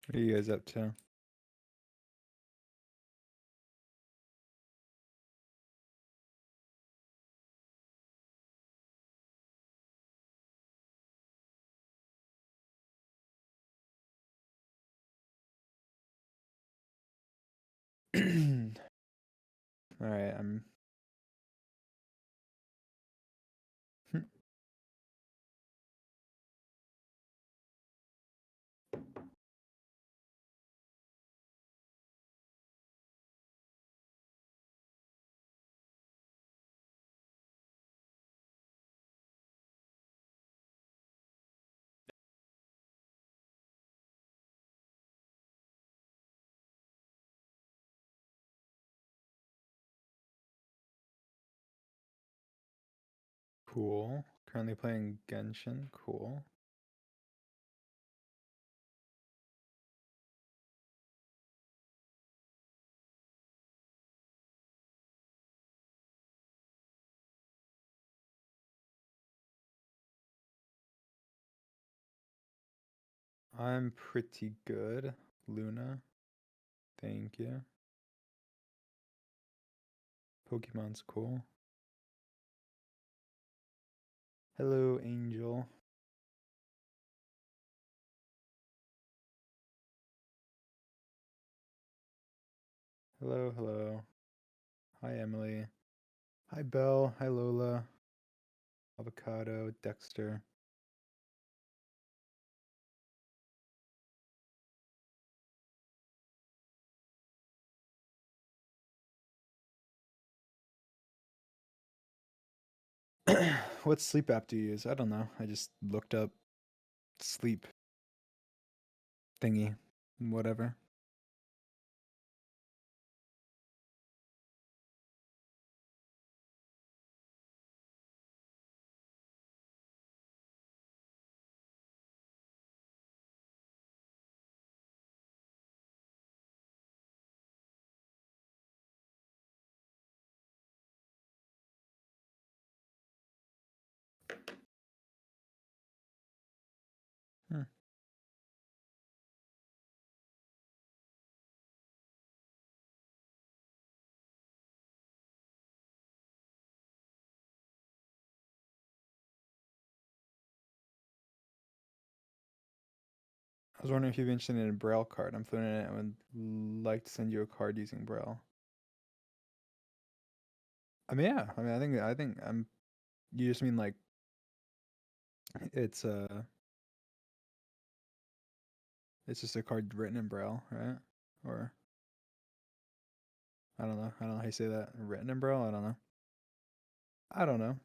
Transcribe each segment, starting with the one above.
What are you guys up to? All right, I'm. Cool. Currently playing Genshin. Cool. I'm pretty good, Luna. Thank you. Pokemon's cool. Hello, Angel. Hello, hello. Hi, Emily. Hi, Belle. Hi, Lola. Avocado, Dexter. What sleep app do you use? I don't know. I just looked up sleep thingy, whatever. Hmm. I was wondering if you'd be interested in a Braille card. I'm fluent in it and would like to send you a card using Braille. I mean, yeah. I think I'm. You just mean like it's it's just a card written in Braille, right? Or I don't know. I don't know how you say that. Written in Braille? I don't know. I don't know.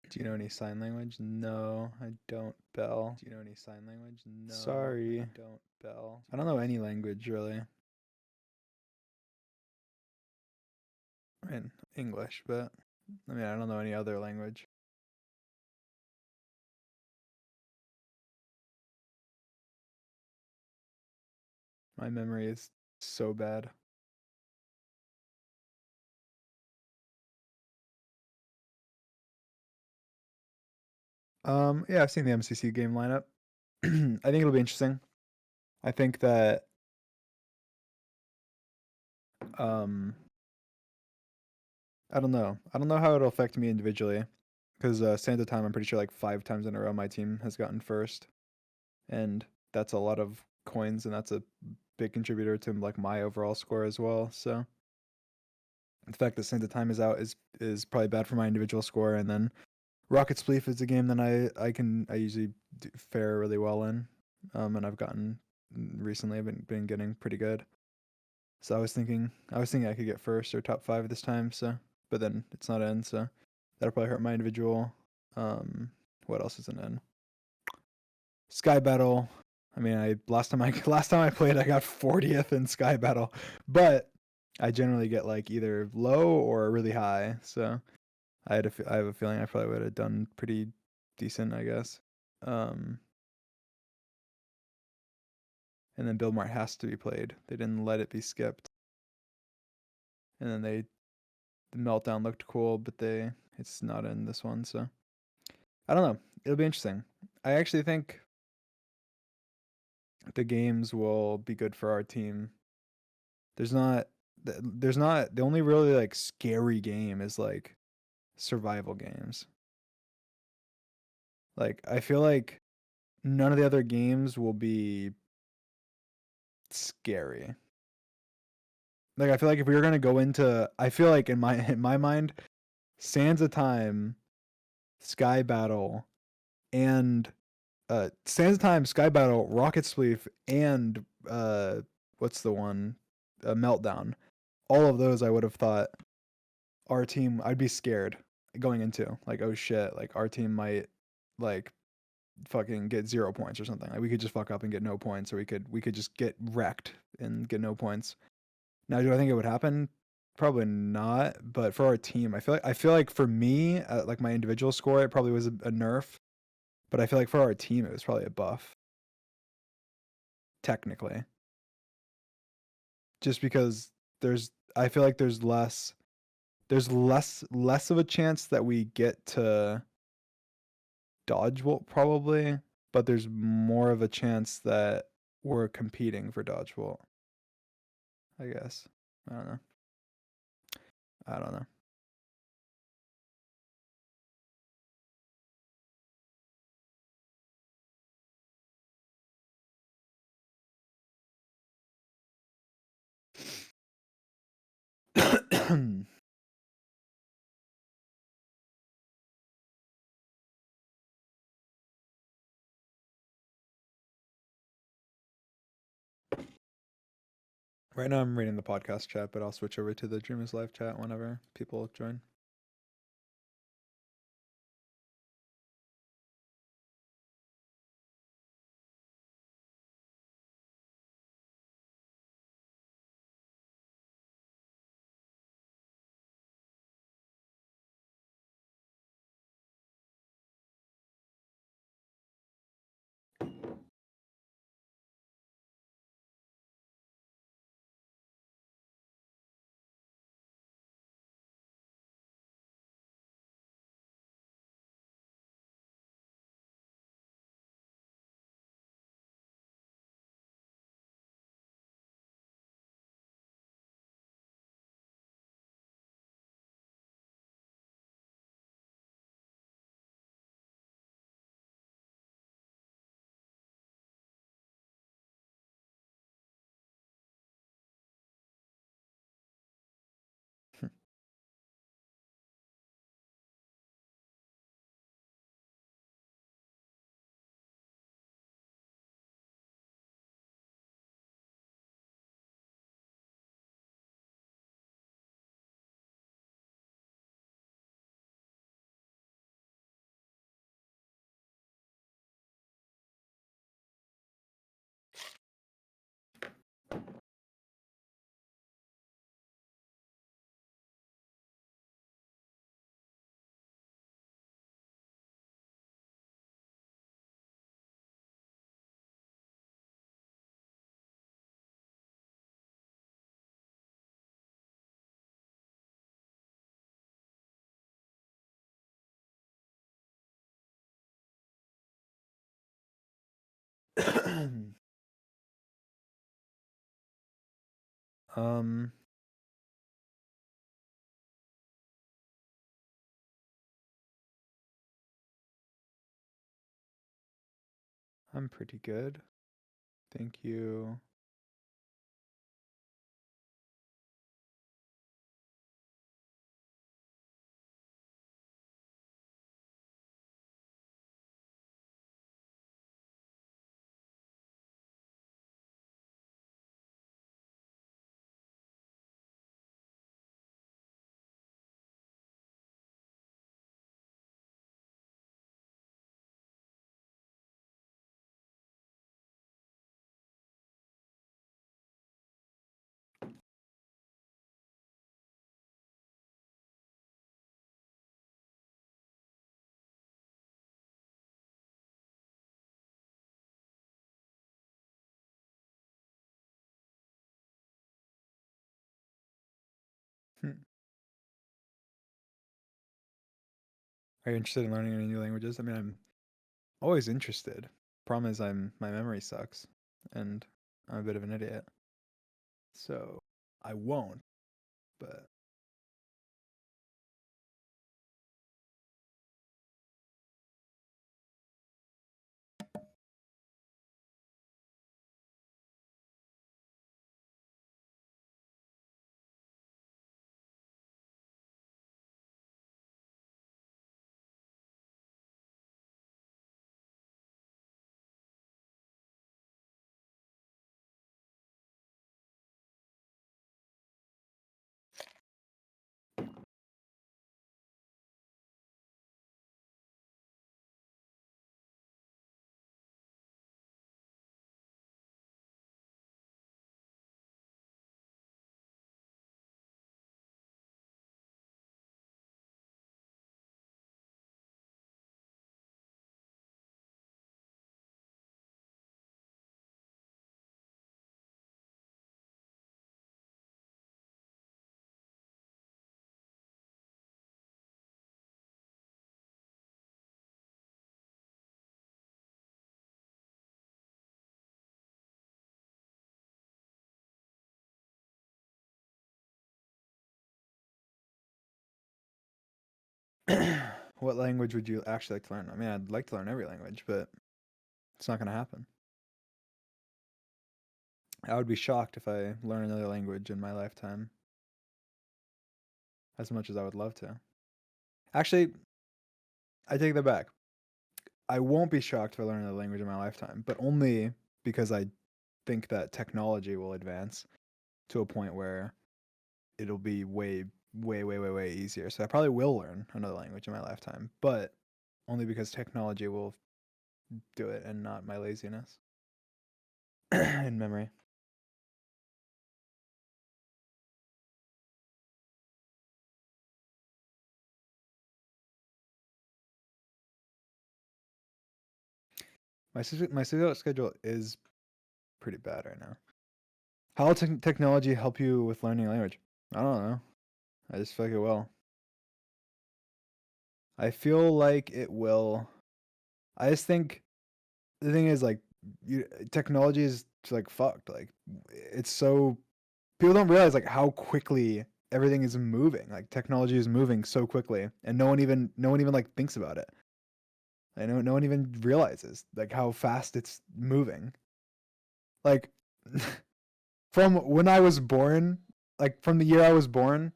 Do you know any sign language? No, I don't, Bell. Do you know any sign language? No. Sorry. I don't, Bell. I don't know any language really. I mean, English, but I mean, I don't know any other language. My memory is so bad. Yeah, I've seen the MCC game lineup. I think it'll be interesting. I think that um I don't know. I don't know how it'll affect me individually because Santa Time, I'm pretty sure like 5 times in a row my team has gotten first, and that's a lot of coins, and that's a big contributor to like my overall score as well. So the fact that Santa Time is out is probably bad for my individual score, and then Rocket Spleef is a game that I usually fare really well in, and I've gotten recently. I've been getting pretty good. So I was thinking I could get first or top 5 this time. So, but then it's not in. So that'll probably hurt my individual. Um, what else isn't in? Sky Battle. I mean, I last time I last time I played, I got 40th in Sky Battle, but I generally get like either low or really high. So I have a feeling I probably would have done pretty decent, I guess. Um, and then Build Mart has to be played. They didn't let it be skipped. And then the Meltdown looked cool, but it's not in this one. So I don't know. It'll be interesting. I actually think the games will be good for our team. There's not the only really like scary game is like survival games. Like I feel like none of the other games will be scary. Like I feel like if we were gonna go into, I feel like in my mind, Sands of Time, Sky Battle, and Sands of Time, Sky Battle, Rocket Spleef, and what's the one, Meltdown. All of those I would have thought our team. I'd be scared going into like, oh shit, like our team might like fucking get 0 points or something. Like we could just fuck up and get no points, or we could just get wrecked and get no points. Now, do I think it would happen? Probably not. But for our team, I feel like for me, like my individual score, it probably was a nerf. But I feel like for our team, it was probably a buff. Technically, just because I feel like there's less of a chance that we get to dodge Volt probably, but there's more of a chance that we're competing for dodge Volt. I guess. I don't know. I don't know. Right now I'm reading the podcast chat, but I'll switch over to the Dreamers live chat whenever people join. um, I'm pretty good. Thank you. Are you interested in learning any new languages? I mean, I'm always interested. Problem is, my memory sucks, and I'm a bit of an idiot, so I won't. But what language would you actually like to learn? I mean, I'd like to learn every language, but it's not gonna happen. I would be shocked if I learn another language in my lifetime, as much as I would love to. Actually, I take that back. I won't be shocked if I learn another language in my lifetime, but only because I think that technology will advance to a point where it'll be way easier. So I probably will learn another language in my lifetime, but only because technology will do it and not my laziness and memory. My schedule is pretty bad right now. How will technology help you with learning a language? I don't know. I just feel like it will. I feel like it will. I just think the thing is like technology is like fucked. Like it's so people don't realize like how quickly everything is moving. Like technology is moving so quickly, and no one even like thinks about it. I know no one even realizes like how fast it's moving. Like from when I was born, like from the year I was born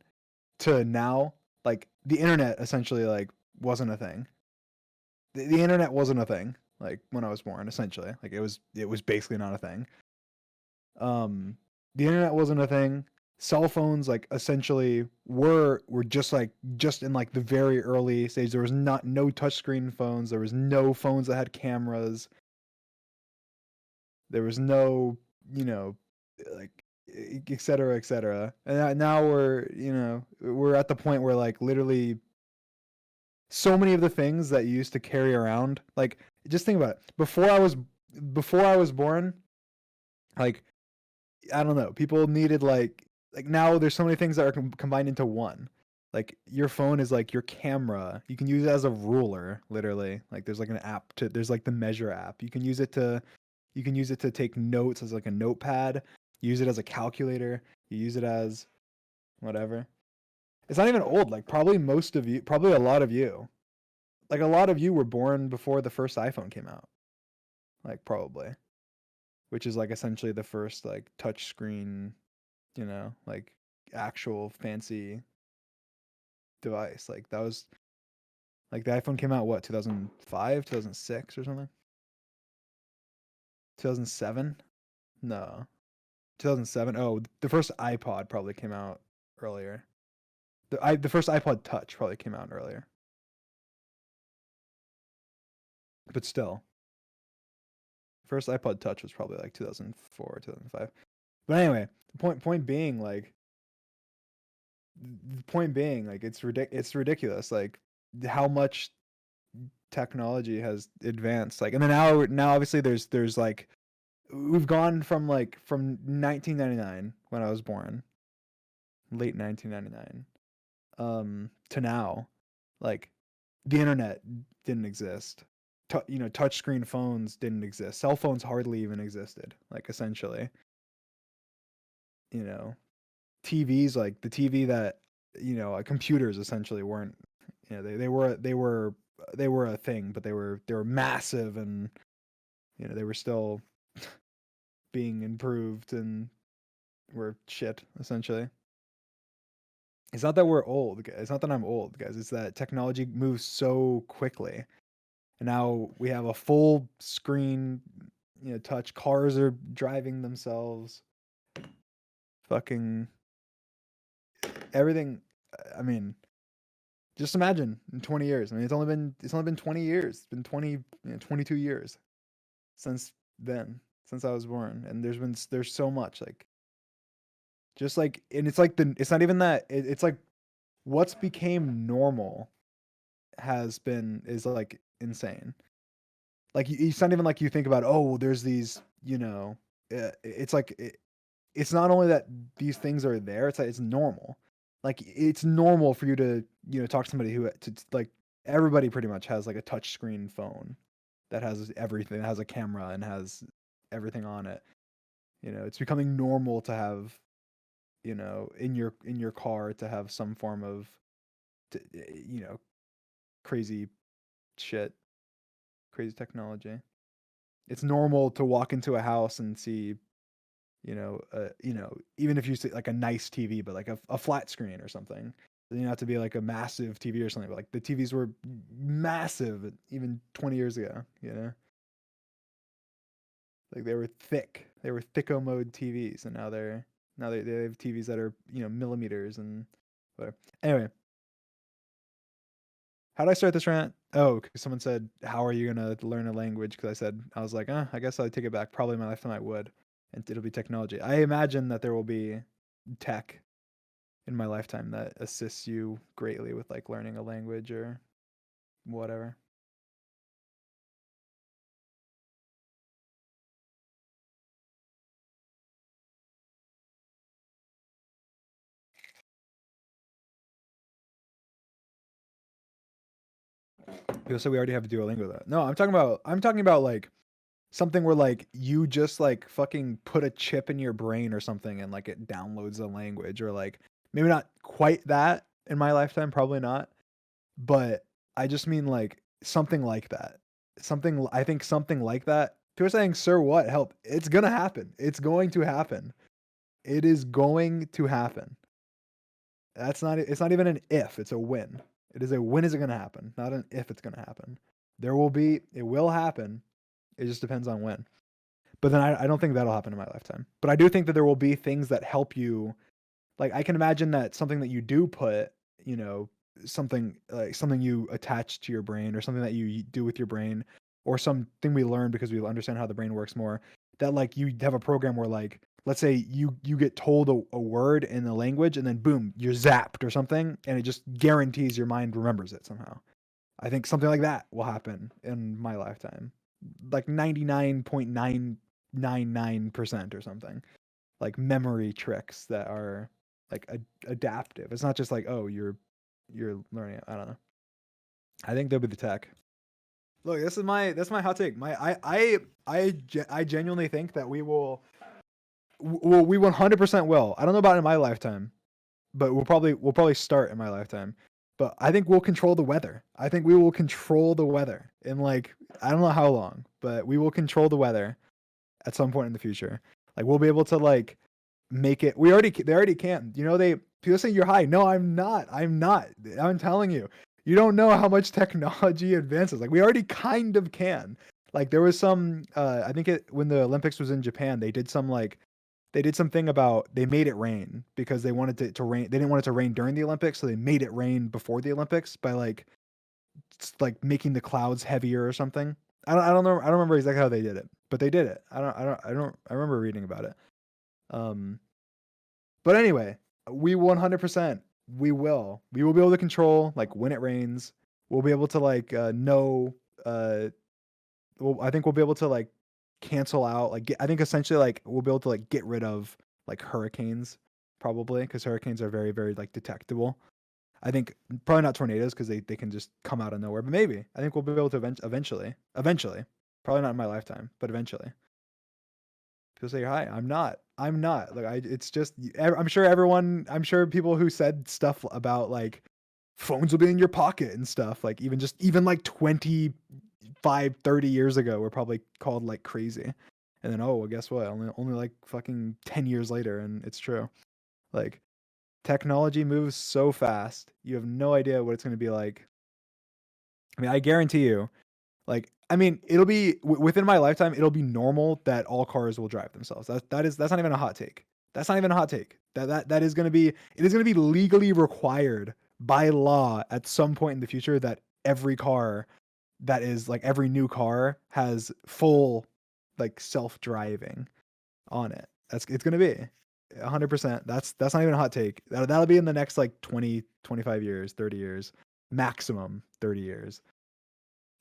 to now, like the internet essentially like wasn't a thing. The internet wasn't a thing like when I was born essentially. Like it was basically not a thing. Um the internet wasn't a thing. Cell phones like essentially were just in like the very early stage. There was not no touchscreen phones. There was no phones that had cameras. There was no, you know, like et cetera, et cetera. And now we're at the point where like literally so many of the things that you used to carry around, like just think about it. Before I was born, like I don't know, people needed like now there's so many things that are combined into one. Like your phone is like your camera. You can use it as a ruler, literally. Like there's like an app to there's like the measure app. You can use it to take notes as like a notepad. You use it as a calculator. You use it as whatever. It's not even old. Like probably most of you, probably a lot of you, like a lot of you were born before the first iPhone came out. Like probably, which is like essentially the first like touch screen, like actual fancy device. Like that was like the iPhone came out what 2005, 2006 or something. 2007? No. 2007. Oh, the first iPod probably came out earlier. The first iPod Touch probably came out earlier. But still, first iPod Touch was probably like 2004, 2005. But anyway, point being like the point being like it's ridiculous like how much technology has advanced like and then now obviously there's like we've gone from 1999 when I was born, late 1999, to now, like the internet didn't exist. Touchscreen phones didn't exist. Cell phones hardly even existed. Like essentially, you know, TVs like the TV that computers essentially weren't. They were a thing, but they were massive, and they were still being improved and were shit essentially. It's not that we're old, guys. It's not that I'm old, guys. It's that technology moves so quickly. And now we have a full screen, touch. Cars are driving themselves. Fucking everything. I mean, just imagine in 20 years. I mean, it's only been 20 years. It's been 22 years since then, since I was born, and there's so much like just like, and it's not even that it's like what's became normal is like insane. Like it's not even like you think about, oh, well, there's these, it's like it's not only that these things are there, it's like it's normal. Like it's normal for you to talk to somebody like everybody pretty much has like a touch screen phone that has everything, that has a camera and has everything on it. It's becoming normal to have in your car to have some form of crazy shit, crazy technology. It's normal to walk into a house and see, even if you see like a nice TV, but like a flat screen or something. Then you have to be like a massive TV or something. But like the TVs were massive even 20 years ago. Like they were thick. They were thicko mode TVs, and now they have TVs that are millimeters and whatever. Anyway, how did I start this rant? Oh, because someone said, "How are you gonna learn a language?" Because I was like, I guess I'll take it back. Probably in my lifetime I would, and it'll be technology. I imagine that there will be tech in my lifetime that assists you greatly with like learning a language or whatever. People say we already have Duolingo though. No, I'm talking about like something where like you just like fucking put a chip in your brain or something and like it downloads a language, or like maybe not quite that in my lifetime, probably not, but I just mean like something like that. I think something like that. People are saying, "Sir, what? Help." It's gonna happen. It's going to happen. It is going to happen. It's not even an if, it's a when. It is a when is it gonna happen, not an if it's gonna happen. It will happen. It just depends on when. But then I don't think that'll happen in my lifetime. But I do think that there will be things that help you. Like I can imagine that something that you do put, you know, something you attach to your brain, or something that you do with your brain, or something we learn because we understand how the brain works more. That like you have a program where like let's say you get told a word in the language and then boom, you're zapped or something, and it just guarantees your mind remembers it somehow. I think something like that will happen in my lifetime. Like 99.999% or something. Like memory tricks that are like adaptive. It's not just like, oh, you're learning it. I don't know. I think they'll be the tech. Look, that's my hot take. I genuinely think that we 100% will. I don't know about in my lifetime, but we'll probably start in my lifetime. But I think we'll control the weather. I think we will control the weather in like I don't know how long, but we will control the weather at some point in the future. Like we'll be able to like make it. They already can. People say you're high. No, I'm not. I'm not. I'm telling you. You don't know how much technology advances. Like we already kind of can. Like there was some I think when the Olympics was in Japan, they did something about they made it rain because they wanted it to rain. They didn't want it to rain during the Olympics, so they made it rain before the Olympics by like making the clouds heavier or something. I don't know. I don't remember exactly how they did it, but they did it. I remember reading about it. Um, but anyway, we 100% we will be able to control like when it rains. We'll be able to like know I think we'll be able to like cancel out I think essentially like we'll be able to like get rid of like hurricanes, probably, because hurricanes are very very like detectable. I think probably not tornadoes because they can just come out of nowhere, but maybe. I think we'll be able to eventually. Eventually. Probably not in my lifetime, but eventually. People say, "Hi, I'm not. I'm not." Like it's just I'm sure everyone. I'm sure people who said stuff about like phones will be in your pocket and stuff. Like even like 25, 30 years ago, were probably called like crazy. And then well, guess what? Only like fucking 10 years later, and it's true. Like technology moves so fast. You have no idea what it's going to be like. I mean, I guarantee you, like, I mean, it'll be within my lifetime, it'll be normal that all cars will drive themselves. That's not even a hot take. That's not even a hot take. That is going to be, it is going to be legally required by law at some point in the future that every car that is like every new car has full like self-driving on it. It's going to be 100%. That's not even a hot take. That'll be in the next like 20, 25 years, 30 years, maximum 30 years.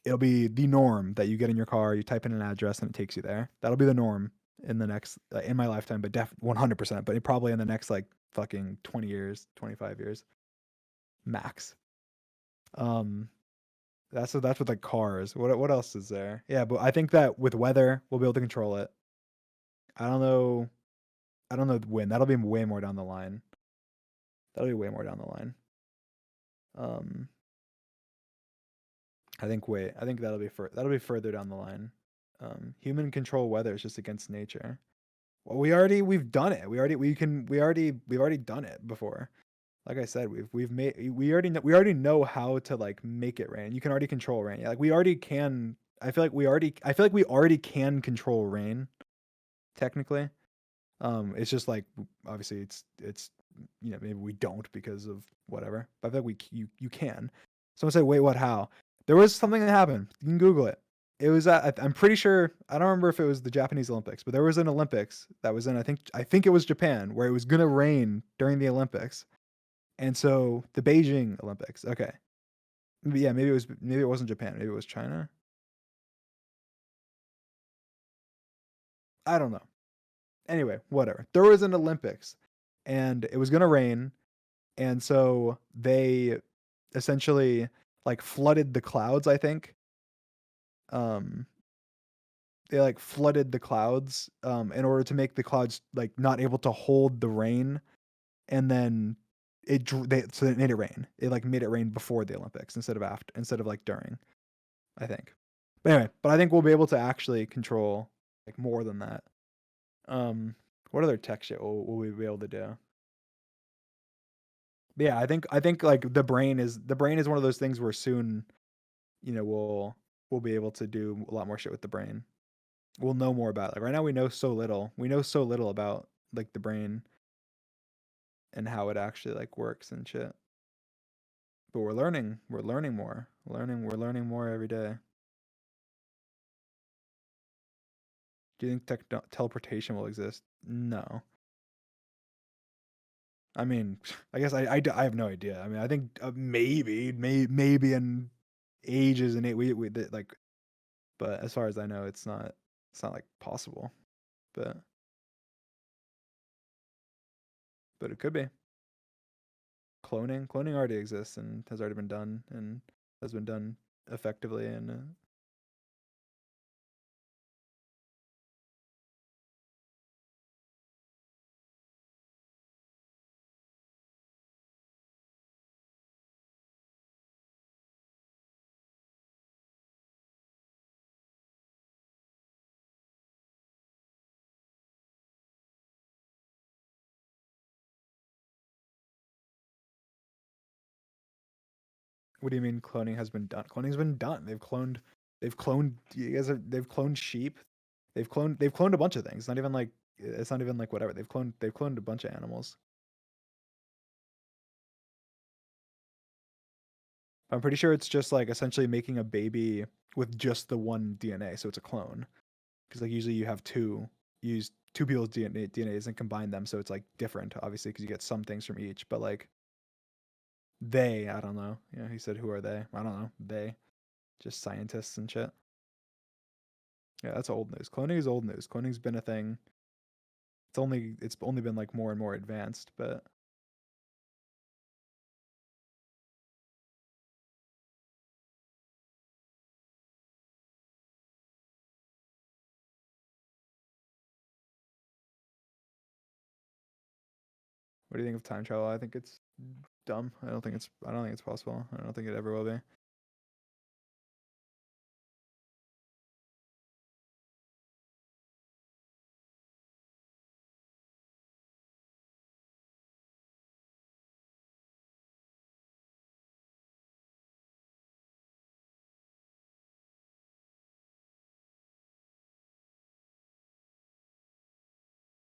It'll be the norm that you get in your car, you type in an address, and it takes you there. That'll be the norm in the next in my lifetime, but 100%. But probably in the next like fucking 20 years, 25 years, max. That's with like cars. What else is there? Yeah, but I think that with weather, we'll be able to control it. I don't know. I don't know when. That'll be way more down the line. That'll be way more down the line. Um, I think that'll be further down the line. Human control weather is just against nature. Well, we've done it. We've already done it before. Like I said, we already know how to like make it rain. You can already control rain. Yeah, like we already can. I feel like we already can control rain technically. It's just like obviously it's maybe we don't because of whatever. But I feel like you can. Someone said, "Wait, what? How?" There was something that happened. You can Google it. It was I'm pretty sure I don't remember if it was the Japanese Olympics, but there was an Olympics that was in I think it was Japan where it was gonna rain during the Olympics, and so the Beijing Olympics. Okay, yeah, maybe it wasn't Japan. Maybe it was China. I don't know. Anyway, whatever. There was an Olympics, and it was gonna rain, and so they essentially like flooded the clouds. I think. Um, they like flooded the clouds in order to make the clouds like not able to hold the rain, and then so it made it rain. It like made it rain before the Olympics instead of like during, I think. But anyway, but I think we'll be able to actually control like more than that. What other tech shit will we be able to do? But yeah, I think like the brain is one of those things where soon, we'll be able to do a lot more shit with the brain. We'll know more about it. Like right now we know so little. We know so little about like the brain and how it actually like works and shit. But we're learning. We're learning more. We're learning more every day. Do you think teleportation will exist? No. I mean, I guess I have no idea. I mean, I think maybe in ages and like, but as far as I know, it's not like possible. But it could be. Cloning already exists and has already been done and has been done effectively and what do you mean cloning has been done? Cloning's been done. They've cloned they've cloned sheep. They've cloned a bunch of things. It's not even like whatever. They've cloned a bunch of animals. I'm pretty sure it's just like essentially making a baby with just the one DNA, so it's a clone. Because like usually you use two people's DNAs and combine them, so it's like different, obviously, because you get some things from each. But like I don't know. Yeah, he said, who are they? I don't know. They, just scientists and shit. Yeah, that's old news. Cloning is old news. Cloning's been a thing. It's only been like more and more advanced, but What do you think of time travel? I think it's dumb. I don't think it's possible. I don't think it ever will be.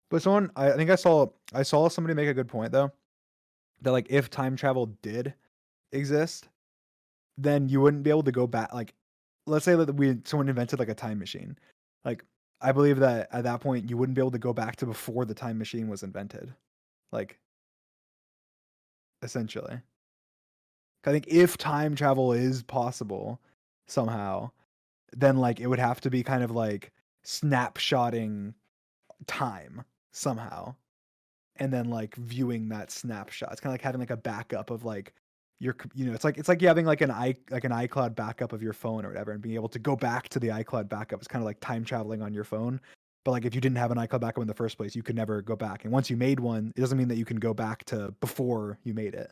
But I think I saw somebody make a good point though, that like if time travel did exist, then you wouldn't be able to go back. Like, let's say that someone invented like a time machine. Like, I believe that at that point you wouldn't be able to go back to before the time machine was invented. Like, essentially, I think if time travel is possible somehow, then like it would have to be kind of like snapshotting time somehow, and then like viewing that snapshot. It's kind of like having like a backup of like it's like you having like an iCloud backup of your phone or whatever, and being able to go back to the iCloud backup. It's kind of like time traveling on your phone. But like if you didn't have an iCloud backup in the first place, you could never go back. And once you made one, it doesn't mean that you can go back to before you made it.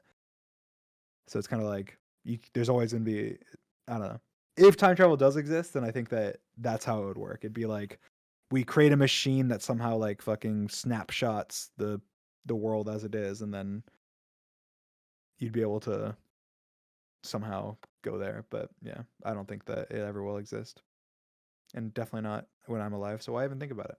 So it's kind of like there's always going to be, I don't know. If time travel does exist, then I think that that's how it would work. It'd be like we create a machine that somehow like fucking snapshots the world as it is, and then you'd be able to somehow go there. But yeah, I don't think that it ever will exist, and definitely not when I'm alive. So why even think about it?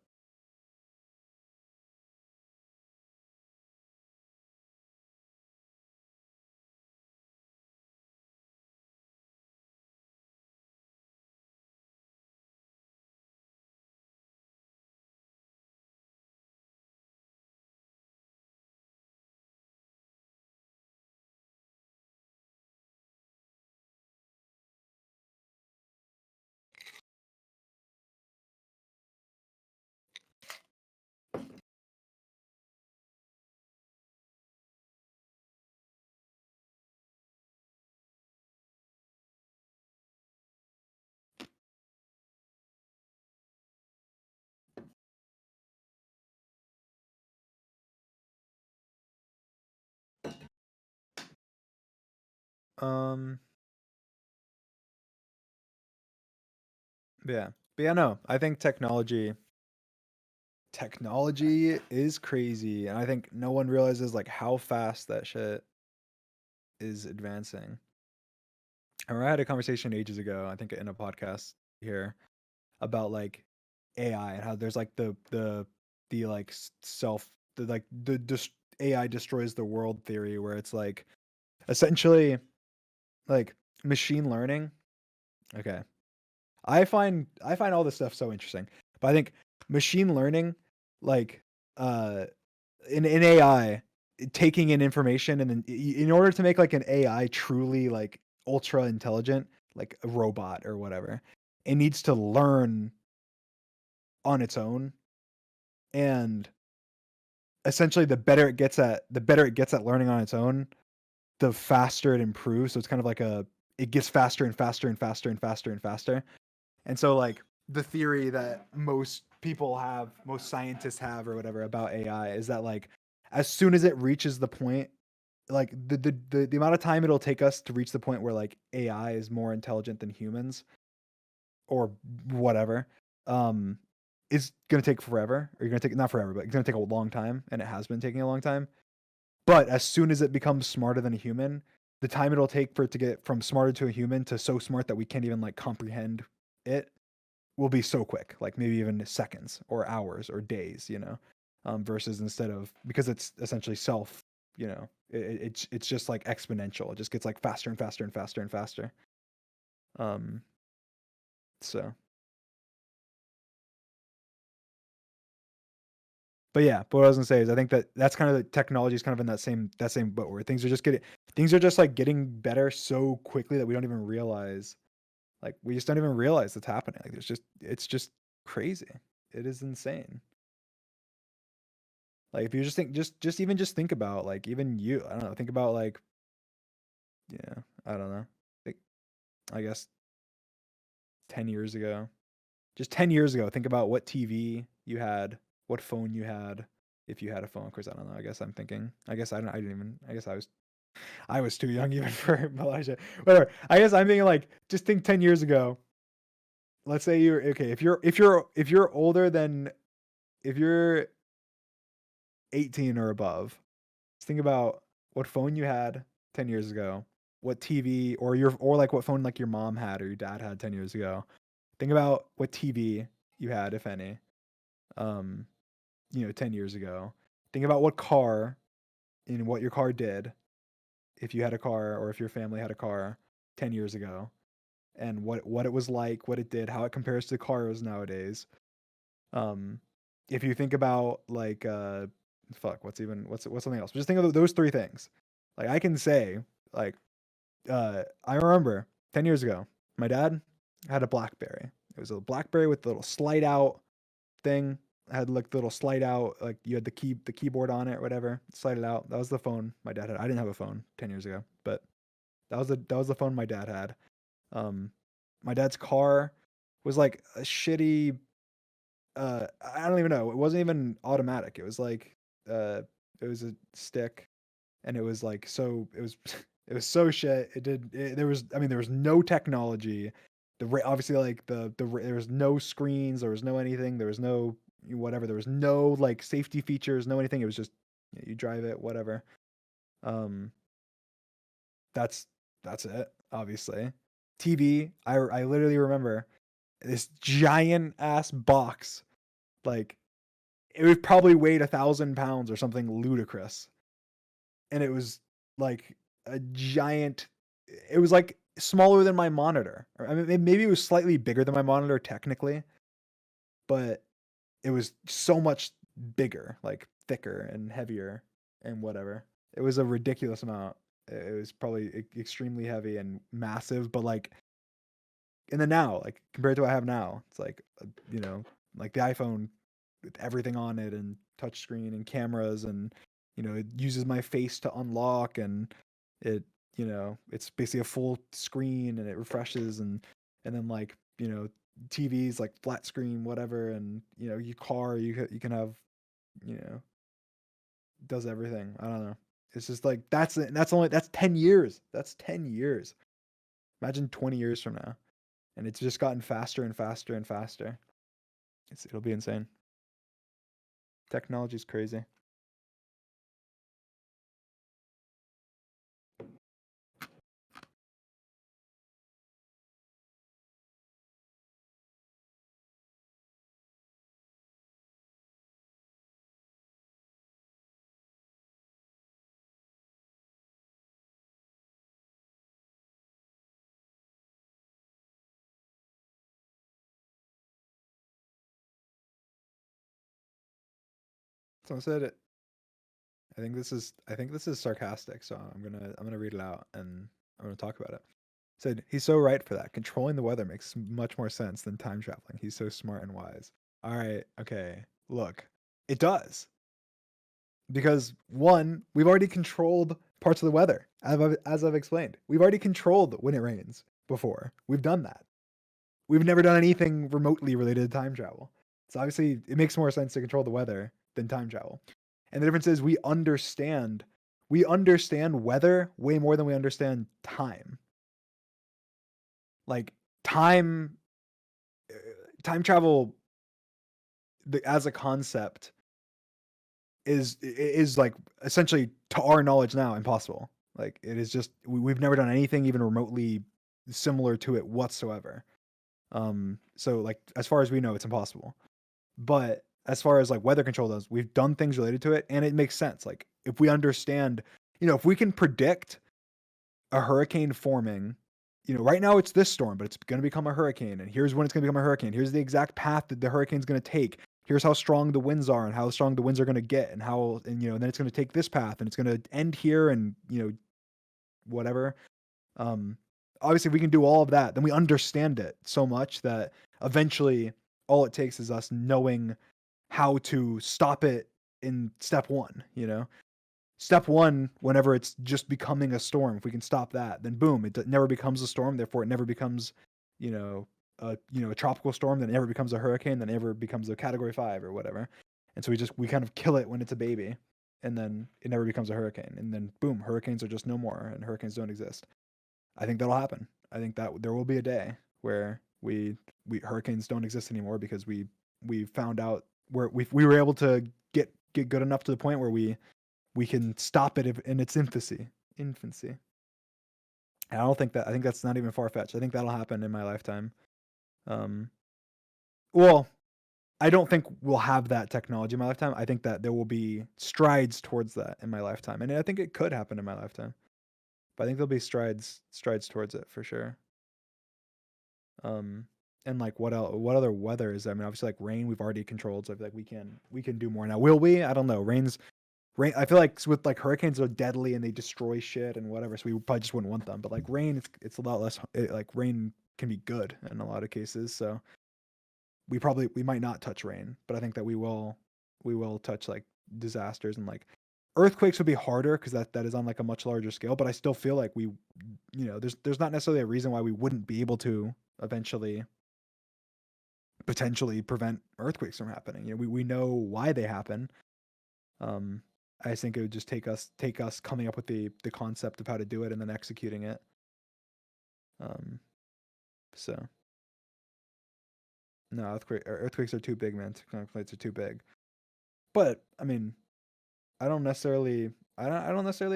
Um, yeah, but yeah, no, I think technology is crazy, and I think no one realizes like how fast that shit is advancing. I remember I had a conversation ages ago, I think in a podcast here, about like AI and how there's like the like self the like the AI destroys the world theory, where it's like essentially like machine learning. Okay. I find all this stuff so interesting. But I think machine learning, like uh in AI, taking in information, and then in order to make like an AI truly like ultra intelligent, like a robot or whatever, it needs to learn on its own. And essentially the better it gets at learning on its own, the faster it improves. So it's kind of like it gets faster and faster and faster and faster and faster. And so like the theory that most scientists have or whatever about AI is that like as soon as it reaches the point, like the amount of time it'll take us to reach the point where like AI is more intelligent than humans or whatever, um, is gonna take forever. Or you're gonna take not forever, but it's gonna take a long time, and it has been taking a long time. But as soon as it becomes smarter than a human, the time it'll take for it to get from smarter to a human to so smart that we can't even like comprehend it will be so quick, like maybe even seconds or hours or days, versus instead of, because it's essentially it's just like exponential. It just gets like faster and faster and faster and faster. Um, so, but yeah, but what I was gonna say is I think that that's kind of the technology is kind of in that same boat where things are just like getting better so quickly that we don't even realize, like we just don't even realize it's happening. Like it's just crazy. It is insane. Like if you just think about like even you, I don't know, think about like, yeah, I don't know. Like I guess 10 years ago. Just 10 years ago, think about what TV you had, what phone you had. if you had a phone. Of course, I don't know. I guess I'm thinking. I guess I don't. I didn't even. I guess I was too young even for Malaysia. Whatever. I guess I'm thinking like just think 10 years ago. Let's say you're okay. If you're older than if you're 18 or above, just think about what phone you had 10 years ago, what TV or like what phone like your mom had or your dad had 10 years ago. Think about what TV you had, if any, um, 10 years ago. Think about what car and what your car did if you had a car or if your family had a car 10 years ago and what it was like, what it did, how it compares to cars nowadays. Um, if you think about like what's something else? Just think of those three things. Like I can say like I remember 10 years ago, my dad had a BlackBerry. It was a BlackBerry with the little slide out thing. It had like the little slide out, like you had the keyboard on it or whatever. Slide it out. That was the phone my dad had. I didn't have a phone 10 years ago, but that was the phone my dad had. Um, my dad's car was like a shitty. I don't even know. It wasn't even automatic. It was like uh, it was a stick, and it was like so. It was it was so shit. There was there was no technology. Obviously like there was no screens. There was no anything. There was no whatever. There was no like safety features. No anything. It was just you drive it, whatever. Um, that's that's it. Obviously, TV. I literally remember this giant ass box. Like it would probably weighed 1,000 pounds or something ludicrous, and it was like a giant. It was like smaller than my monitor. Or, I mean, maybe it was slightly bigger than my monitor technically, but it was so much bigger, like thicker and heavier and whatever. It was a ridiculous amount. It was probably extremely heavy and massive, but like in the now, like compared to what I have now, it's like like the iPhone with everything on it and touchscreen and cameras and it uses my face to unlock and it it's basically a full screen and it refreshes and then like TVs like flat screen whatever and your car you can have you know does everything. I don't know. It's just like that's 10 years. That's 10 years. Imagine 20 years from now. And it's just gotten faster and faster and faster. It'll be insane. Technology's crazy. Someone said it. I think this is sarcastic, so I'm gonna read it out and I'm gonna talk about it. Said he's so right for that. Controlling the weather makes much more sense than time traveling. He's so smart and wise. All right, okay. Look, it does because one, we've already controlled parts of the weather, as I've explained. We've already controlled when it rains before. We've done that. We've never done anything remotely related to time travel. So obviously, it makes more sense to control the weather than time travel. And the difference is we understand weather way more than we understand time. Like time uh, time travel as a concept is like essentially to our knowledge now impossible. Like it is just we've never done anything even remotely similar to it whatsoever. So like as far as we know, it's impossible. But as far as like weather control goes, we've done things related to it, and it makes sense. Like if we understand, if we can predict a hurricane forming, right now it's this storm, but it's going to become a hurricane, and here's when it's going to become a hurricane. Here's the exact path that the hurricane's going to take. Here's how strong the winds are, and how strong the winds are going to get, and then it's going to take this path, and it's going to end here, and whatever. Um, Obviously, if we can do all of that, then we understand it so much that eventually all it takes is us knowing how to stop it in step one, Step one, whenever it's just becoming a storm, if we can stop that, then boom, it never becomes a storm. Therefore, it never becomes, you know, a tropical storm. Then it never becomes a hurricane. Then it never becomes a Category 5 or whatever. And so we kind of kill it when it's a baby, and then it never becomes a hurricane, and then boom, hurricanes are just no more, and hurricanes don't exist. I think that'll happen. I think that there will be a day where we hurricanes don't exist anymore because we found out where we were able to get good enough to the point where we can stop it in its infancy. And I think that's not even far fetched. I think that'll happen in my lifetime. Um, well, I don't think we'll have that technology in my lifetime. I think that there will be strides towards that in my lifetime, and I think it could happen in my lifetime. But I think there'll be strides towards it for sure. Um, and like what else? What other weather is there? I mean, obviously like rain, we've already controlled, so I feel like we can do more now. Will we? I don't know. Rain. I feel like with like hurricanes are deadly and they destroy shit and whatever, so we probably just wouldn't want them. But like rain, it's a lot less. Like rain can be good in a lot of cases, so we might not touch rain, but I think that we will touch like disasters, and like earthquakes would be harder because that is on like a much larger scale. But I still feel like there's not necessarily a reason why we wouldn't be able to eventually potentially prevent earthquakes from happening. We know why they happen. Um, I think it would just take us coming up with the concept of how to do it and then executing it. Um, so no, earthquakes are too big, man. Tectonic plates are too big. But I mean, I don't necessarily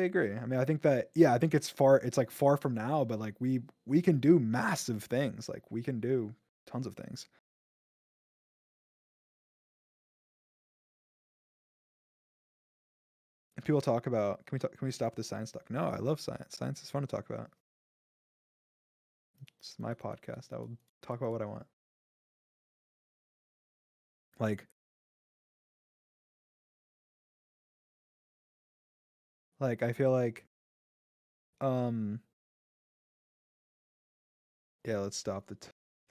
agree. I mean, I think that yeah, I think it's like far from now, but like we can do massive things. Like we can do tons of things. And people talk about can we stop the science talk? No, I love science. Science is fun to talk about. It's my podcast. I will talk about what I want. Like I feel like um yeah, let's stop the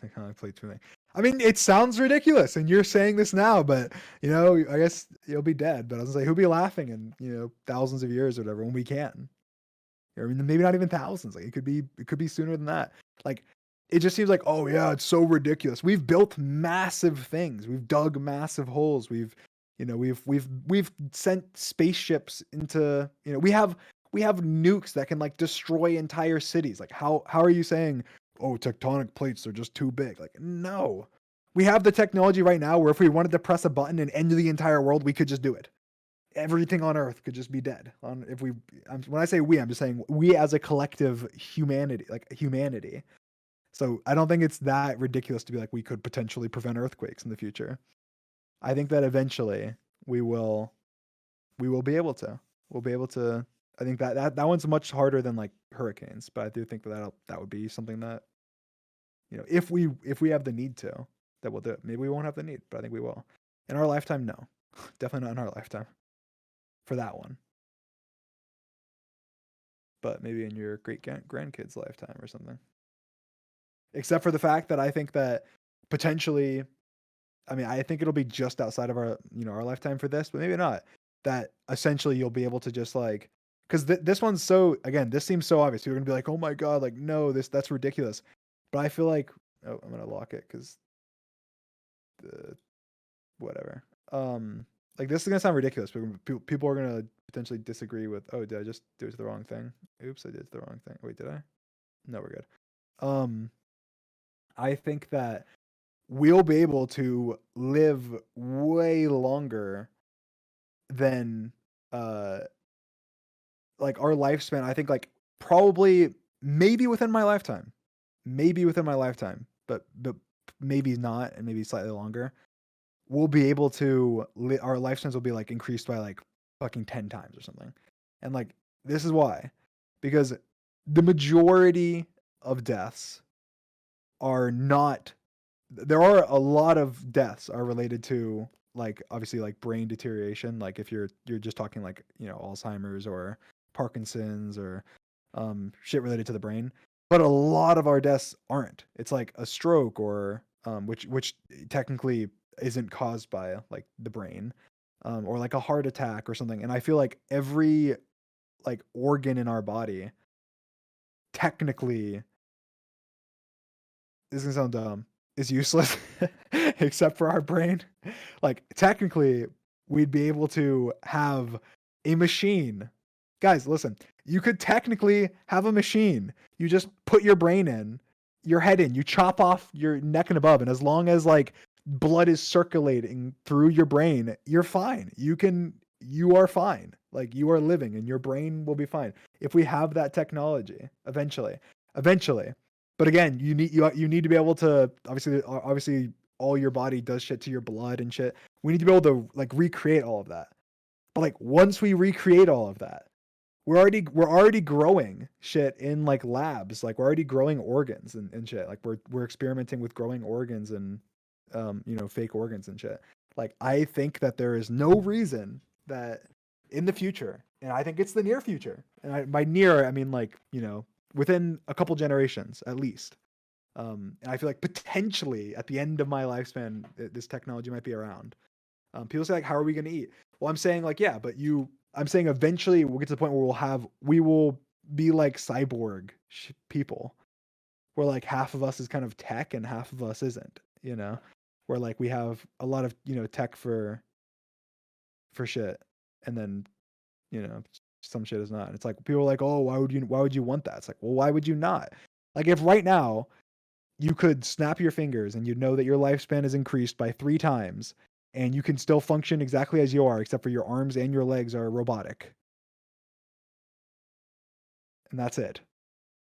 tectonic plate thing. I mean, it sounds ridiculous, and you're saying this now, but I guess you'll be dead. But I was gonna say, who'll be laughing in thousands of years or whatever when we can? I mean, maybe not even thousands. Like it could be sooner than that. Like it just seems like, oh yeah, it's so ridiculous. We've built massive things. We've dug massive holes. We've sent spaceships into we have nukes that can like destroy entire cities. Like how are you saying, oh, tectonic plates are just too big? Like no. We have the technology right now where if we wanted to press a button and end the entire world, we could just do it. Everything on Earth could just be dead. When I say we, I'm just saying we as a collective humanity, like humanity. So I don't think it's that ridiculous to be like we could potentially prevent earthquakes in the future. I think that eventually we will be able to. We'll be able to. I think that one's much harder than like hurricanes, but I do think that would be something that if we have the need to, that we'll do it. Maybe we won't have the need, but I think we will. In our lifetime, no, definitely not in our lifetime. For that one, but maybe in your great grandkids' lifetime or something. Except for the fact that I think that potentially, I mean, I think it'll be just outside of our lifetime for this, but maybe not. That essentially you'll be able to just like, because this one's so, again, this seems so obvious. You're gonna be like, oh my god, like no, that's ridiculous. But I feel like, oh, I'm gonna lock it because the whatever. Like this is gonna sound ridiculous, but people are gonna potentially disagree with. Oh, did I just do it to the wrong thing? Oops, I did the wrong thing. Wait, did I? No, we're good. I think that we'll be able to live way longer than like our lifespan. I think like probably maybe within my lifetime. Maybe within my lifetime, but maybe not, and maybe slightly longer. We'll be able to our lifespans will be like increased by like fucking 10 times or something. And like this is why. Because the majority of deaths are not there are a lot of deaths are related to like obviously like brain deterioration, like if you're just talking like Alzheimer's or Parkinson's or shit related to the brain, but a lot of our deaths aren't. It's like a stroke or which technically isn't caused by like the brain, or like a heart attack or something. And I feel like every like organ in our body technically, this is gonna sound dumb, is useless except for our brain. Like technically we'd be able to have a machine. Guys, listen, you could technically have a machine. You just put your brain in, your head in, you chop off your neck and above, and as long as like blood is circulating through your brain, you're fine. You are fine. Like you are living and your brain will be fine. If we have that technology eventually. Eventually. But again, you need to be able to obviously all your body does shit to your blood and shit. We need to be able to like recreate all of that. But like once we recreate all of that, we're already growing shit in like labs. Like we're already growing organs and shit. Like we're experimenting with growing organs and fake organs and shit. Like I think that there is no reason that in the future, and I think it's the near future. And by near I mean like, within a couple generations at least. And I feel like potentially at the end of my lifespan, this technology might be around. People say like, how are we going to eat? Well, I'm saying like, yeah, but I'm saying eventually we'll get to the point where we will be like cyborg people, where like half of us is kind of tech and half of us isn't, where like we have a lot of, tech for shit. And then, you know, some shit is not. It's like people are like, oh, why would you want that? It's like, well, why would you not? Like if right now you could snap your fingers and you know that your lifespan is increased by 3 times and you can still function exactly as you are, except for your arms and your legs are robotic. And that's it,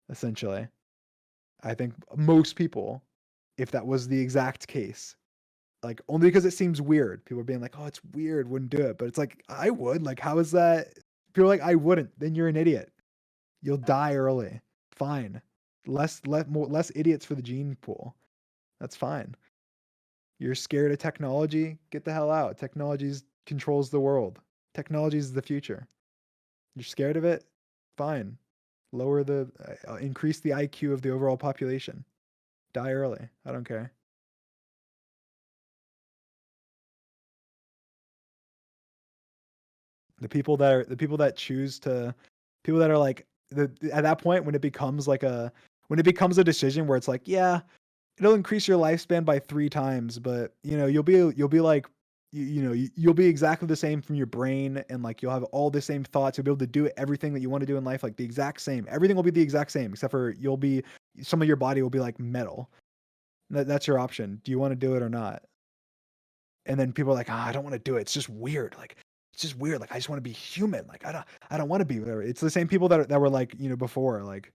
essentially. I think most people, if that was the exact case, like only because it seems weird, people are being like, oh, it's weird, wouldn't do it. But it's like, I would. Like, how is that? People are like, I wouldn't. Then you're an idiot. You'll die early. Fine. Less idiots for the gene pool. That's fine. You're scared of technology? Get the hell out. Technology controls the world. Technology is the future. You're scared of it? Fine. Increase the IQ of the overall population. Die early. I don't care. The people that choose to, people that are like at that point when it becomes a decision where it's like, yeah, it'll increase your lifespan by 3 times, but you'll be like you'll be exactly the same from your brain, and like you'll have all the same thoughts. You'll be able to do everything that you want to do in life, like the exact same. Everything will be the exact same, except for some of your body will be like metal. That's your option. Do you want to do it or not? And then people are like, I don't want to do it. It's just weird. Like it's just weird. Like I just want to be human. Like I don't want to be whatever. It's the same people that were like, before, like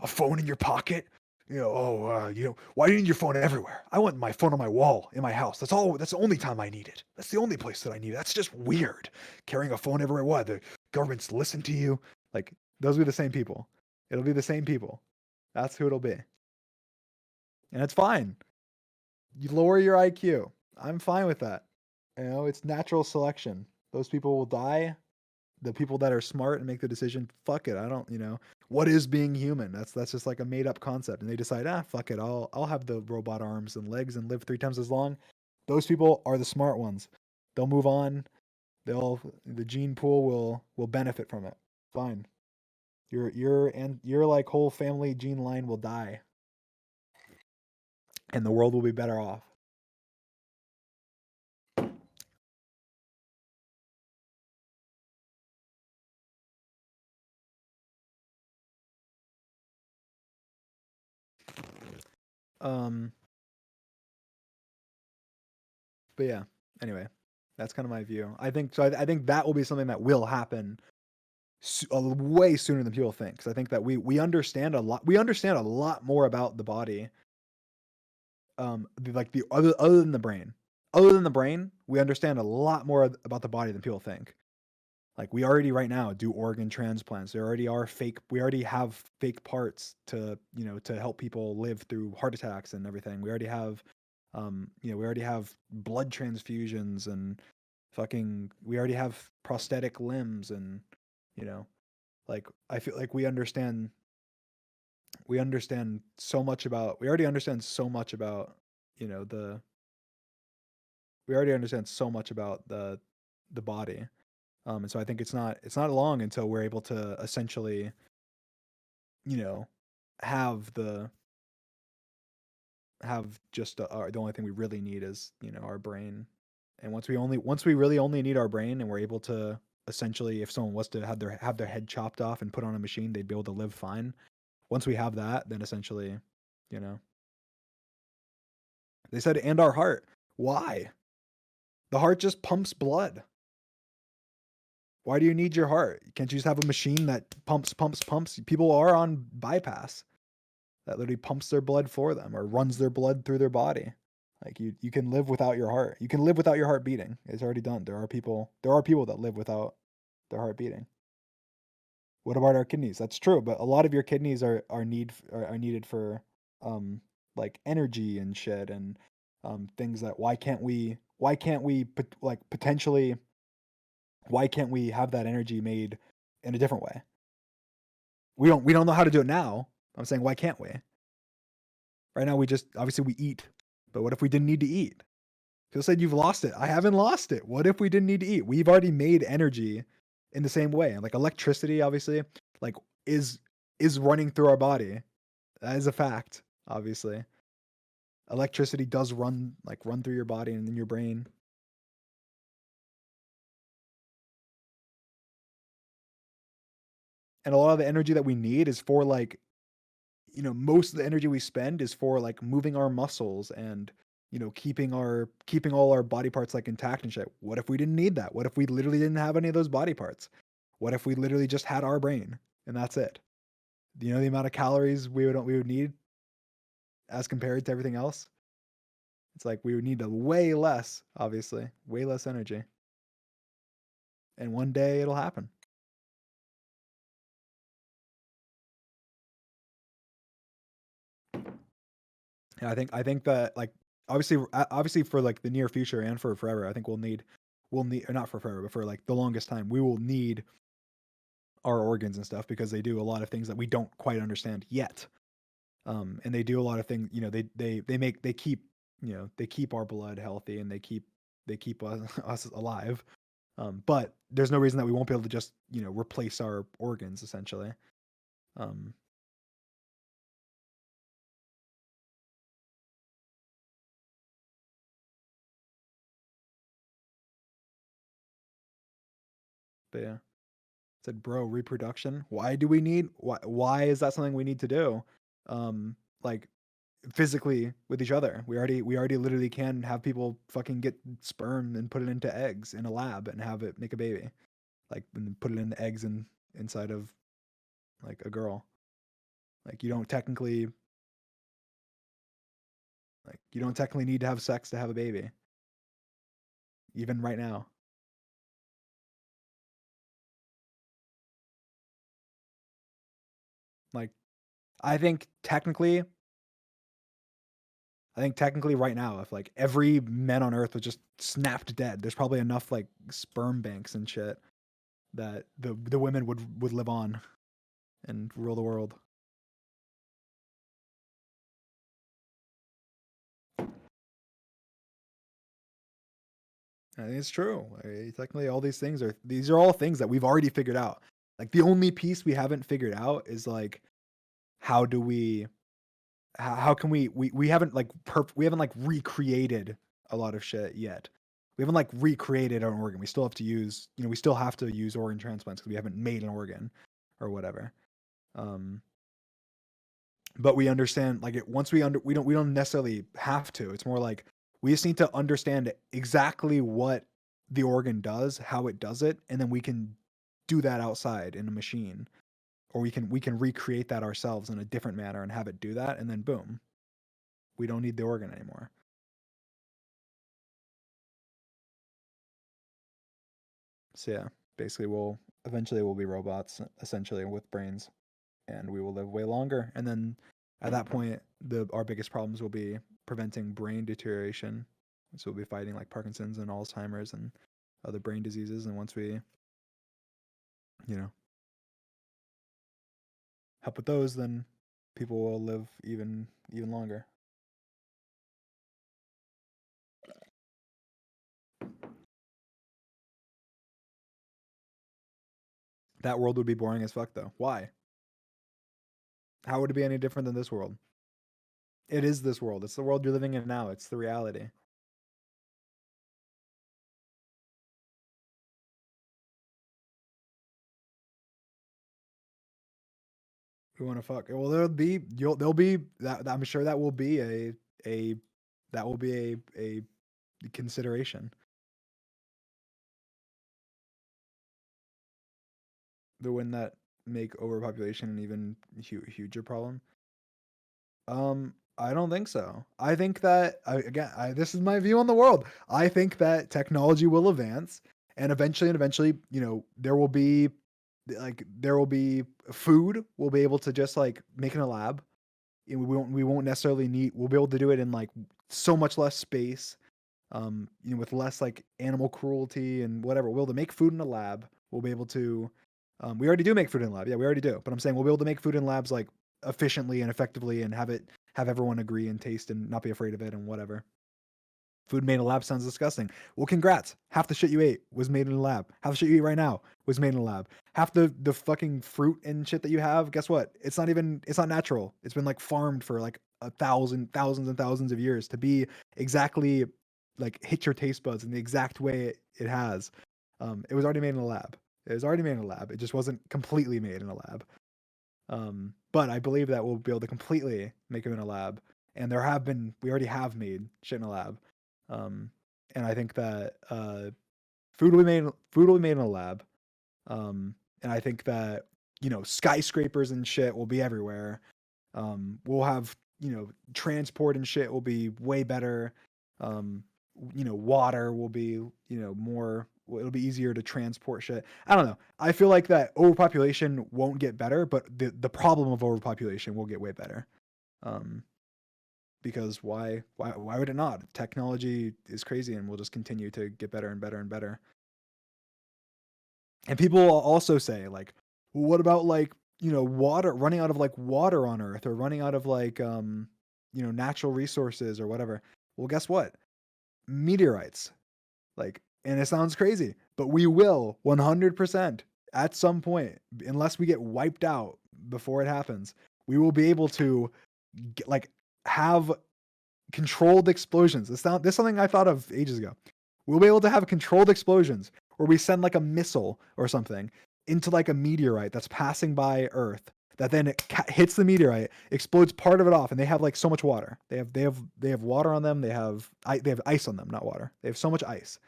a phone in your pocket. Why do you need your phone everywhere? I want my phone on my wall in my house. That's all. That's the only time I need it. That's the only place that I need it. That's just weird. Carrying a phone everywhere. What? The government's listen to you? Like those will be the same people. It'll be the same people. That's who it'll be. And it's fine. You lower your IQ. I'm fine with that. It's natural selection. Those people will die. The people that are smart and make the decision, fuck it. I don't, what is being human? That's just like a made up concept. And they decide, fuck it. I'll have the robot arms and legs and live 3 times as long. Those people are the smart ones. They'll move on. The gene pool will benefit from it. Fine. Your like whole family gene line will die. And the world will be better off. Um, but yeah, anyway, that's kind of my view. I think so. I think that will be something that will happen way sooner than people think. Because I think that we understand a lot. We understand a lot more about the body. Like the other than the brain. Other than the brain, we understand a lot more about the body than people think. Like we already right now do organ transplants. We already have fake parts to help people live through heart attacks and everything. We already have we already have blood transfusions and we already have prosthetic limbs and you know, like I feel like we understand so much about we already understand so much about, the we already understand so much about the body. And so I think it's not long until we're able to essentially, you know, have just the only thing we really need is, our brain And once we really only need our brain and we're able to essentially, if someone was to have their head chopped off and put on a machine, they'd be able to live fine. Once we have that, then essentially, you know, they said, and our heart. Why? The heart just pumps blood. Why do you need your heart? Can't you just have a machine that pumps, pumps, pumps? People are on bypass that literally pumps their blood for them or runs their blood through their body. Like you can live without your heart. You can live without your heart beating. It's already done. There are people that live without their heart beating. What about our kidneys? That's true, but a lot of your kidneys are needed for um like energy and shit and things that why can't we potentially why can't we have that energy made in a different way? We don't know how to do it now. I'm saying why can't we? Right now we just obviously we eat. But what if we didn't need to eat? People said you've lost it. I haven't lost it. What if we didn't need to eat? We've already made energy in the same way. Like electricity, obviously, like is running through our body. That is a fact, obviously. Electricity does run through your body and in your brain. And a lot of the energy that we need is for most of the energy we spend is for like moving our muscles and keeping all our body parts like intact and shit. What if we didn't need that? What if we literally didn't have any of those body parts? What if we literally just had our brain and that's it? Do you know the amount of calories we would need as compared to everything else? It's like we would need a way less, obviously, way less energy. And one day it'll happen. And I think that like obviously for like the near future and for forever, I think we'll need or not for forever, but for like the longest time, we will need our organs and stuff because they do a lot of things that we don't quite understand yet. And they do a lot of things, they keep, they keep our blood healthy and they keep us alive. But there's no reason that we won't be able to just, replace our organs essentially. Um, but yeah. Said, "Bro, reproduction? Why is that something we need to do? Like physically with each other. We already literally can have people fucking get sperm and put it into eggs in a lab and have it make a baby. Like and put it in the eggs inside of like a girl. Like you don't technically need to have sex to have a baby. Even right now. Like I think technically right now, if like every man on earth was just snapped dead, there's probably enough like sperm banks and shit that the women would live on and rule the world. I think it's true. Technically, all these are all things that we've already figured out. Like the only piece we haven't figured out is like how do we how can we haven't we haven't like recreated a lot of shit yet. We haven't like recreated an organ. We still have to use we still have to use organ transplants because we haven't made an organ or whatever. Um, but we understand like once we don't necessarily have to. It's more like we just need to understand exactly what the organ does, how it does it, and then we can do that outside in a machine, or we can recreate that ourselves in a different manner and have it do that, and then boom, we don't need the organ anymore. So yeah, basically we'll be robots essentially with brains, and we will live way longer. And then at that point, our biggest problems will be preventing brain deterioration. So we'll be fighting like Parkinson's and Alzheimer's and other brain diseases. And once we, you know, help with those, then people will live even longer. That world would be boring as fuck though. Why? How would it be any different than this world? It is this world. It's the world you're living in now. It's the reality. We want to fuck. Well, there'll be that. I'm sure that will be a that will be a consideration. The one that make overpopulation an even huger problem. I don't think so. I think that this is my view on the world. I think that technology will advance, and eventually, there will be there will be food. We'll be able to just like make in a lab. And we won't necessarily need. We'll be able to do it in like so much less space. With less like animal cruelty and whatever. We'll be able to make food in a lab. We'll be able to. We already do make food in a lab. Yeah, we already do. But I'm saying we'll be able to make food in labs like efficiently and effectively and have everyone agree and taste and not be afraid of it and whatever. Food made in a lab sounds disgusting. Well, congrats. Half the shit you ate was made in a lab. Half the shit you eat right now was made in a lab. Half the fucking fruit and shit that you have, guess what? It's not natural. It's been like farmed for like thousands and thousands of years to be exactly like hit your taste buds in the exact way it has. It was already made in a lab. It was already made in a lab. It just wasn't completely made in a lab. But I believe that we'll be able to completely make them in a lab. And we already have made shit in a lab. And I think that food will be made in a lab. And I think that skyscrapers and shit will be everywhere. We'll have transport and shit will be way better. Water will be more. It'll be easier to transport shit. I don't know. I feel like that overpopulation won't get better, but the problem of overpopulation will get way better. Because why would it not? Technology is crazy and will just continue to get better and better and better. And people will also say like, well, what about like, water, running out of like water on Earth, or running out of like natural resources or whatever. Well, guess what? Meteorites. Like, and it sounds crazy, but we will 100% at some point, unless we get wiped out before it happens, we will be able to have controlled explosions. This is something I thought of ages ago. We'll be able to have controlled explosions where we send like a missile or something into like a meteorite that's passing by Earth, that then hits the meteorite, explodes part of it off, and they have like so much water. They have water on them. They have ice on them, not water. They have so much ice,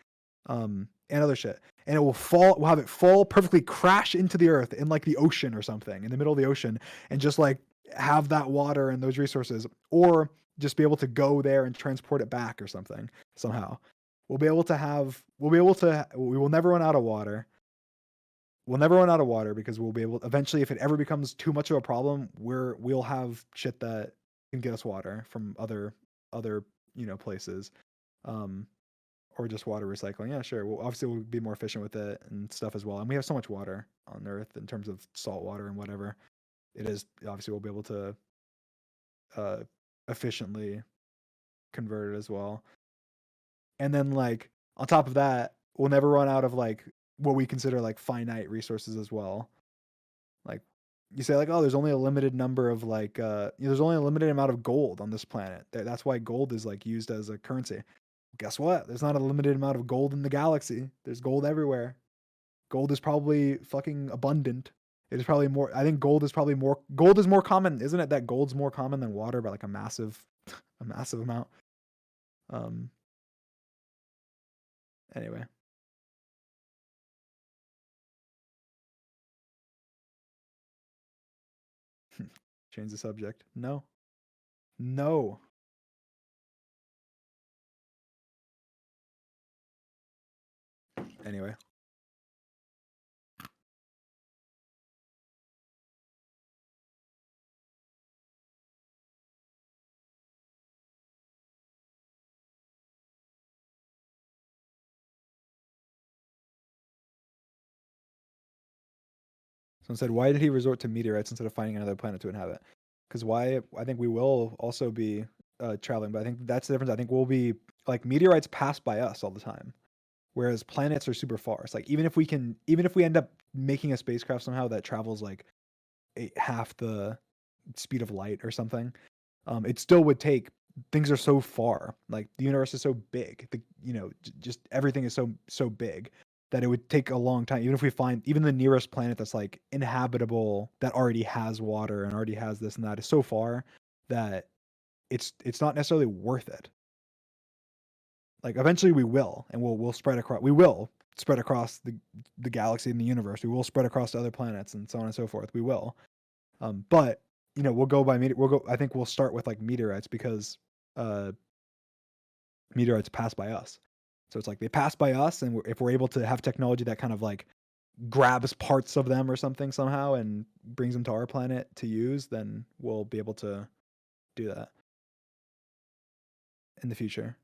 and other shit. And it will fall. We'll have it fall perfectly, crash into the Earth in like the ocean or something, in the middle of the ocean, and just like have that water and those resources, or just be able to go there and transport it back or something somehow. We will never run out of water. We'll never run out of water because we'll be able, eventually, if it ever becomes too much of a problem, we'll have shit that can get us water from other places, or just water recycling. Yeah, sure. Well, obviously we'll be more efficient with it and stuff as well. And we have so much water on Earth in terms of salt water and whatever. It is obviously we'll be able to efficiently convert it as well. And then like on top of that, we'll never run out of like what we consider like finite resources as well. Like you say like, oh, there's only a limited number of like there's only a limited amount of gold on this planet. That's why gold is like used as a currency. Guess what? There's not a limited amount of gold in the galaxy. There's gold everywhere. Gold is probably fucking abundant. It is probably more. I think gold is more common, isn't it? That gold's more common than water by like a massive amount. Anyway. Change the subject. No. No. Anyway. Someone said, why did he resort to meteorites instead of finding another planet to inhabit? Because why? I think we will also be traveling, but I think that's the difference. I think we'll be like meteorites pass by us all the time, whereas planets are super far. It's like even if we end up making a spacecraft somehow that travels like half the speed of light or something, it still would take. Things are so far. Like the universe is so big. Just everything is so big that it would take a long time, even if we find even the nearest planet that's like inhabitable, that already has water and already has this and that, is so far that it's not necessarily worth it. Like eventually we will, and we'll spread across. We will spread across the galaxy and the universe. We will spread across to other planets and so on and so forth. We will, but we'll go by We'll go. I think we'll start with like meteorites because meteorites pass by us. So it's like they pass by us, and if we're able to have technology that kind of like grabs parts of them or something somehow and brings them to our planet to use, then we'll be able to do that in the future.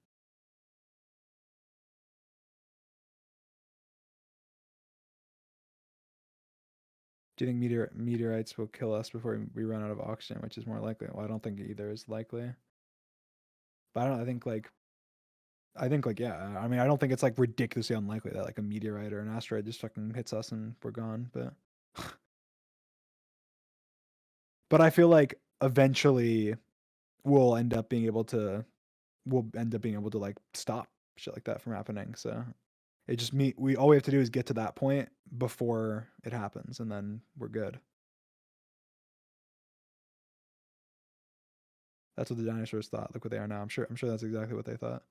Do you think meteorites will kill us before we run out of oxygen, which is more likely? Well, I don't think either is likely. But I think yeah. I mean, I don't think it's like ridiculously unlikely that like a meteorite or an asteroid just fucking hits us and we're gone. But but I feel like eventually we'll end up being able to like stop shit like that from happening. So it just all we have to do is get to that point before it happens, and then we're good. That's what the dinosaurs thought. Look what they are now. I'm sure that's exactly what they thought.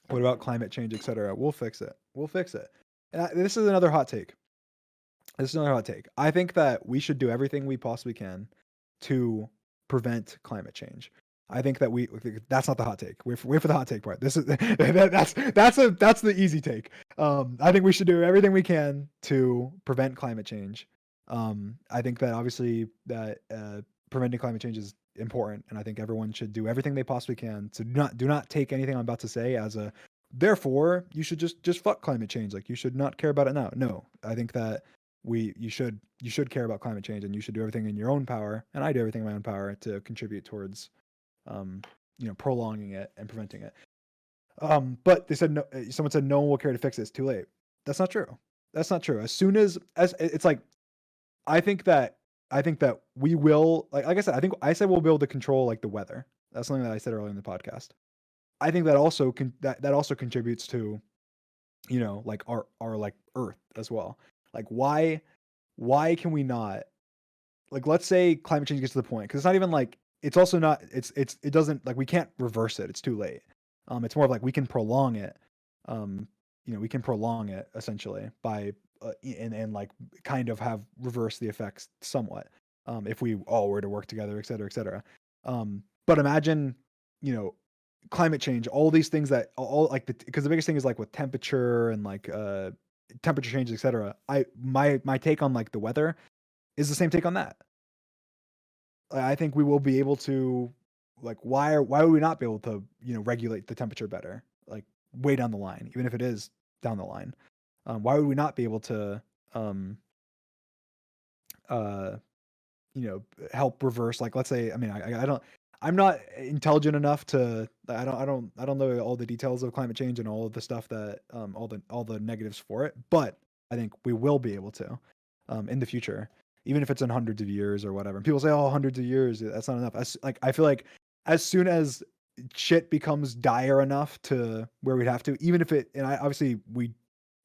What about climate change, etc.? We'll fix it. And this is another hot take. I think that we should do everything we possibly can to prevent climate change. I think that that's not the hot take. Wait for the hot take part. This is that's the easy take. I think we should do everything we can to prevent climate change. I think that obviously that preventing climate change is important, and I think everyone should do everything they possibly can to do not take anything I'm about to say as a therefore you should just fuck climate change. Like you should not care about it now. No, I think that you should care about climate change, and you should do everything in your own power, and I do everything in my own power to contribute towards prolonging it and preventing it. But they said no. Someone said no one will care to fix it. It's too late. That's not true. As soon as it's like, I think that we will, like I said, I said we'll be able to control like the weather. That's something that I said earlier in the podcast. I think that also that also contributes to, like our like Earth as well. Like why can we not, like, let's say climate change gets to the point, because it's not even like, it's also not, it doesn't, like, we can't reverse it. It's too late. It's more of like we can prolong it. We can prolong it essentially by and like kind of have reversed the effects somewhat, if we all were to work together, et cetera, et cetera. But imagine, climate change, all these things that all like because the biggest thing is like with temperature and like temperature changes, et cetera. My take on like the weather is the same take on that. I think we will be able to, like, why would we not be able to, regulate the temperature better, like way down the line, even if it is down the line? Why would we not be able to, help reverse, like, let's say, I mean, I don't, I'm not intelligent enough to, I don't know all the details of climate change and all of the stuff that, all the negatives for it, but I think we will be able to, in the future, even if it's in hundreds of years or whatever. And people say, "Oh, hundreds of years, that's not enough." I feel like as soon as shit becomes dire enough to where we'd have to, even if it, and obviously we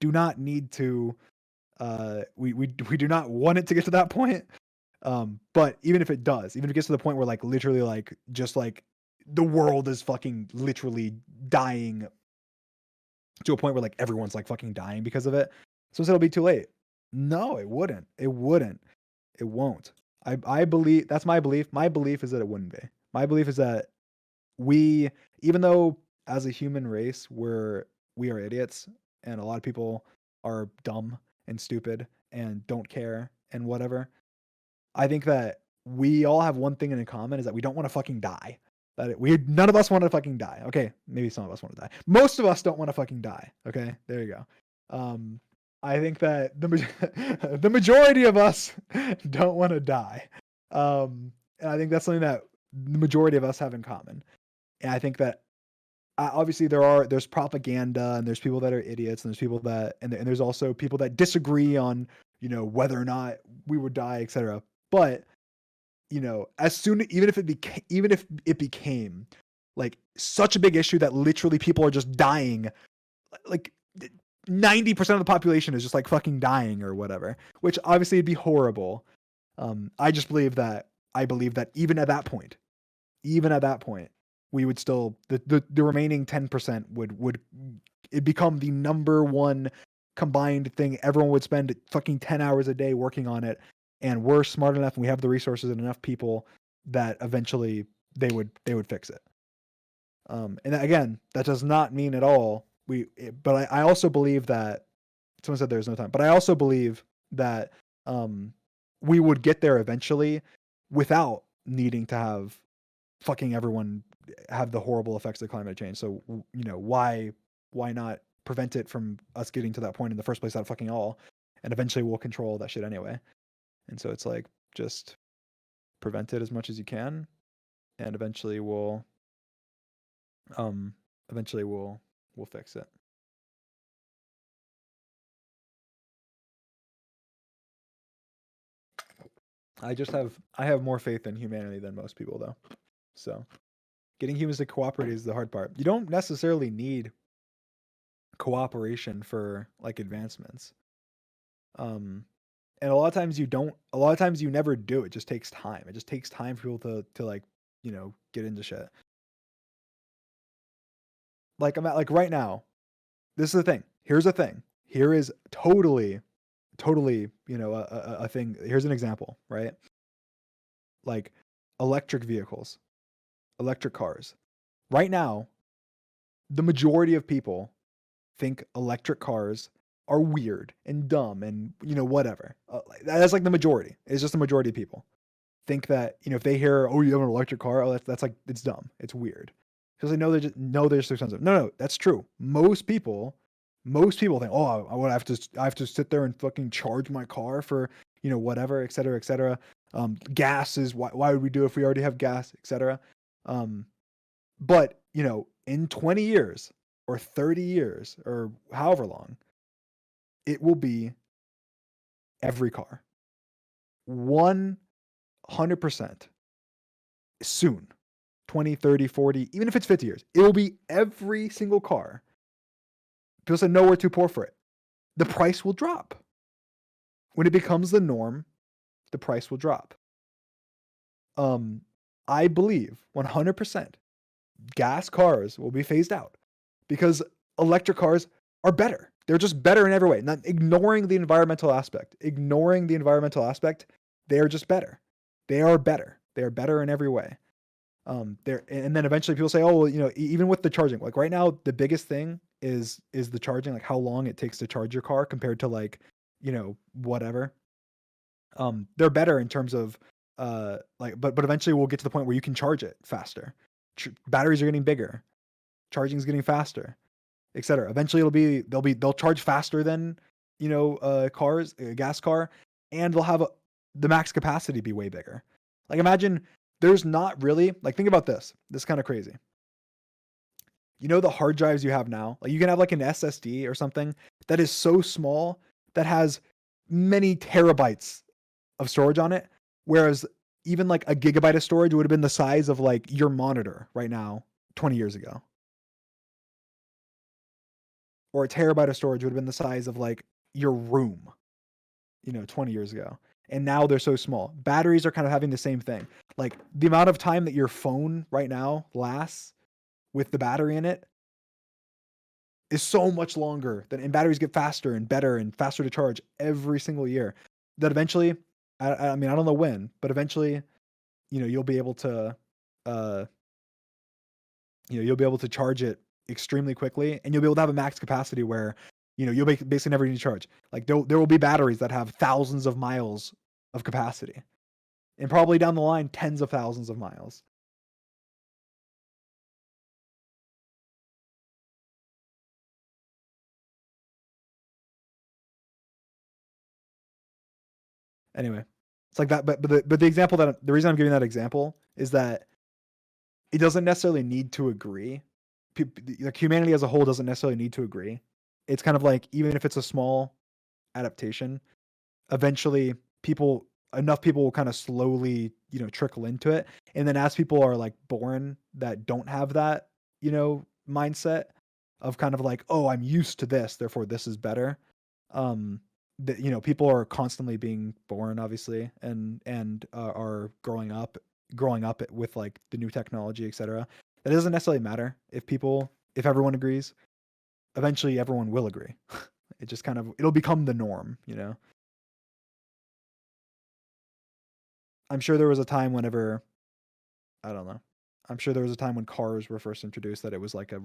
do not need to, we do not want it to get to that point. But even if it does, even if it gets to the point where like literally like just like the world is fucking literally dying to a point where like everyone's like fucking dying because of it, so it'll be too late. No, it wouldn't. It won't. I believe, that's my belief. My belief is that it wouldn't be. My belief is that we, even though as a human race we are idiots, and a lot of people are dumb and stupid and don't care and whatever, I think that we all have one thing in common, is that we don't want to fucking die. None of us want to fucking die. Okay, maybe some of us want to die. Most of us don't want to fucking die. Okay, there you go. I think that the majority of us don't want to die. And I think that's something that the majority of us have in common. And I think that obviously there's propaganda, and there's people that are idiots, and there's people that, and there's also people that disagree on, whether or not we would die, etc. But as soon even if it became like such a big issue that literally people are just dying, like 90% of the population is just like fucking dying or whatever, which obviously it'd be horrible. I believe that even at that point, we would still the remaining 10% would it become the number one combined thing. Everyone would spend fucking 10 hours a day working on it, and we're smart enough and we have the resources and enough people that eventually they would fix it. And again, that does not mean at all but I also believe that someone said there's no time, but I also believe that we would get there eventually without needing to have fucking everyone have the horrible effects of climate change. So why not prevent it from us getting to that point in the first place out of fucking all, and eventually we'll control that shit anyway. And so it's like, just prevent it as much as you can, and eventually we'll fix it. I have more faith in humanity than most people, though. So getting humans to cooperate is the hard part. You don't necessarily need cooperation for like advancements. And a lot of times you never do. It just takes time. It just takes time for people to like, get into shit. Like I'm at like right now, this is the thing. Here's the thing. Here is totally, a thing. Here's an example, right? Like electric vehicles, electric cars. Right now, the majority of people think electric cars are weird and dumb and whatever. That's like the majority. It's just the majority of people think that if they hear, oh, you have an electric car, oh, that's like, it's dumb, it's weird, because they know they're just expensive. No, that's true. Most people think, oh, I have to sit there and fucking charge my car for whatever, etc., etc. Gas is why would we do it if we already have gas, etc. But in 20 years or 30 years or however long, it will be every car, 100% soon. 20, 30, 40, even if it's 50 years, it will be every single car. People said, no, we're too poor for it. The price will drop. When it becomes the norm, the price will drop. I believe 100% gas cars will be phased out because electric cars are better. They're just better in every way. Not ignoring the environmental aspect. They are just better. They are better. They are better in every way. And then eventually people say, oh, well, even with the charging, like right now, the biggest thing is the charging, like how long it takes to charge your car compared to like, whatever. They're better in terms of but eventually we'll get to the point where you can charge it faster. Batteries are getting bigger, charging is getting faster, etc. Eventually they'll charge faster than cars, a gas car, and they'll have the max capacity be way bigger. Like imagine there's not really, like, think about this. This is kind of crazy. The hard drives you have now, like you can have like an SSD or something that is so small that has many terabytes of storage on it, whereas even like a gigabyte of storage would have been the size of like your monitor right now 20 years ago. Or a terabyte of storage would have been the size of like your room, 20 years ago. And now they're so small. Batteries are kind of having the same thing. Like the amount of time that your phone right now lasts with the battery in it is so much longer and batteries get faster and better and faster to charge every single year, that eventually, I mean, I don't know when, but eventually, you'll be able to, you'll be able to charge it extremely quickly, and you'll be able to have a max capacity where, you'll basically never need to charge. Like there will be batteries that have thousands of miles of capacity, and probably down the line, tens of thousands of miles. Anyway, it's like that. But the example the reason I'm giving that example is that it doesn't necessarily need to agree. Like humanity as a whole doesn't necessarily need to agree. It's kind of like, even if it's a small adaptation, eventually people enough people will kind of slowly, trickle into it. And then as people are like born that don't have that, mindset of kind of like, "Oh, I'm used to this, therefore this is better." Um People are constantly being born obviously and are growing up with like the new technology, etc. That doesn't necessarily matter if everyone agrees. Eventually everyone will agree. It just kind of it'll become the norm. I'm sure there was a time whenever I don't know. I'm sure there was a time when cars were first introduced that it was like a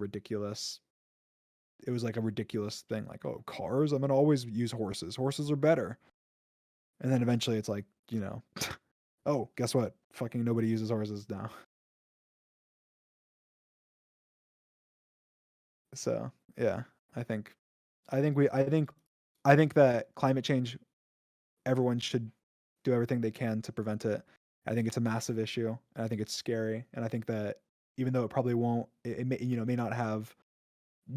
ridiculous thing, like, "Oh, cars? I'm gonna always use horses. Horses are better." And then eventually it's like, "Oh, guess what? Fucking nobody uses horses now." So, yeah, I think I think we I think that climate change, everyone should do everything they can to prevent it. I think it's a massive issue, and I think it's scary, and I think that even though it probably won't it may not have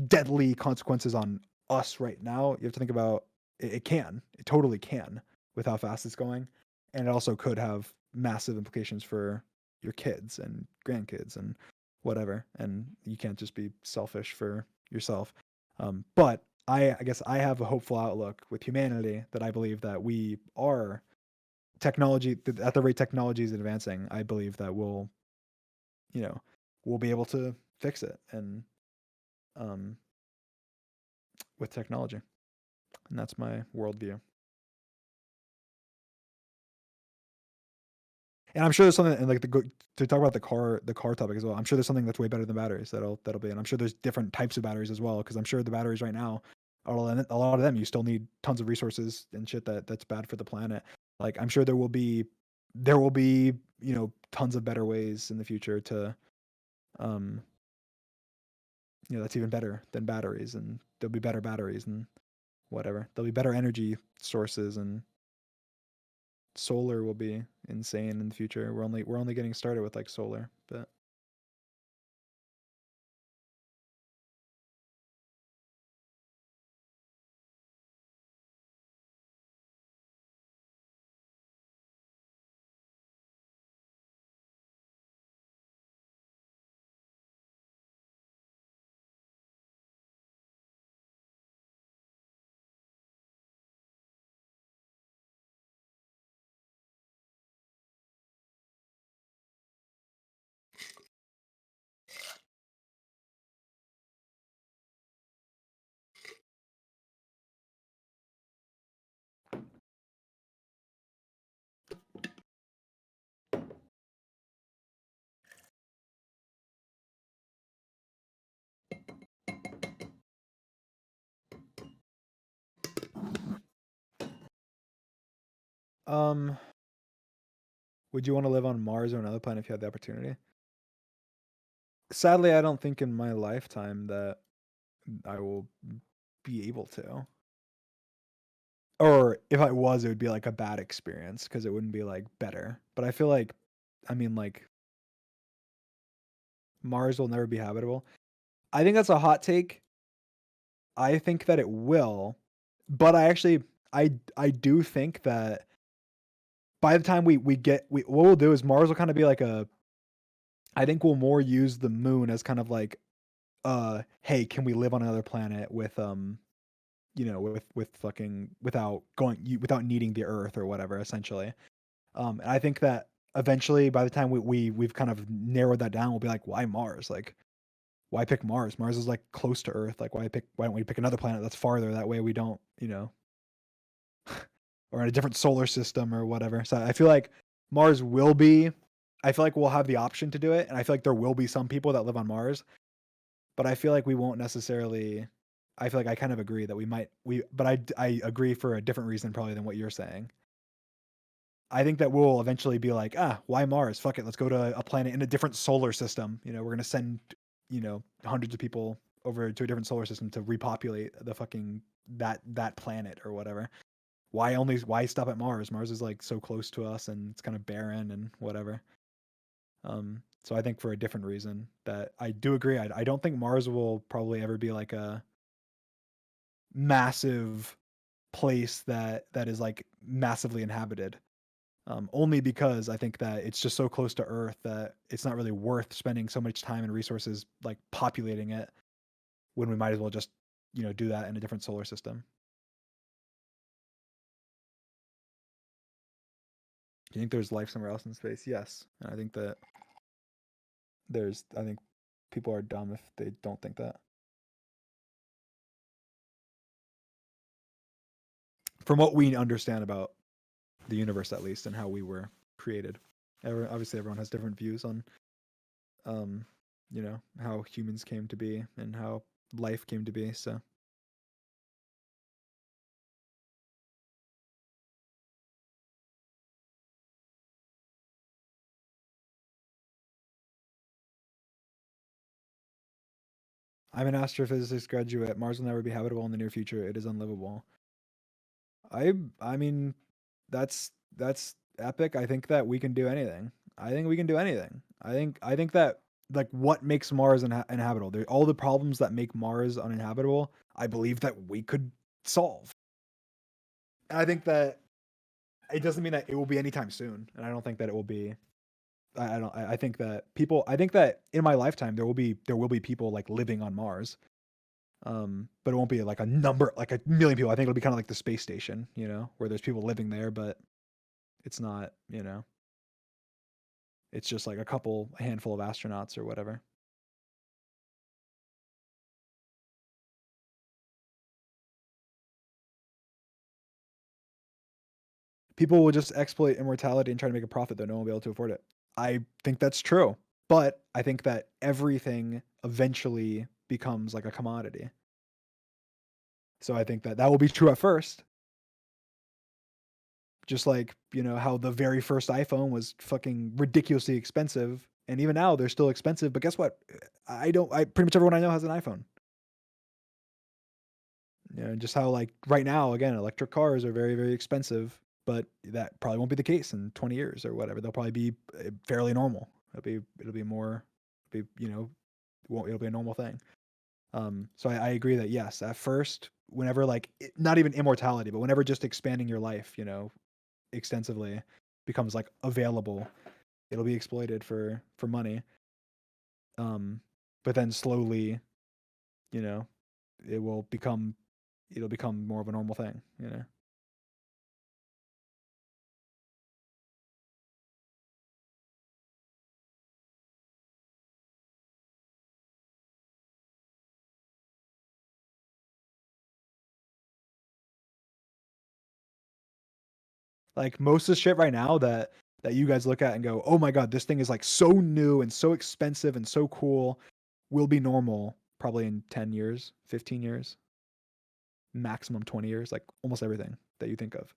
deadly consequences on us right now. You have to think about it can. It totally can with how fast it's going. And it also could have massive implications for your kids and grandkids and whatever. And you can't just be selfish for yourself. But I guess I have a hopeful outlook with humanity that I believe that we are at the rate technology is advancing. I believe that you know, we'll be able to fix it and um, with technology. And that's my worldview. And I'm sure there's something and like to talk about the car topic as well. I'm sure there's something that's way better than batteries that'll be. And I'm sure there's different types of batteries as well because I'm sure the batteries right now, a lot of them, you still need tons of resources and shit that's bad for the planet. Like I'm sure there will be tons of better ways in the future to um that's even better than batteries, and there'll be better batteries and whatever. There'll be better energy sources, and solar will be insane in the future. We're only getting started with like solar, but um would you want to live on Mars or another planet if you had the opportunity? Sadly, I don't think in my lifetime that I will be able to. Or if I was, it would be like a bad experience because it wouldn't be like better. But I feel like I mean like Mars will never be habitable. I think that's a hot take. I think that it will, but I do think that by the time what we'll do is Mars will kind of be like a I think we'll more use the moon as kind of like hey, can we live on another planet with with fucking without needing the earth or whatever essentially. And I think that eventually by the time we've kind of narrowed that down, we'll be like, why Mars? Like why pick Mars? Mars is like close to Earth. Like why don't we pick another planet that's farther? That way we don't, or in a different solar system or whatever. So I feel like Mars will be I feel like we'll have the option to do it, and I feel like there will be some people that live on Mars, but I feel like we won't necessarily I feel like I kind of agree that but I agree for a different reason probably than what you're saying. I think that we'll eventually be like, why Mars? Fuck it, let's go to a planet in a different solar system. We're gonna send, hundreds of people over to a different solar system to repopulate the fucking that planet or whatever. Why stop at Mars? Mars is like so close to us and it's kind of barren and whatever. So I think for a different reason that I do agree. I don't think Mars will probably ever be like a massive place that is like massively inhabited. Only because I think that it's just so close to Earth that it's not really worth spending so much time and resources like populating it when we might as well just, do that in a different solar system. Do you think there's life somewhere else in space? Yes. And I think that I think people are dumb if they don't think that. From what we understand about the universe, at least, and how we were created. Obviously, everyone has different views on, how humans came to be and how life came to be. So I'm an astrophysics graduate. Mars will never be habitable in the near future. It is unlivable. I mean, that's epic. I think that we can do anything. I think we can do anything. I think that like what makes Mars uninhabitable, all the problems that make Mars uninhabitable, I believe that we could solve. And I think that it doesn't mean that it will be anytime soon, and I don't think that it will be. I don't. I think that people. I think that in my lifetime there will be people like living on Mars. But it won't be like a number, like a million people. I think it'll be kind of like the space station, where there's people living there, but it's not, it's just like a handful of astronauts or whatever. People will just exploit immortality and try to make a profit, though no one will be able to afford it. I think that's true, but I think that everything eventually becomes like a commodity. So I think that that will be true at first, just like, how the very first iPhone was fucking ridiculously expensive, and even now they're still expensive, but guess what? I pretty much everyone I know has an iPhone. Just how like right now, again, electric cars are very, very expensive, but that probably won't be the case in 20 years or whatever. They'll probably be fairly normal. It'll be more, it'll be a normal thing. So I agree that yes, at first, whenever like not even immortality, but whenever just expanding your life, extensively becomes like available, it'll be exploited for money. But then slowly, you know, it will become it'll become more of a normal thing. Like most of the shit right now that you guys look at and go, "Oh my god, this thing is like so new and so expensive and so cool," will be normal probably in 10 years, 15 years, maximum 20 years, like almost everything that you think of.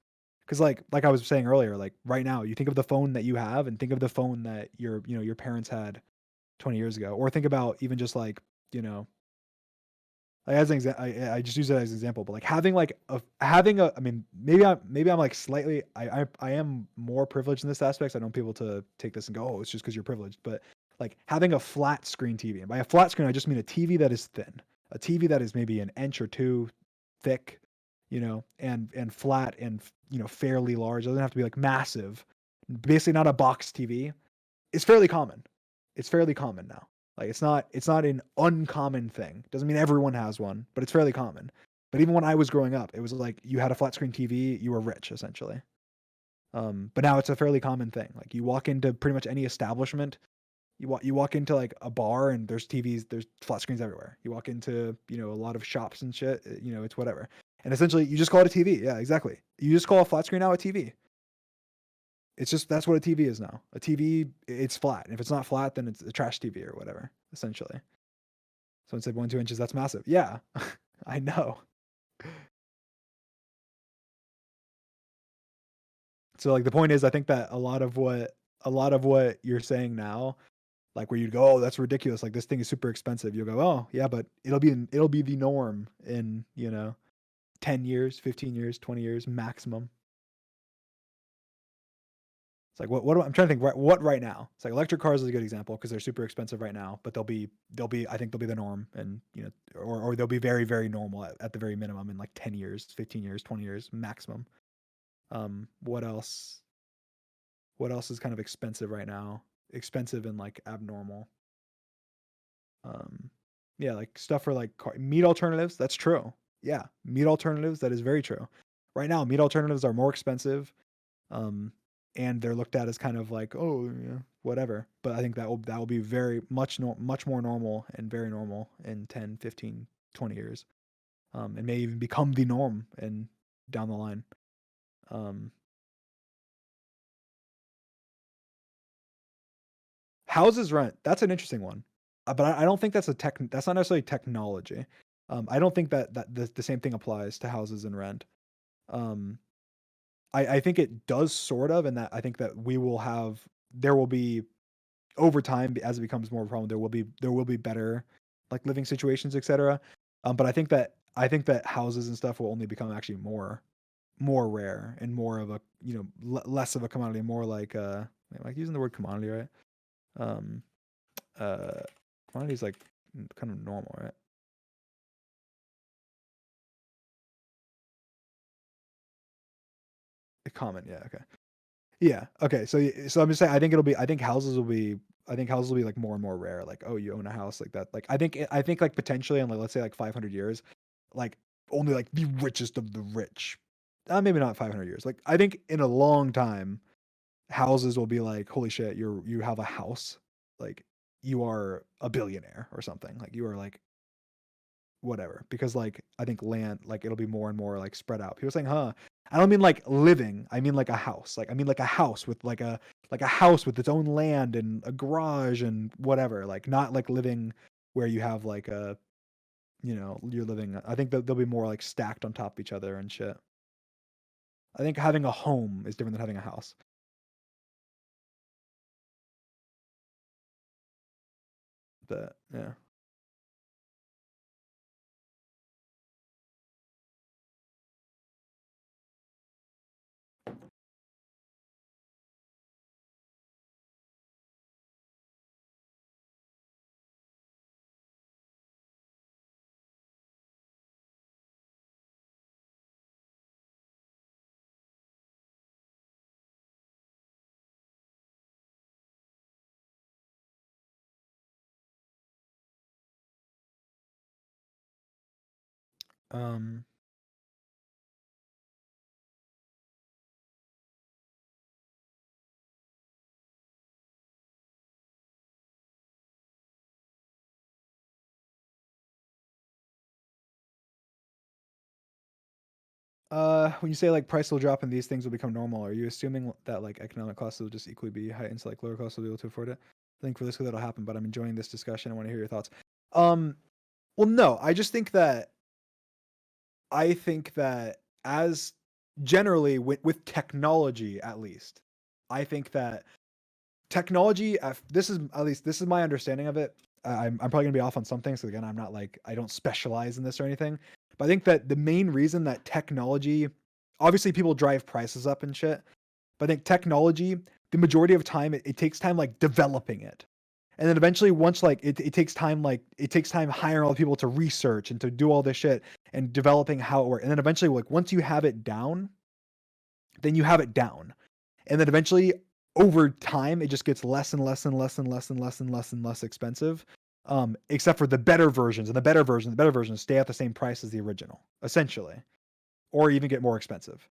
Cuz like I was saying earlier, like right now, you think of the phone that you have and think of the phone that your parents had 20 years ago, or think about even just like, you know, like as an I just use it as an example, but like having a I mean, maybe I'm like slightly I am more privileged in this aspect. So I don't want people to take this and go, oh, it's just because you're privileged. But like having a flat screen TV, and by a flat screen, I just mean a TV that is thin, a TV that is maybe an inch or two thick, and flat and fairly large. It doesn't have to be like massive. Basically, not a box TV. It's fairly common. It's fairly common now. Like it's not an uncommon thing. Doesn't mean everyone has one, but it's fairly common. But even when I was growing up, it was like you had a flat screen TV, you were rich essentially. But now it's a fairly common thing. Like you walk into pretty much any establishment, you walk into like a bar and there's TVs, there's flat screens everywhere. You walk into a lot of shops and shit, it's whatever. And essentially, you just call it a TV. Yeah, exactly. You just call a flat screen now a TV. It's just that's what a TV is now. A TV, it's flat. And if it's not flat, then it's a trash TV or whatever, essentially. Someone said 1 2 inches, that's massive. Yeah, I know. So like the point is, I think that a lot of what you're saying now, like where you'd go, oh, that's ridiculous. Like this thing is super expensive. You'll go, oh yeah, but it'll be the norm in 10 years, 15 years, 20 years maximum. It's like I'm trying to think right now. It's like electric cars is a good example because they're super expensive right now, but I think they'll be the norm, and or they'll be very very normal at the very minimum in like 10 years, 15 years, 20 years maximum. What else? What else is kind of expensive right now? Expensive and like abnormal. Um, yeah, like stuff for like meat alternatives. That's true. Yeah, meat alternatives. That is very true. Right now, meat alternatives are more expensive, um, and they're looked at as kind of like, oh, yeah, whatever. But I think that will be very much more normal and very normal in 10, 15, 20 years, and may even become the norm and down the line. Um, Houses rent. That's an interesting one, but I don't think that's a tech. That's not necessarily technology. I don't think that the same thing applies to houses and rent. Um, I think it does sort of, and that I think that there will be over time as it becomes more of a problem. There will be better like living situations, etc. But I think that houses and stuff will only become actually more rare and more of a less of a commodity, more like using the word commodity, right? Um, uh, Commodity is like kind of normal, right? A common, yeah, okay. Yeah, okay. So I'm just saying I think houses will be like more and more rare. Like, oh, you own a house like that. Like I think like potentially in like let's say like 500 years, like only like the richest of the rich. Maybe not 500 years. Like I think in a long time, houses will be like, holy shit, you have a house. Like you are a billionaire or something. Like you are like whatever, because like I think land, like it'll be more and more like spread out. People saying, huh? I don't mean like living. I mean like a house. Like I mean like a house with like a house with its own land and a garage and whatever. Like not like living where you have like you're living. I think that they'll be more like stacked on top of each other and shit. I think having a home is different than having a house. But yeah. Um. When you say like price will drop and these things will become normal, are you assuming that like economic costs will just equally be heightened, so like lower costs will be able to afford it? I think realistically that'll happen, but I'm enjoying this discussion. I want to hear your thoughts. Um, well, no, I think that as generally with technology, at least, I think that technology. This is my understanding of it. I'm probably gonna be off on some things. So again, I'm not like I don't specialize in this or anything. But I think that the main reason that technology, obviously, people drive prices up and shit. But I think technology, the majority of time, it takes time like developing it, and then eventually, once like it takes time hiring all the people to research and to do all this shit and developing how it works, and then eventually, like once you have it down, then you have it down. And then eventually over time it just gets less and less and less and less and less and less and less expensive. Except for the better versions, and the better versions stay at the same price as the original, essentially, or even get more expensive.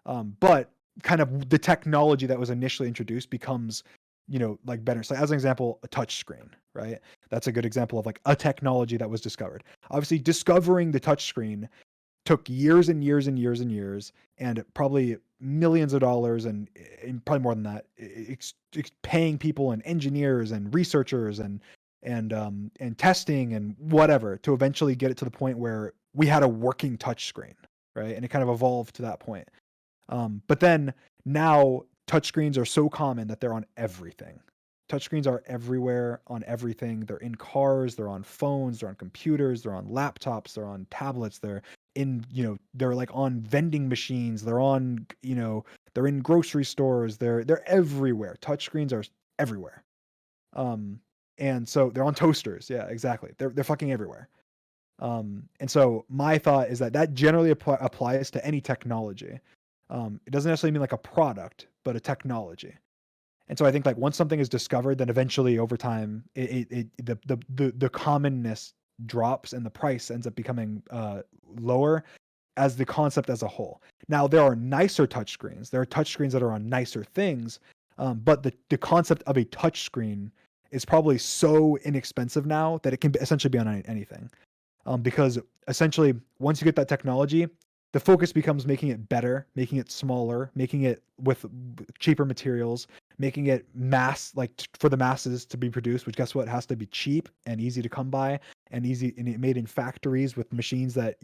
But kind of the technology that was initially introduced becomes, like better. So as an example, a touch screen, right? That's a good example of like a technology that was discovered. Obviously, discovering the touch screen took years and years and years and years, and probably millions of dollars, and probably more than that, paying people and engineers and researchers and testing and whatever to eventually get it to the point where we had a working touch screen, right? And it kind of evolved to that point. But then now touchscreens are so common that they're on everything. Touchscreens are everywhere on everything. They're in cars, they're on phones, they're on computers, they're on laptops, they're on tablets, they're in, they're like on vending machines, they're on, they're in grocery stores, they're everywhere. Touchscreens are everywhere. Um, and so they're on toasters. Yeah, exactly. They're fucking everywhere. And so my thought is that generally applies to any technology. It doesn't necessarily mean like a product, but a technology. And so I think like once something is discovered, then eventually over time, the commonness drops and the price ends up becoming lower as the concept as a whole. Now there are nicer touchscreens. There are touchscreens that are on nicer things, but the concept of a touchscreen is probably so inexpensive now that it can essentially be on anything. Because essentially once you get that technology, the focus becomes making it better, making it smaller, making it with cheaper materials, making it for the masses to be produced, which guess what, has to be cheap and easy to come by and made in factories with machines that,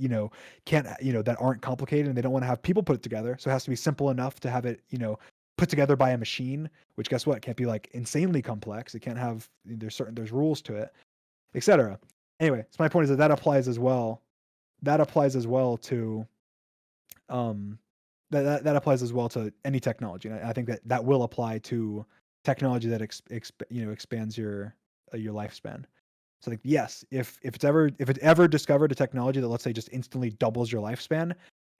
can't, that aren't complicated, and they don't want to have people put it together. So it has to be simple enough to have it, put together by a machine, which guess what, can't be like insanely complex. It can't have, there's rules to it, etc. Anyway, so my point is that applies as well. That applies as well to um that applies as well to any technology. And I think that will apply to technology that expands your lifespan. So like yes, if it ever discovered a technology that, let's say, just instantly doubles your lifespan,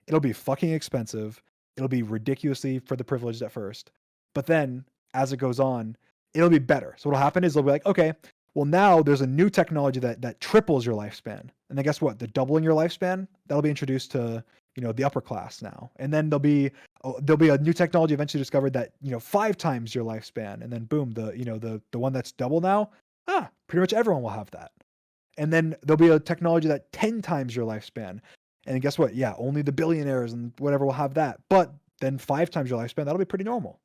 it'll be fucking expensive. It'll be ridiculously for the privileged at first. But then as it goes on, it'll be better. So what'll happen is they'll be like, okay, well now there's a new technology that triples your lifespan. And then guess what? The doubling your lifespan, that'll be introduced to, the upper class now. And then there'll be a new technology eventually discovered that, 5 times your lifespan. And then boom, the one that's double now, pretty much everyone will have that. And then there'll be a technology that 10 times your lifespan. And guess what? Yeah, only the billionaires and whatever will have that. But then 5 times your lifespan, that'll be pretty normal.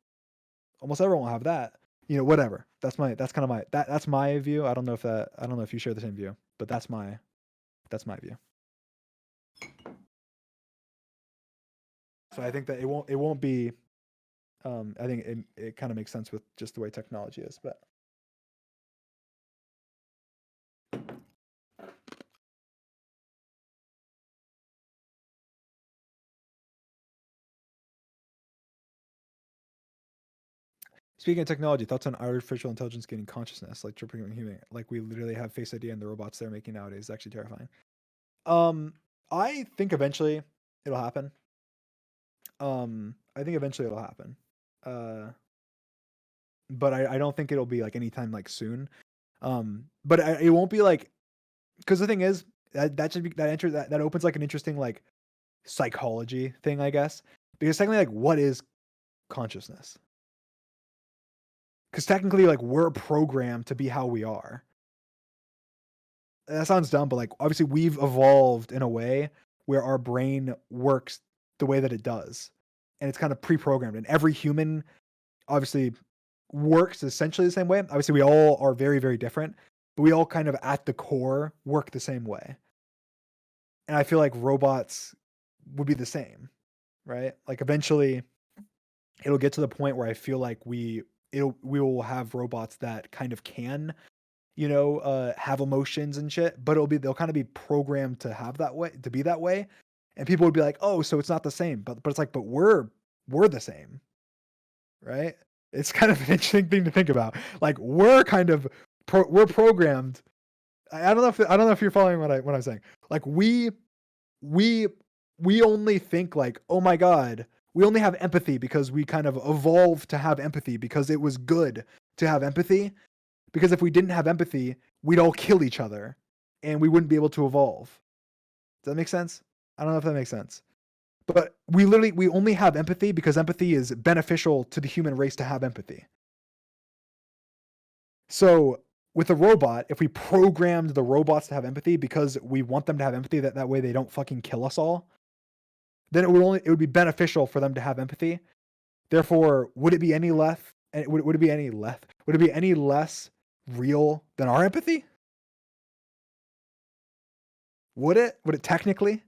Almost everyone will have that. Whatever. That's my view. I don't know if you share the same view, but that's my view. So I think that it won't be I think it kind of makes sense with just the way technology is, but speaking of technology, thoughts on artificial intelligence gaining consciousness, like tripping human, like we literally have Face ID and the robots they're making nowadays is actually terrifying. I think eventually it'll happen. I think eventually it'll happen. But I don't think it'll be like anytime like soon. But it won't be like, because the thing is that should be that opens like an interesting like psychology thing, I guess. Because technically, like, what is consciousness? Because technically, like, we're programmed to be how we are. That sounds dumb, but like obviously we've evolved in a way where our brain works the way that it does, and it's kind of pre-programmed. And every human obviously works essentially the same way. Obviously, we all are very, very different, but we all kind of at the core work the same way. And I feel like robots would be the same, right? Like eventually it'll get to the point where I feel like we will have robots that kind of can, have emotions and shit, but they'll kind of be programmed to have that way, to be that way. And people would be like, "Oh, so it's not the same." But it's like, but we're the same, right? It's kind of an interesting thing to think about. Like we're kind of we're programmed. I don't know if you're following what I'm saying. Like we only think like, "Oh my god, we only have empathy because we kind of evolved to have empathy because it was good to have empathy. Because if we didn't have empathy, we'd all kill each other and we wouldn't be able to evolve." Does that make sense? I don't know if that makes sense. But we only have empathy because empathy is beneficial to the human race to have empathy. So with a robot, if we programmed the robots to have empathy because we want them to have empathy, that way they don't fucking kill us all, then it would be beneficial for them to have empathy. Therefore, would it be any less? Would it be any less? Would it be any less real than our empathy? Would it? Would it technically?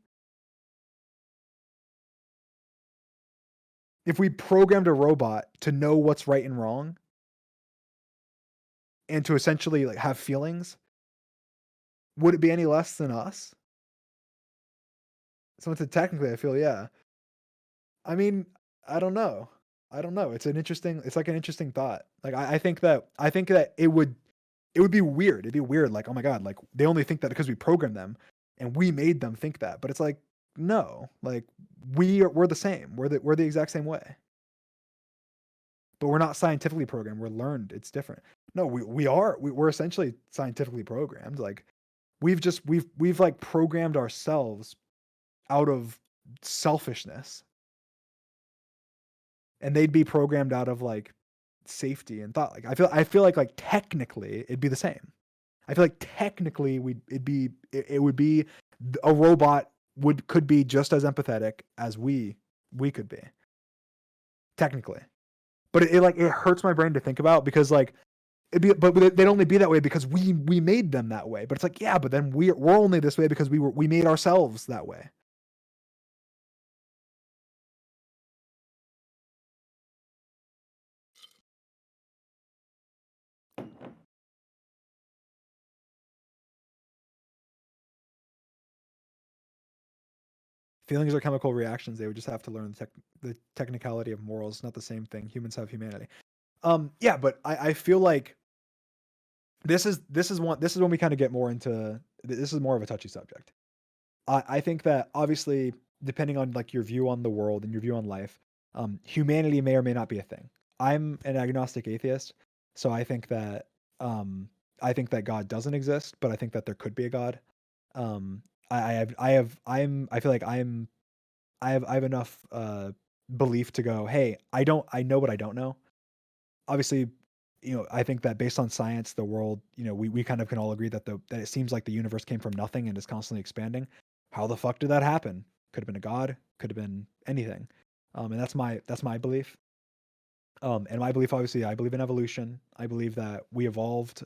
If we programmed a robot to know what's right and wrong, and to essentially like have feelings, would it be any less than us? Someone said technically, I feel, yeah. I mean, I don't know. I don't know. It's like an interesting thought. Like I think that it would be weird. It'd be weird, like, oh my God, like they only think that because we programmed them and we made them think that. But it's like, no, like we're the same. We're the exact same way. But we're not scientifically programmed. We're learned. It's different. No, we're essentially scientifically programmed. Like we've like programmed ourselves out of selfishness, and they'd be programmed out of like safety and thought. Like I feel like technically it'd be the same. I feel like technically it would be a robot could be just as empathetic as we could be technically. But it hurts my brain to think about, because like but they'd only be that way because we made them that way. But it's like, yeah, but then we're only this way because we made ourselves that way. Feelings are chemical reactions. They would just have to learn the technicality of morals. It's not the same thing. Humans have humanity. Yeah, but I feel like this is when we kind of get more into, this is more of a touchy subject. I think that obviously, depending on like your view on the world and your view on life, humanity may or may not be a thing. I'm an agnostic atheist, so I think that God doesn't exist, but I think that there could be a God. I feel like I have enough belief to go, hey, I know what I don't know. Obviously, I think that based on science, the world, we kind of can all agree that that it seems like the universe came from nothing and is constantly expanding. How the fuck did that happen? Could have been a god, could have been anything. And that's my belief. And my belief, obviously, I believe in evolution. I believe that we evolved.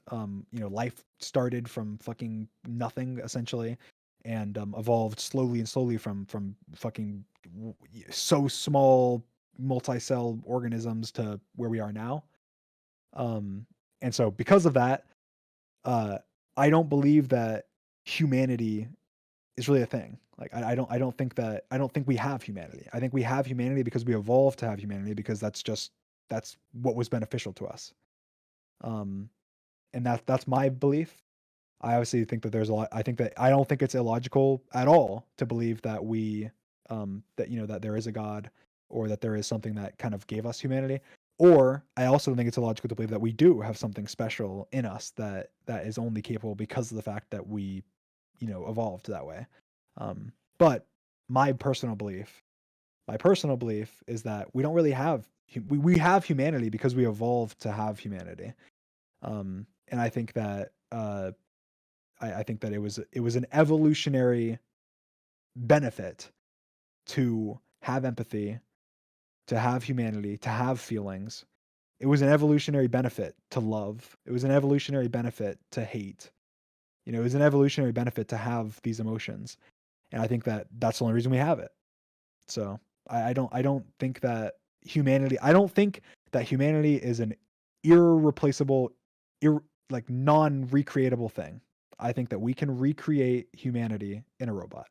Life started from fucking nothing essentially, and evolved slowly and slowly from fucking so small multi-cell organisms to where we are now. And so because of that, uh, I don't believe that humanity is really a thing. Like I don't think we have humanity. I think we have humanity because we evolved to have humanity, because that's what was beneficial to us. Um, and that's my belief. I obviously think that there's a lot. I don't think it's illogical at all to believe that that there is a God, or that there is something that kind of gave us humanity. Or I also think it's illogical to believe that we do have something special in us that is only capable because of the fact that we, evolved that way. But my personal belief, is that we don't really have we have humanity because we evolved to have humanity. And I think that I think that it was an evolutionary benefit to have empathy, to have humanity, to have feelings. It was an evolutionary benefit to love. It was an evolutionary benefit to hate. It was an evolutionary benefit to have these emotions. And I think that that's the only reason we have it. So I don't think that humanity is an irreplaceable, like non-recreatable thing. I think that we can recreate humanity in a robot.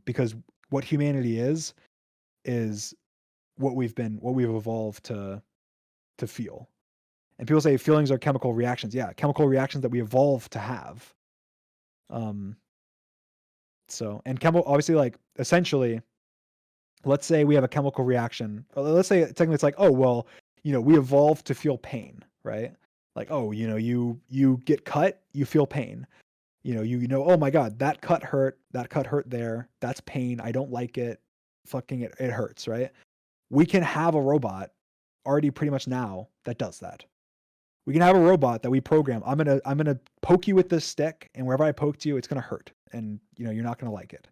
Because what humanity is what we've evolved to feel. And people say feelings are chemical reactions. Yeah, chemical reactions that we evolved to have. So, and obviously, like, essentially, let's say we have a chemical reaction. Let's say technically it's like, oh, well, we evolved to feel pain, right? Like, oh, you get cut, you feel pain. Oh my God, that cut hurt there. That's pain. I don't like it. Fucking it hurts, right? We can have a robot already pretty much now that does that. We can have a robot that we program. I'm gonna poke you with this stick, and wherever I poked you, it's gonna hurt, and you're not gonna like it.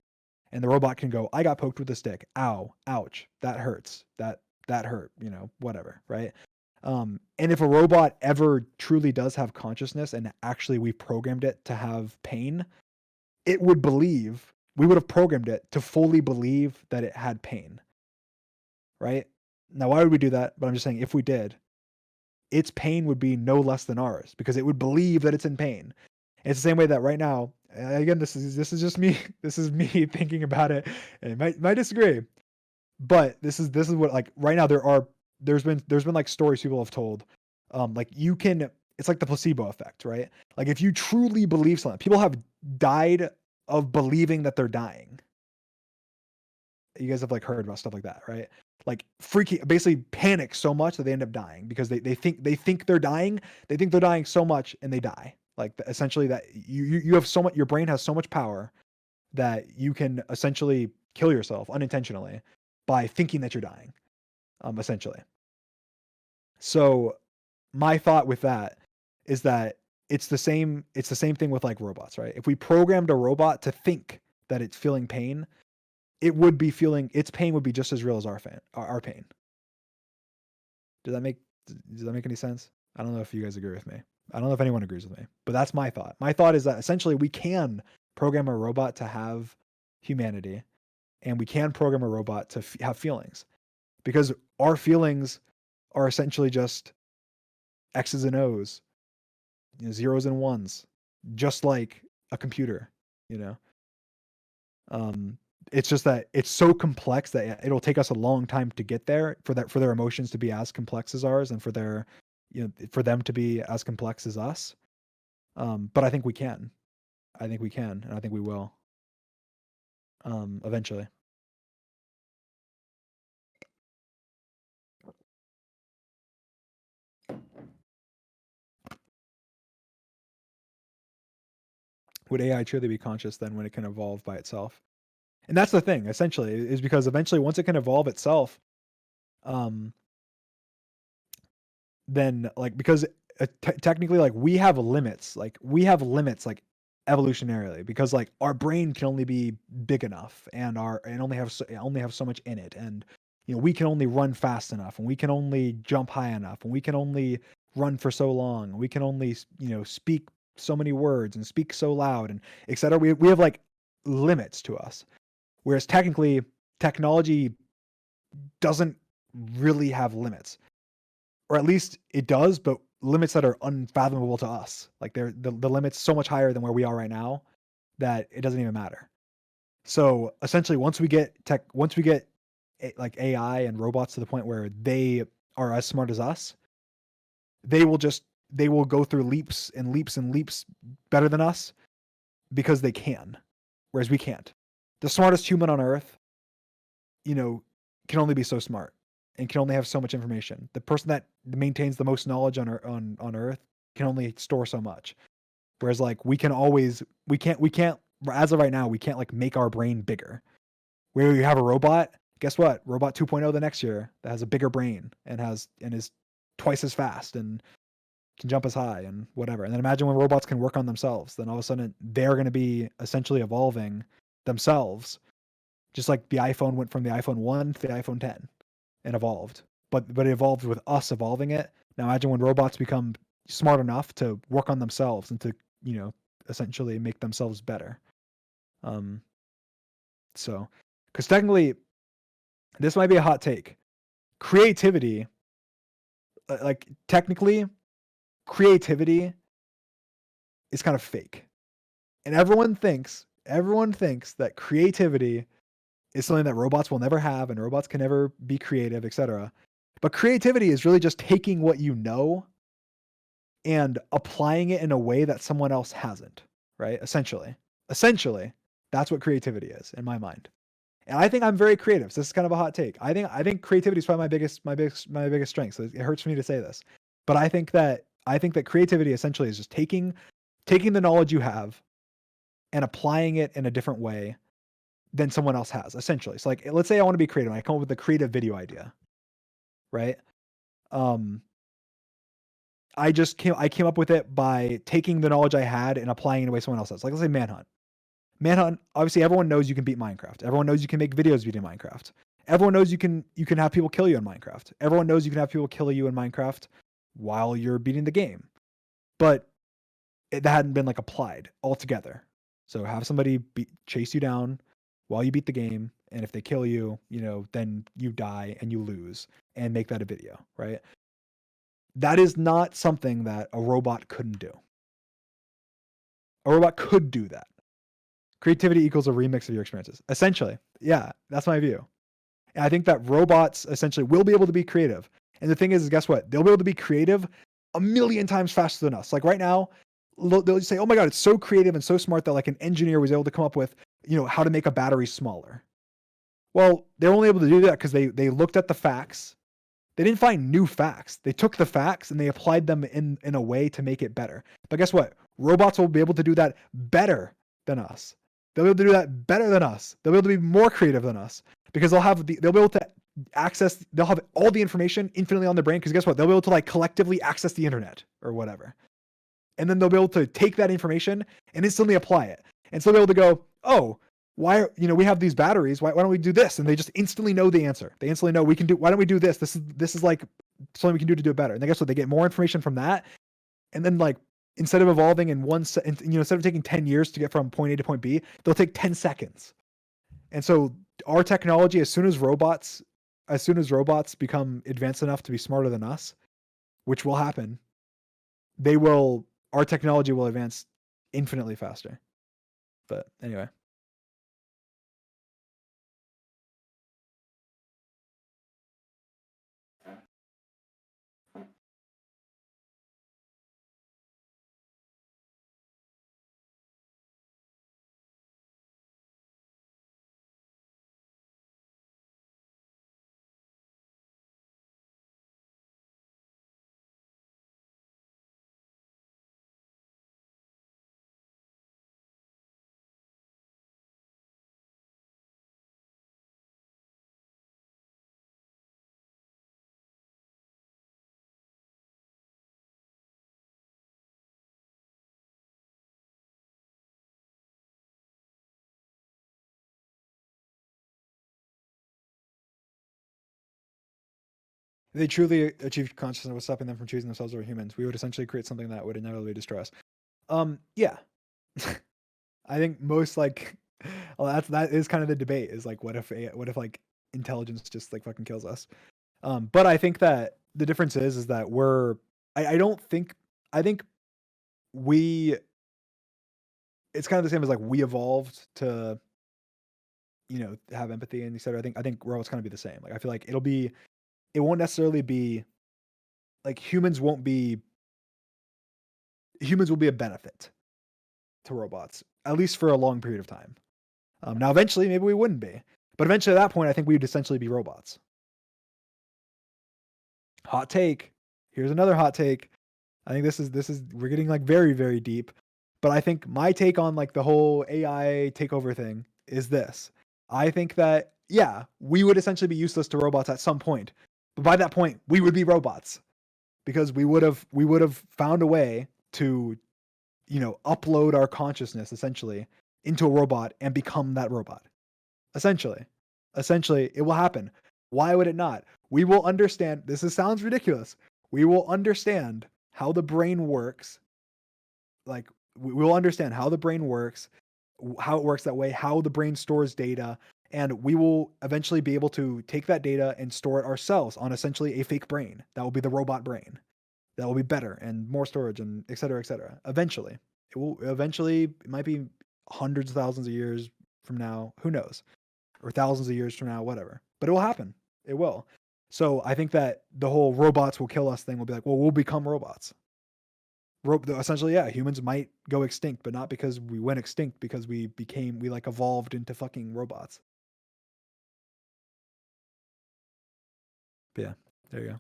And the robot can go, I got poked with a stick. Ow, ouch, that hurts. That hurt. Whatever, right? And if a robot ever truly does have consciousness, and actually we programmed it to have pain, it would believe. We would have programmed it to fully believe that it had pain, right? Now, why would we do that? But I'm just saying, if we did, its pain would be no less than ours, because it would believe that it's in pain. It's the same way that right now, again, this is just me. This is me thinking about it, and might disagree. But this is what, like, right now there's been like stories people have told. Like, you can it's like the placebo effect, right? Like, if you truly believe something, people have died of believing that they're dying. You guys have, like, heard about stuff like that, right? Like, freaking basically panic so much that they end up dying because they think they're dying. They think they're dying so much and they die. Like, essentially that you have so much, your brain has so much power that you can essentially kill yourself unintentionally by thinking that you're dying, essentially. So my thought with that is that it's the same thing with, like, robots, right? If we programmed a robot to think that it's feeling pain, it would be feeling its pain would be just as real as our pain. Does that make does that make any sense? I don't know if you guys agree with me. I don't know if anyone agrees with me, but that's my thought. My thought is that essentially we can program a robot to have humanity, and we can program a robot to have feelings, because our feelings are essentially just X's and O's, zeros and ones, just like a computer, you know. Um, it's just that it's so complex that it'll take us a long time to get there for their emotions to be as complex as ours, and for their, for them to be as complex as us. But I think we can. I think we can, and I think we will. Eventually. Would AI truly be conscious then when it can evolve by itself? And that's the thing, essentially, is because eventually, once it can evolve itself, um, then, like, because technically, like, we have limits, like, evolutionarily, because, like, our brain can only be big enough, and only have so much in it, and, we can only run fast enough, and we can only jump high enough, and we can only run for so long, and we can only speak so many words and speak so loud, and etc. We have, like, limits to us, whereas technically technology doesn't really have limits, or at least it does, but limits that are unfathomable to us. Like, the limits so much higher than where we are right now that it doesn't even matter. So essentially, once we get like AI and robots to the point where they are as smart as us, they will just they will go through leaps and leaps and leaps better than us, because they can, whereas we can't. The smartest human on earth, you know, can only be so smart and can only have so much information. The person that maintains the most knowledge on earth can only store so much. Whereas, like, we can't as of right now, we can't, like, make our brain bigger. Where you have a robot, guess what? Robot 2.0 the next year that has a bigger brain and is twice as fast and can jump as high and whatever. And then imagine when robots can work on themselves, then all of a sudden they're going to be essentially evolving themselves, just like the iPhone went from the iPhone 1 to the iPhone 10 and evolved. But it evolved with us evolving it. Now imagine when robots become smart enough to work on themselves and to, essentially make themselves better. Um, so, because technically, this might be a hot take. Creativity, like, technically, creativity is kind of fake, and everyone thinks that creativity is something that robots will never have, and robots can never be creative, etc. But creativity is really just taking what you know and applying it in a way that someone else hasn't, right? Essentially, that's what creativity is in my mind. And I think I'm very creative. So this is kind of a hot take. I think creativity is probably my biggest strength. So it hurts for me to say this, but I think that creativity essentially is just taking the knowledge you have and applying it in a different way than someone else has, essentially. So, like, let's say I want to be creative. I come up with a creative video idea, right? Um, I came up with it by taking the knowledge I had and applying it in a way someone else has. Like, let's say Manhunt. Manhunt, obviously everyone knows you can beat Minecraft. Everyone knows you can make videos beating Minecraft. Everyone knows you can have people kill you in Minecraft. Everyone knows you can have people kill you in Minecraft while you're beating the game. But that hadn't been, like, applied altogether. So have somebody chase you down while you beat the game, and if they kill you, then you die and you lose, and make that a video, right? That is not something that a robot couldn't do. A robot could do that. creativity equals a remix of your experiences. Essentially, yeah, that's my view. And I think that robots essentially will be able to be creative. And the thing is guess what? They'll be able to be creative a million times faster than us. Like right now, they'll just say, "Oh my god, it's so creative and so smart that like an engineer was able to come up with, how to make a battery smaller." Well, they're only able to do that because they looked at the facts. They didn't find new facts. They took the facts and they applied them in a way to make it better. But guess what? Robots will be able to do that better than us. They'll be able to do that better than us. They'll be able to be more creative than us because they'll be able to they'll have all the information infinitely on their brain because guess what? They'll be able to like collectively access the internet or whatever. And then they'll be able to take that information and instantly apply it. And so they'll be able to go, "Oh, why we have these batteries, why don't we do this?" And they just instantly know the answer. They instantly know why don't we do this? This is like something we can do to do it better. And then guess what? They get more information from that. And then like instead of evolving in instead of taking 10 years to get from point A to point B, they'll take 10 seconds. And so our technology, as soon as robots become advanced enough to be smarter than us, which will happen, our technology will advance infinitely faster. But anyway. If they truly achieved consciousness was stopping them from choosing themselves over humans, we would essentially create something that would inevitably destroy us. Yeah. I think most like well, that is kind of the debate is like what if like intelligence just like fucking kills us. But I think that the difference is that I think we it's kind of the same as like we evolved to have empathy and etc. I think robots kind of be the same. Like I feel like it won't necessarily be like humans will be a benefit to robots, at least for a long period of time. Now, eventually, maybe we wouldn't be, but eventually at that point, I think we would essentially be robots. Hot take. Here's another hot take. I think this is we're getting like very, very deep, but I think my take on like the whole AI takeover thing is this. I think that, yeah, we would essentially be useless to robots at some point, but by that point, we would be robots because we would have found a way to upload our consciousness essentially into a robot and become that robot. Essentially, it will happen. Why would it not? We will understand. Sounds ridiculous. We will understand how the brain works. Like we will understand how the brain works, how it works that way, how the brain stores data, and we will eventually be able to take that data and store it ourselves on essentially a fake brain. That will be the robot brain. That will be better and more storage and et cetera, et cetera. Eventually, it might be hundreds of thousands of years from now, who knows, or thousands of years from now, whatever, but it will happen. It will. So I think that the whole robots will kill us thing will be like, well, we'll become robots. Essentially, yeah, humans might go extinct, but not because we went extinct, because we like evolved into fucking robots. But yeah, there you go.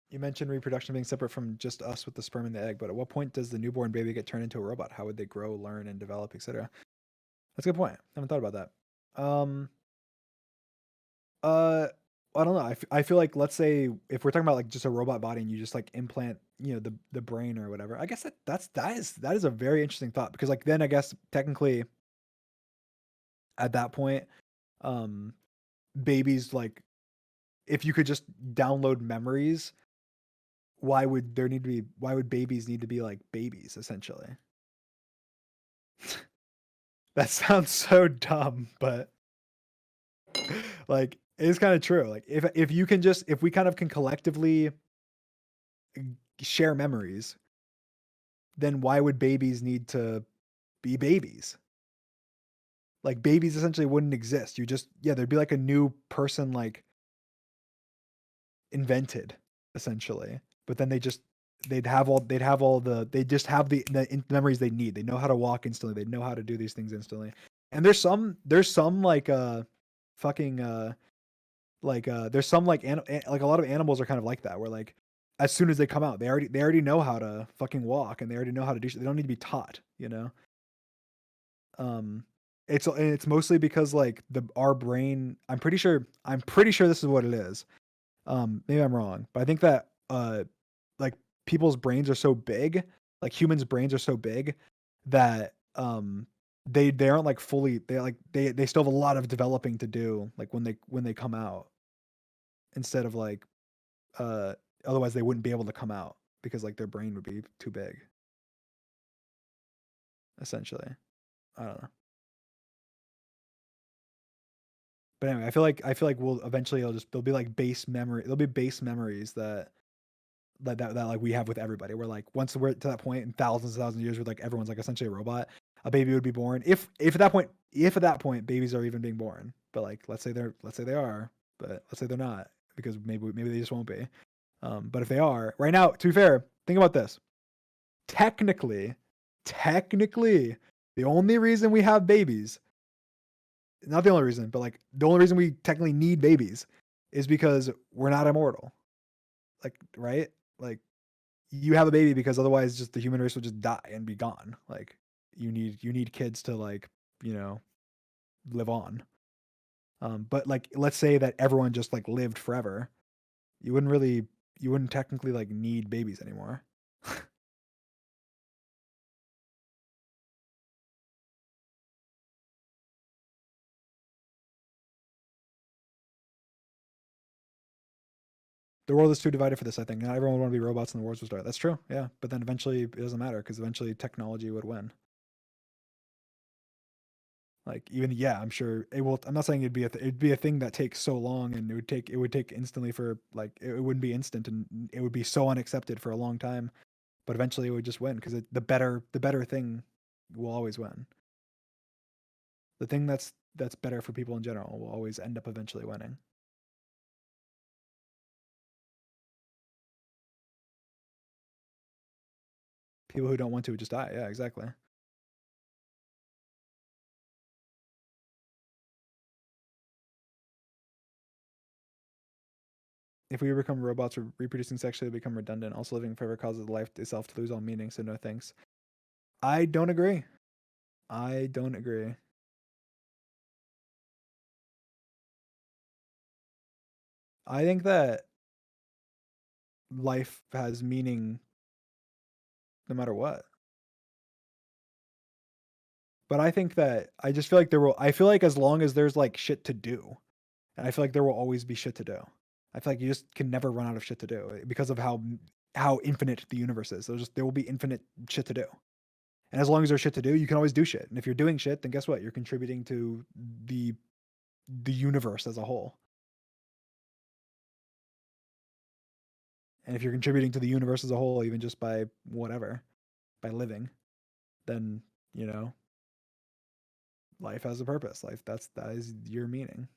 You mentioned reproduction being separate from just us with the sperm and the egg, but at what point does the newborn baby get turned into a robot? How would they grow, learn, and develop, etc.? That's a good point. I haven't thought about that. I don't know. I feel like let's say if we're talking about like just a robot body and you just like implant, the brain or whatever. I guess that is a very interesting thought because like then I guess technically at that point, um, babies like if you could just download memories, why would babies need to be like babies essentially? That sounds so dumb, but like it is kind of true. Like if you can just if we kind of can collectively share memories, then why would babies need to be babies? Like babies essentially wouldn't exist. You just yeah, there'd be like a new person like invented essentially. But then they'd have all they just have the memories they need. They know how to walk instantly. They know how to do these things instantly. And there's some like fucking there's some like like a lot of animals are kind of like that where like as soon as they come out they already know how to fucking walk and they already know how to do shit. They don't need to be taught, you know. Um, it's mostly because like our brain. I'm pretty sure this is what it is. Maybe I'm wrong, but I think that like people's brains are so big, like humans' brains are so big that they aren't like fully they still have a lot of developing to do like when they come out instead of like uh otherwise they wouldn't be able to come out because like their brain would be too big essentially. I don't know. But anyway, I feel like we'll eventually it'll just there'll be base memories that like we have with everybody. We're like once we're to that point in thousands and thousands of years where like everyone's like essentially a robot, a baby would be born. If at that point babies are even being born. But like let's say they are, but let's say they're not, because maybe they just won't be. But if they are, right now, to be fair, think about this. Technically, technically, the only reason we have babies, not the only reason, but like the only reason we technically need babies is because we're not immortal. Like, right? Like you have a baby because otherwise just the human race will just die and be gone. Like you need kids to like, you know, live on. But like let's say that everyone just like lived forever. You wouldn't really you wouldn't technically like need babies anymore. The world is too divided for this, I think. Not everyone would want to be robots and the wars would start. That's true, yeah. But then eventually it doesn't matter because eventually technology would win. Like even yeah, I'm sure it will. I'm not saying it'd be a thing that takes so long and it would take instantly for like it wouldn't be instant and it would be so unaccepted for a long time. But eventually it would just win because the better thing will always win. The thing that's better for people in general will always end up eventually winning. People who don't want to would just die. Yeah, exactly. If we become robots reproducing sexually, we become redundant. Also, living forever causes life itself to lose all meaning. So no thanks. I don't agree. I don't agree. I think that life has meaning no matter what. But I think that I just feel like I feel like as long as there's like shit to do, and I feel like there will always be shit to do. I feel like you just can never run out of shit to do because of how infinite the universe is. There will be infinite shit to do. And as long as there's shit to do, you can always do shit. And if you're doing shit, then guess what? You're contributing to the the universe as a whole. And if you're contributing to the universe as a whole, even just by whatever, by living, then, you know, life has a purpose. That is your meaning.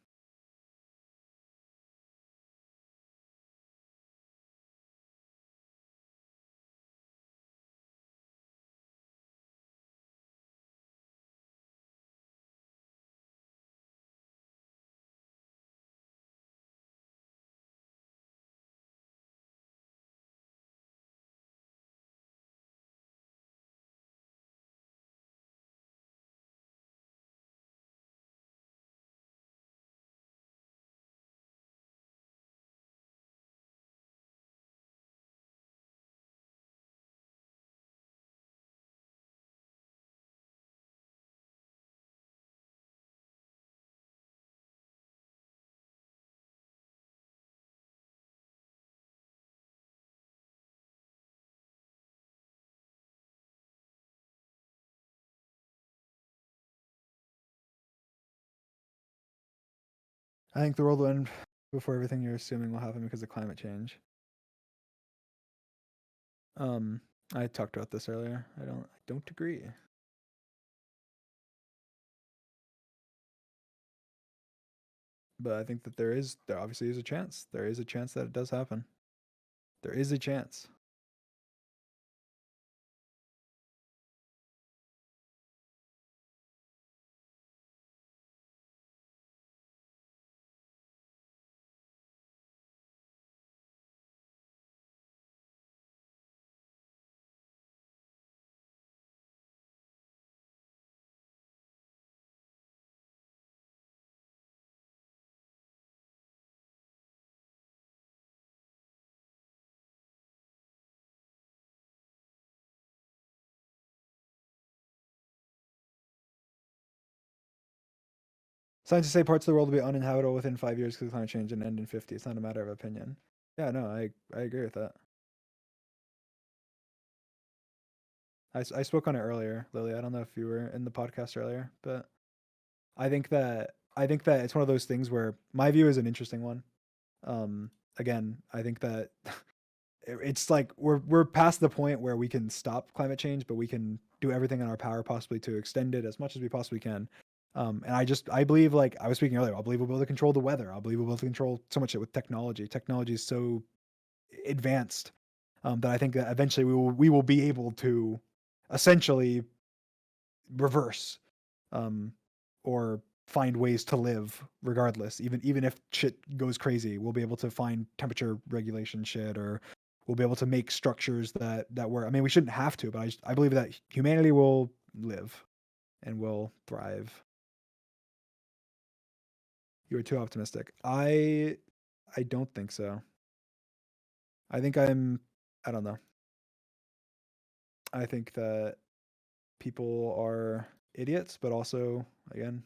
I think the world will end before everything you're assuming will happen because of climate change. Um, I talked about this earlier. I don't agree. But I think that there obviously is a chance. There is a chance that it does happen. There is a chance. Scientists say parts of the world will be uninhabitable within 5 years because of climate change and end in 50. It's not a matter of opinion. Yeah, no, I agree with that. I spoke on it earlier, Lily. I don't know if you were in the podcast earlier, but I think that it's one of those things where my view is an interesting one. Again, I think that it's like we're past the point where we can stop climate change, but we can do everything in our power possibly to extend it as much as we possibly can. And I believe, like I was speaking earlier, I believe we'll be able to control the weather. I believe we'll be able to control so much shit with technology. Technology is so advanced that I think that eventually we will be able to essentially reverse um, or find ways to live regardless. Even if shit goes crazy, we'll be able to find temperature regulation shit, or we'll be able to make structures that work. I mean, we shouldn't have to, but I believe that humanity will live and will thrive. You are too optimistic. I don't think so. I think I don't know. I think that people are idiots, but also again,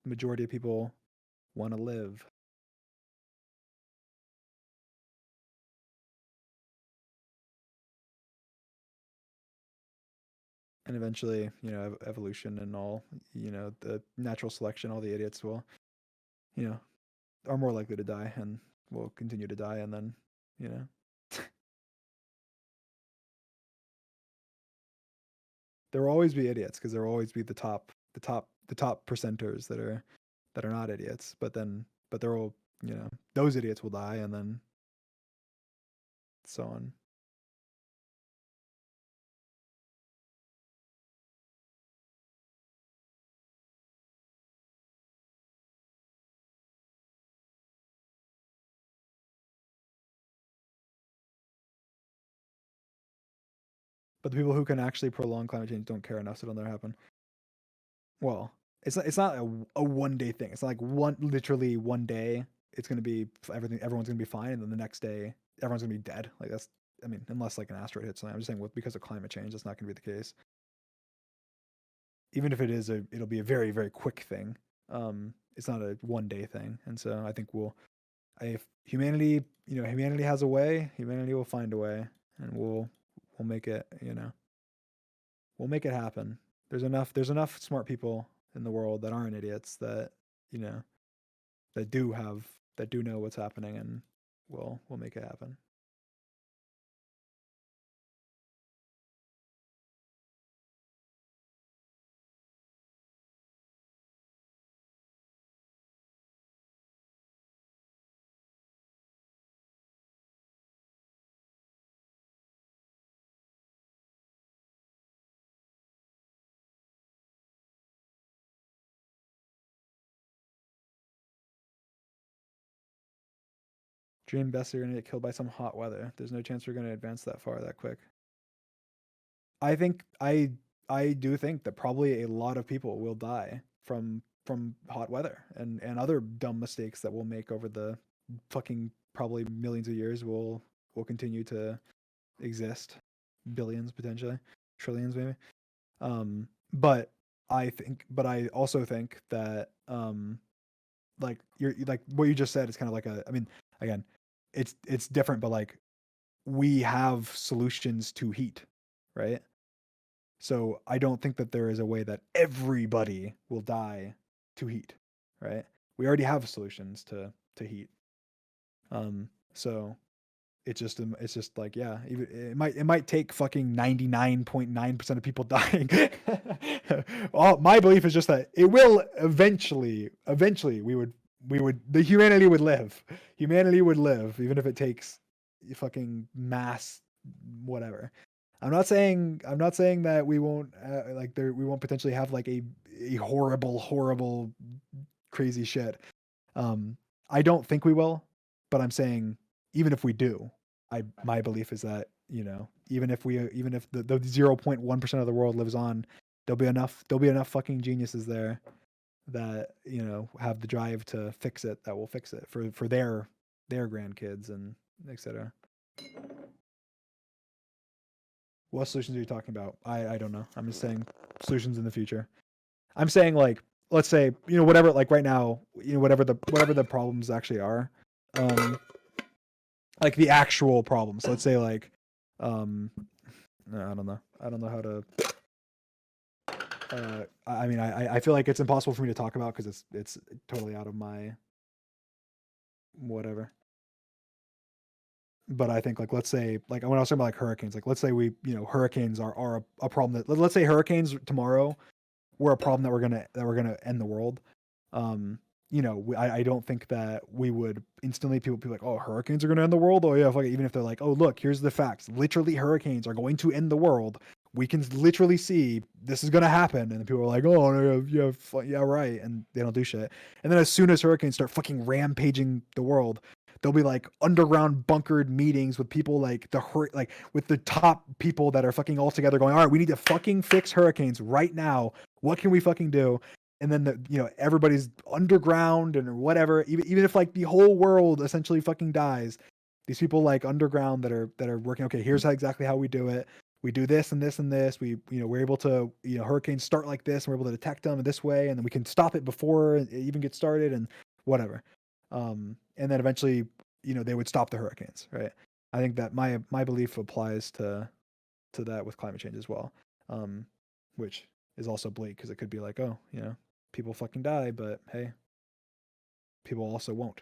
the majority of people want to live. And eventually, evolution and all, the natural selection, all the idiots will, you know, are more likely to die and will continue to die. And then, you know, there will always be idiots because there will always be the top percenters that are not idiots. But there will, those idiots will die, and then so on. But the people who can actually prolong climate change don't care enough, so it'll never happen. Well, it's not a 1 day thing. It's not like literally 1 day. It's gonna be everything. Everyone's gonna be fine, and then the next day everyone's gonna be dead. Like that's. I mean, unless like an asteroid hits something. I'm just saying, because of climate change, that's not gonna be the case. Even if it is, it'll be a very very quick thing. It's not a 1 day thing, and so I think if humanity, humanity has a way, humanity will find a way, and we'll make it. We'll make it happen. There's enough smart people in the world that aren't idiots that you know that do know what's happening, and we'll make it happen. Dream best you're gonna get killed by some hot weather. There's no chance we're gonna advance that far that quick. I think I do think that probably a lot of people will die from hot weather and other dumb mistakes that we'll make over the fucking probably millions of years will continue to exist, billions potentially, trillions maybe. But but I also think that like you're like what you just said is kind of like I mean, again, it's different, but like we have solutions to heat, right? So I don't think that there is a way that everybody will die to heat, right? We already have solutions to heat. So it's just like, yeah, it might take fucking 99.9% of people dying. My belief is just that it will eventually we would the humanity would live, even if it takes fucking mass whatever. I'm not saying that we won't we won't potentially have like a horrible crazy shit. um I don't think we will, but I'm saying even if we do, my belief is that, even if the 0.1% of the world lives on, there'll be enough fucking geniuses there that, have the drive to fix it, that will fix it for their grandkids and etc. What solutions are you talking about? I don't know. I'm just saying solutions in the future. I'm saying, like, let's say, whatever, like right now, whatever the problems actually are, um like the actual problems. Let's say, like, um no, I don't know how to I mean, I feel like it's impossible for me to talk about because it's totally out of my whatever. But I think, like, let's say, like when I was talking about like hurricanes, like let's say hurricanes are a problem that, let's say hurricanes tomorrow were a problem that we're gonna end the world. Um, I don't think that we would instantly, people be like, oh, hurricanes are gonna end the world. Oh yeah, fuck it. Even if they're like, oh look, here's the facts. Literally, hurricanes are going to end the world. We can literally see this is gonna happen, and people are like, oh yeah, yeah, right, and they don't do shit. And then as soon as hurricanes start fucking rampaging the world, there'll be like underground bunkered meetings with people like like with the top people that are fucking all together going, all right, we need to fucking fix hurricanes right now. What can we fucking do? And then everybody's underground and whatever. Even if like the whole world essentially fucking dies, these people like underground that are working. Okay, here's exactly how we do it. We do this and this and this. We're able to, hurricanes start like this, and we're able to detect them this way, and then we can stop it before it even gets started and whatever. And then eventually, they would stop the hurricanes, right? I think that my belief applies to that with climate change as well, which is also bleak because it could be like, oh, people fucking die, but hey, people also won't.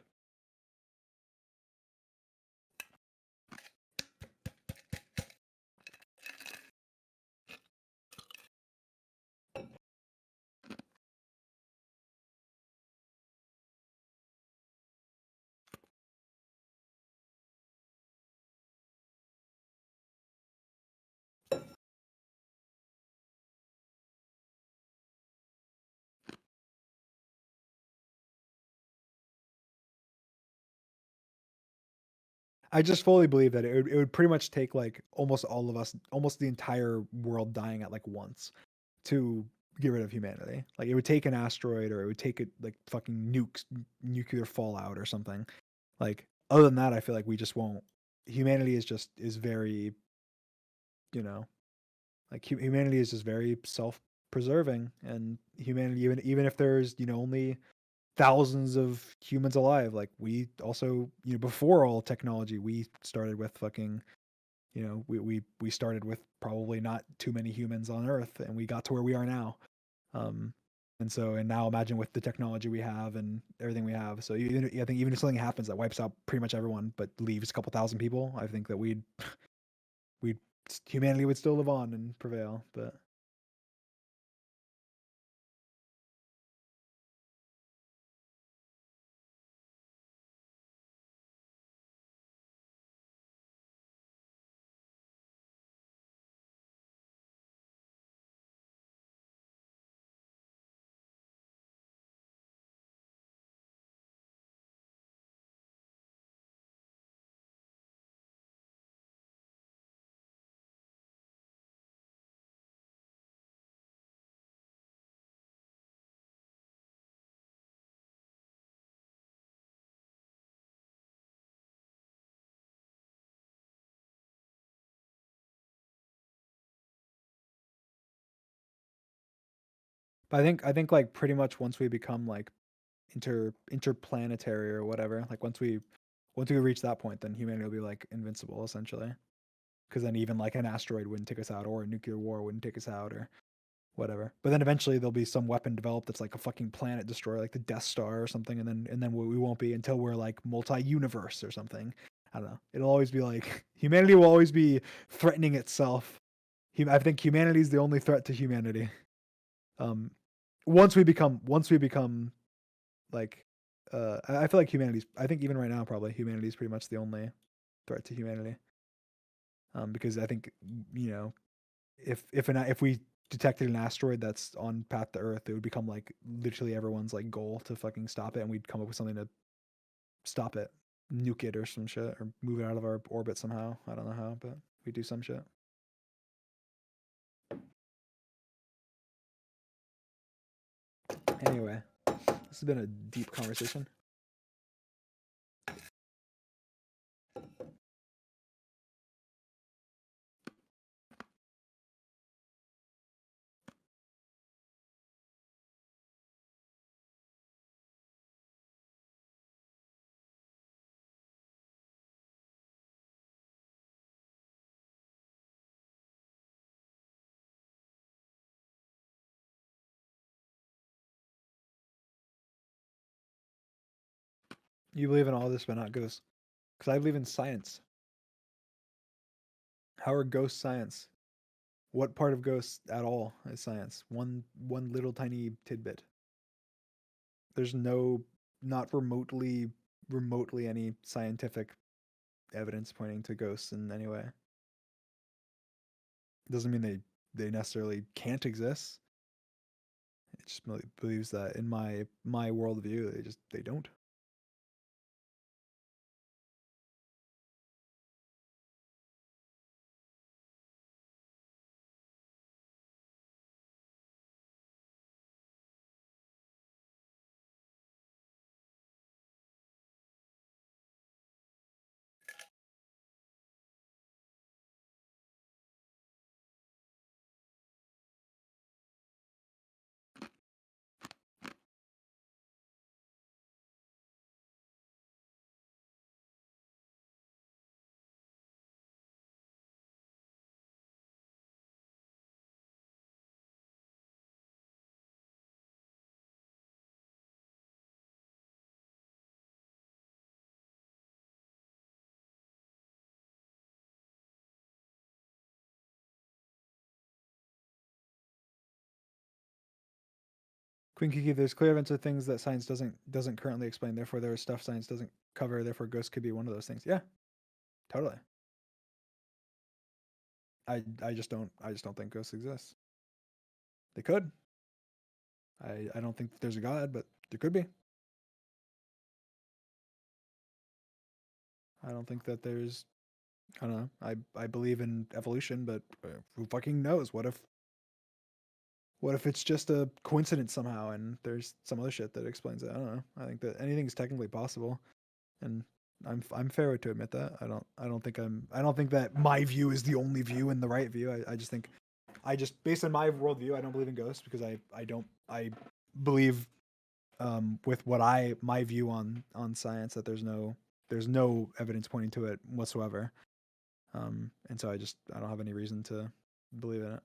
I just fully believe that it would pretty much take like almost all of us, almost the entire world dying at like once to get rid of humanity. Like it would take an asteroid, or it would take it like fucking nuclear fallout or something. Like other than that, I feel like we just won't. Humanity is very, you know, like humanity is just very self-preserving, and humanity, even if there's only thousands of humans alive, like we also, before all technology, we started with fucking, we started with probably not too many humans on Earth, and we got to where we are now. um and now imagine with the technology we have and everything we have. So I think even if something happens that wipes out pretty much everyone but leaves a couple thousand people, I think that we'd humanity would still live on and prevail. But I think like pretty much once we become like interplanetary or whatever, like once we reach that point, then humanity will be like invincible essentially. Because then even like an asteroid wouldn't take us out, or a nuclear war wouldn't take us out, or whatever. But then eventually there'll be some weapon developed that's like a fucking planet destroyer, like the Death Star or something, and then we won't be until we're like multi-universe or something. I don't know. It'll always be like humanity will always be threatening itself. I think humanity is the only threat to humanity. Um, once we become like, I feel like humanity's. I think even right now, probably humanity is pretty much the only threat to humanity. Because I think you know if we detected an asteroid that's on path to Earth, it would become like literally everyone's like goal to fucking stop it, and we'd come up with something to stop it, nuke it or some shit, or move it out of our orbit somehow. I don't know how, but we do some shit. Anyway, this has been a deep conversation. You believe in all this, but not ghosts? Because I believe in science. How are ghosts science? What part of ghosts at all is science? One little tiny tidbit. There's not remotely any scientific evidence pointing to ghosts in any way. Doesn't mean they necessarily can't exist. It just believes that in my worldview, they don't. Queen Kiki, there's clear evidence of things that science doesn't currently explain. Therefore, there is stuff science doesn't cover. Therefore, ghosts could be one of those things. Yeah, totally. I just don't think ghosts exist. They could. I don't think that there's a god, but there could be. I don't think that there's. I don't know. I believe in evolution, but who fucking knows? What if it's just a coincidence somehow, and there's some other shit that explains it? I don't know. I think that anything's technically possible, and I'm fair to admit that. I don't think that my view is the only view and the right view. I just think based on my worldview, I don't believe in ghosts because I believe with my view on science that there's no evidence pointing to it whatsoever. And so I don't have any reason to believe in it.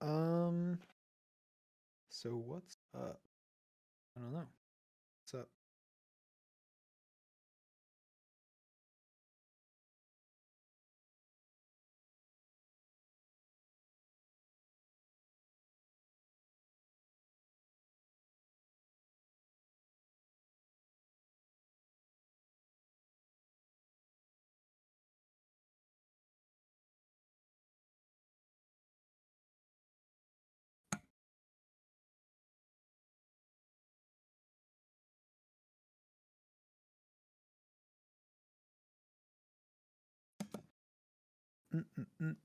Um, so what's up? I don't know. What's up? Mm-mm-mm.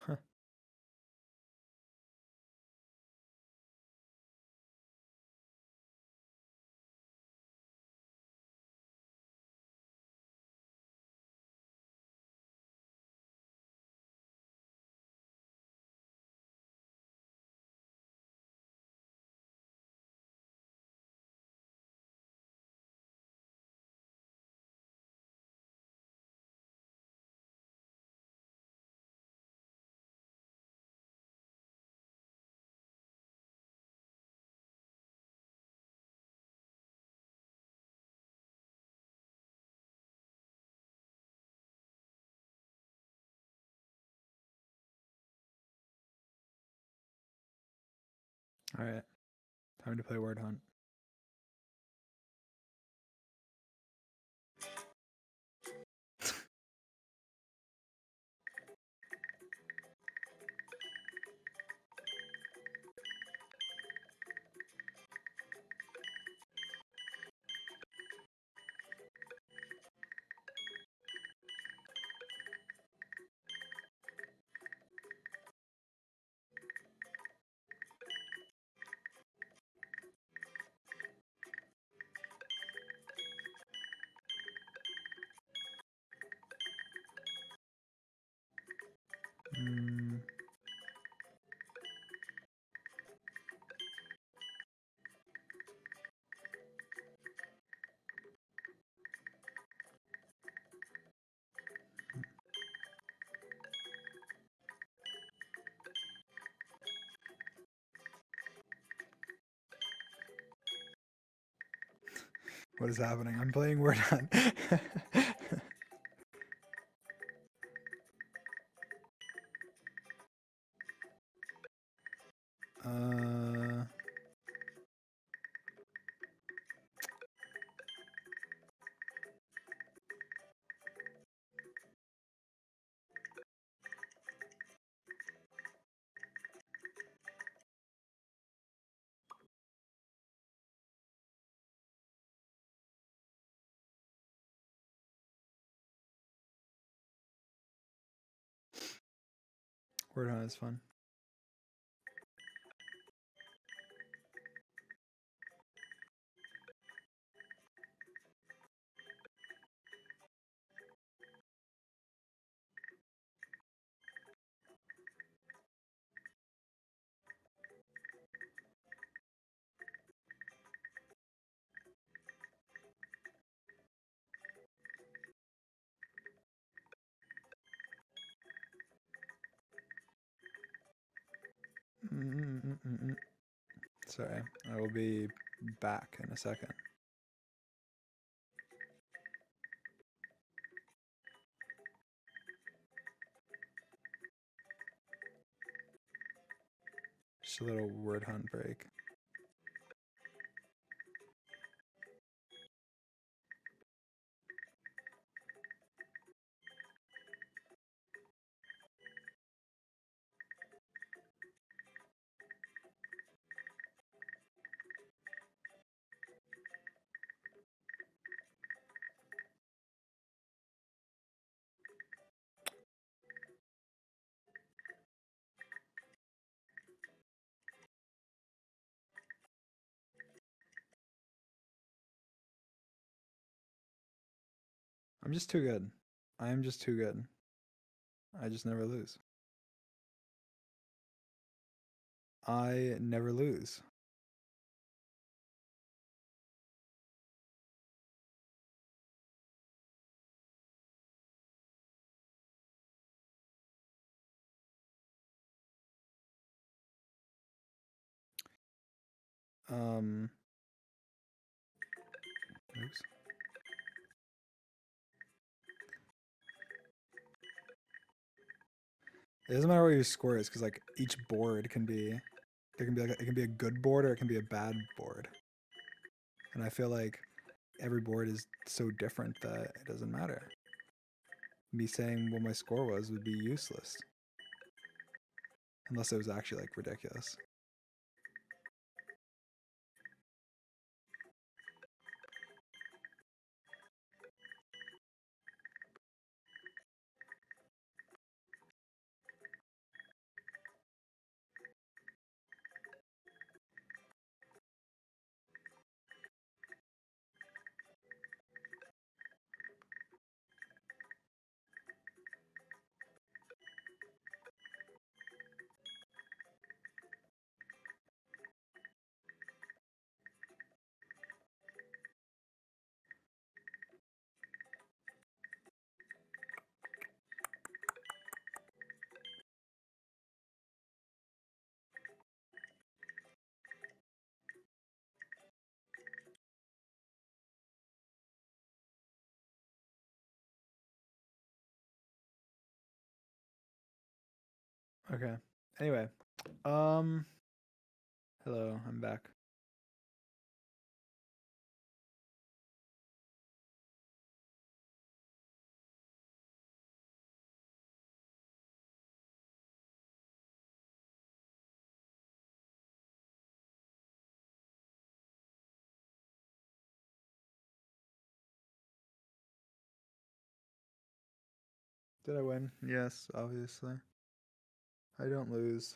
Huh. All right. Time to play word hunt. Mm, what is happening? I'm playing word hunt. uh, word hunt is fun. Sorry, I will be back in a second. Just a little word hunt break. I'm just too good. I am just too good. I just never lose. I never lose. Um, oops. It doesn't matter what your score is, because like each board can be, there can be like it can be a good board or it can be a bad board, and I feel like every board is so different that it doesn't matter. Me saying what my score was would be useless, unless it was actually like ridiculous. Okay. Anyway, hello, I'm back. Did I win? Yes, obviously. I don't lose.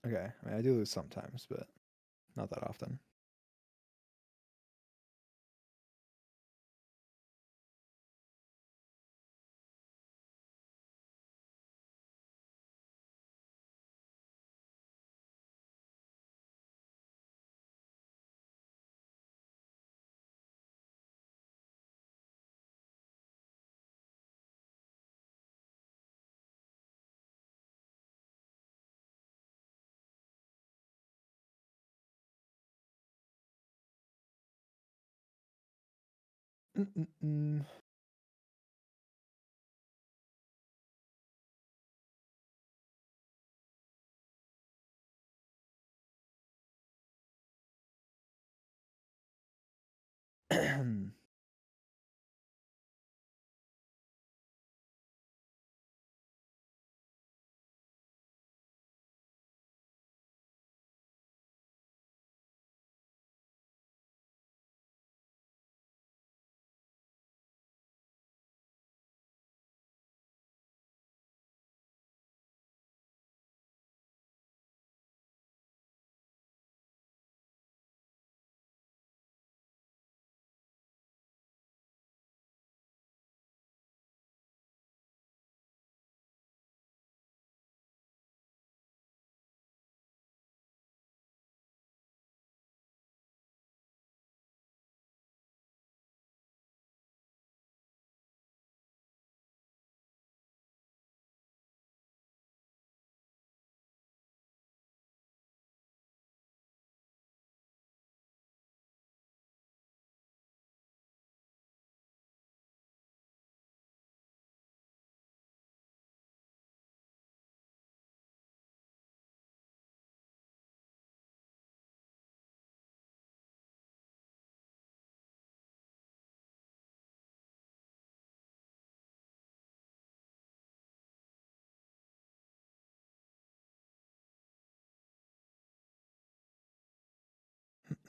Okay, I mean, I do lose sometimes, but not that often. Mm-mm-mm.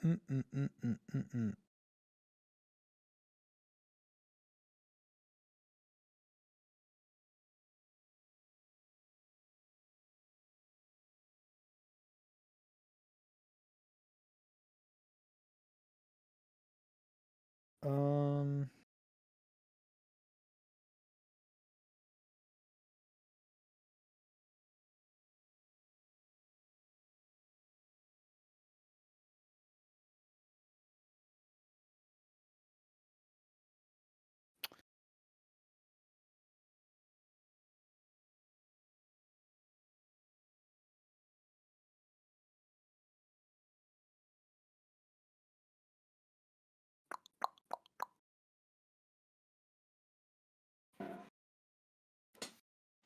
Mm, mm, mm, mm, mm, mm. Um,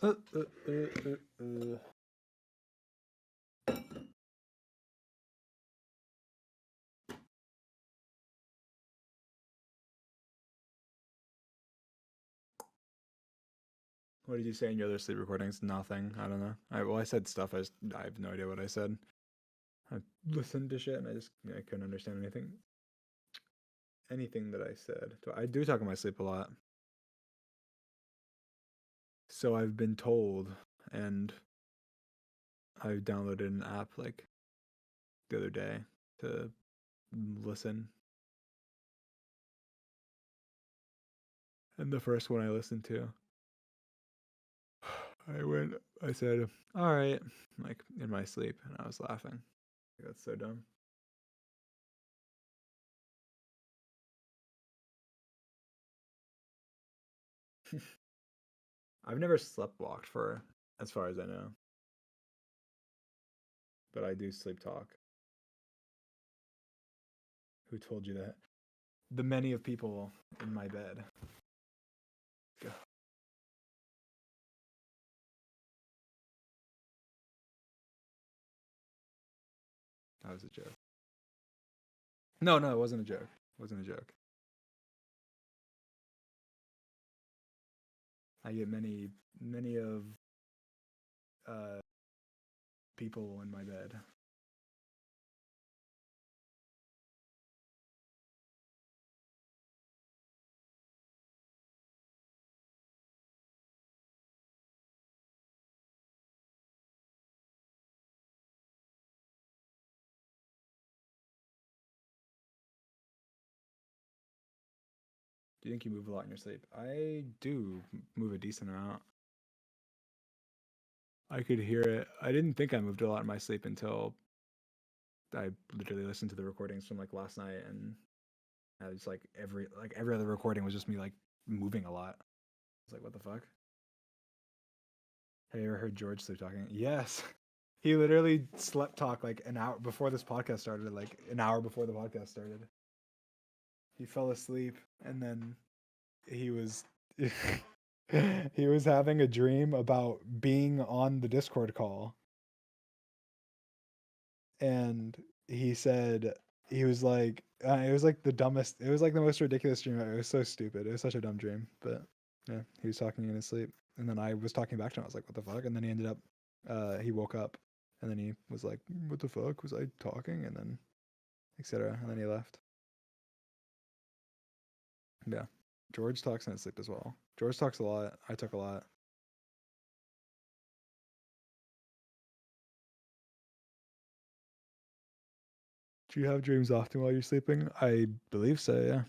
uh, uh, uh, uh. What did you say in your other sleep recordings? Nothing. I don't know. I said stuff. I have no idea what I said. I listened to shit and I couldn't understand anything that I said. I do talk in my sleep a lot. So I've been told, and I downloaded an app like the other day to listen. And the first one I listened to, I said, all right, like in my sleep, and I was laughing. That's so dumb. I've never sleptwalked for, as far as I know, but I do sleep talk. Who told you that? The many of people in my bed. That was a joke. No, no, it wasn't a joke. It wasn't a joke. I get many of uh, people in my bed. Do you think you move a lot in your sleep? I do move a decent amount. I could hear it. I didn't think I moved a lot in my sleep until I literally listened to the recordings from like last night, and I was like every other recording was just me like moving a lot. I was like, what the fuck? Have you ever heard George sleep talking? Yes. He literally slept talk like an hour before this podcast started, like an hour before the podcast started. He fell asleep and then he was he was having a dream about being on the Discord call, and he said he was like it was like the dumbest, it was like the most ridiculous dream ever. It was so stupid. It was such a dumb dream, but yeah, he was talking in his sleep, and then I was talking back to him. I was like, what the fuck? And then he ended up he woke up, and then he was like, what the fuck was I talking? And then etc. And then he left. Yeah, George talks in his sleep as well. George talks a lot. I talk a lot. Do you have dreams often while you're sleeping? I believe so, yeah.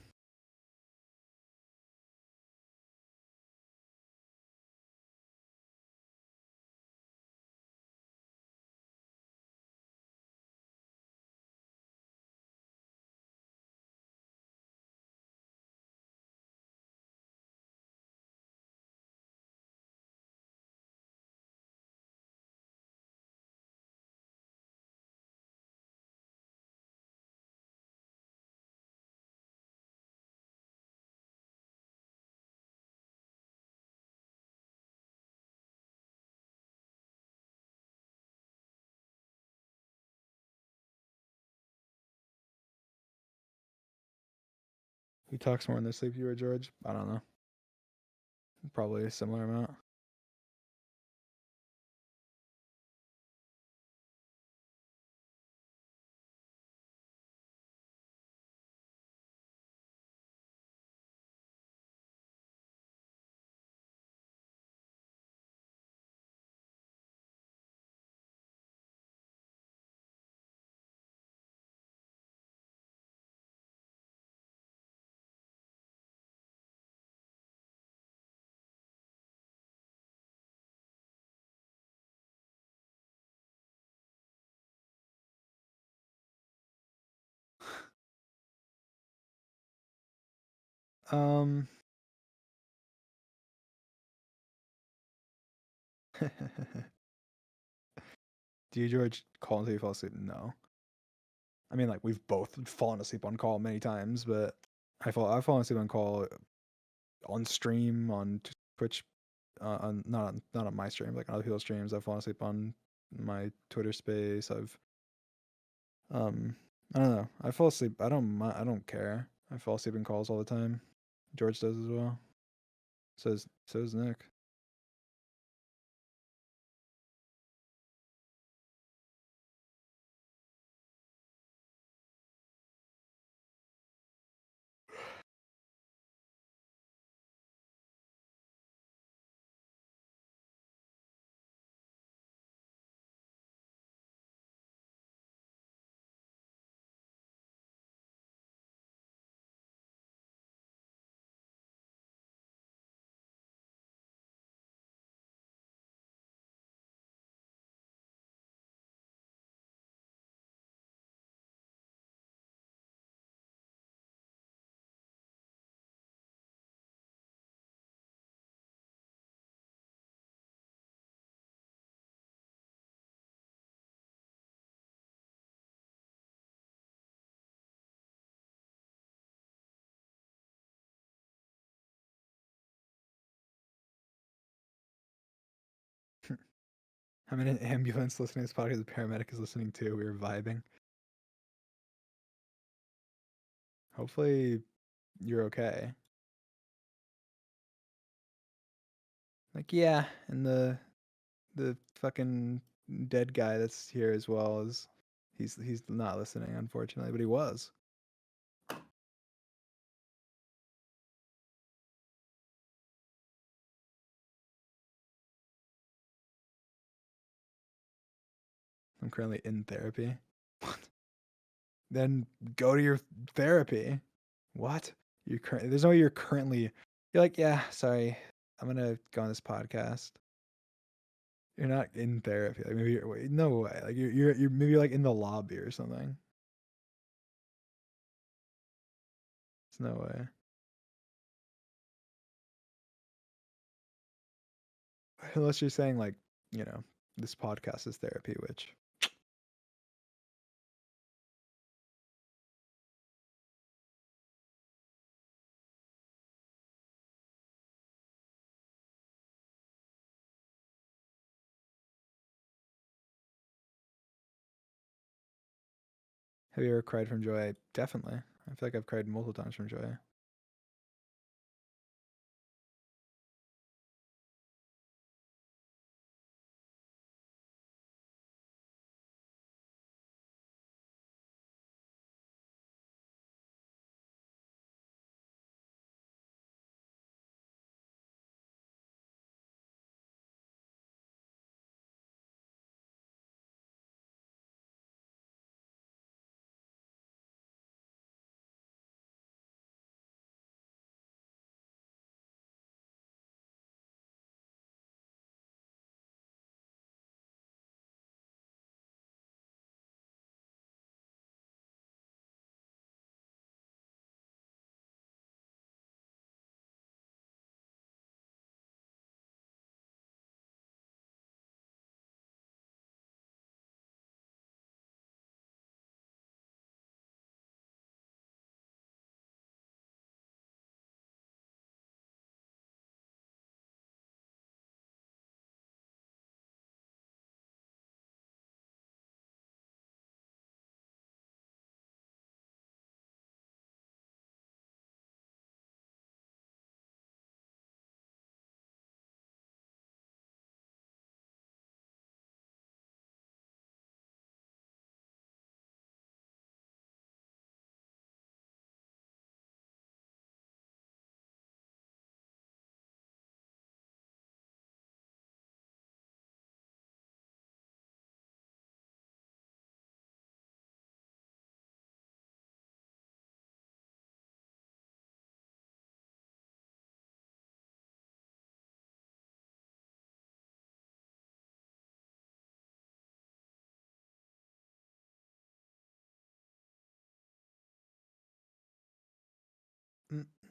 Who talks more in their sleep, you or George? I don't know. Probably a similar amount. Um, do you, George, call until you fall asleep? No. I mean, like we've both fallen asleep on call many times, but I've fallen asleep on call on stream on Twitch, on not on my stream, like on other people's streams. I've fallen asleep on my Twitter space. Um, I don't know. I fall asleep. I don't care. I fall asleep in calls all the time. George does as well. So does Nick. I'm in an ambulance listening to this podcast. The paramedic is listening too. We were vibing. Hopefully, you're okay. Like, yeah, and the fucking dead guy that's here as well is he's not listening, unfortunately, but he was. I'm currently in therapy. What? Then go to your therapy. What? There's no way you're currently. You're like, yeah, sorry, I'm gonna go on this podcast. You're not in therapy. Like maybe you're wait, no way. Like you're maybe you're like in the lobby or something. There's no way. Unless you're saying like, you know, this podcast is therapy, which have you ever cried from joy? Definitely. I feel like I've cried multiple times from joy.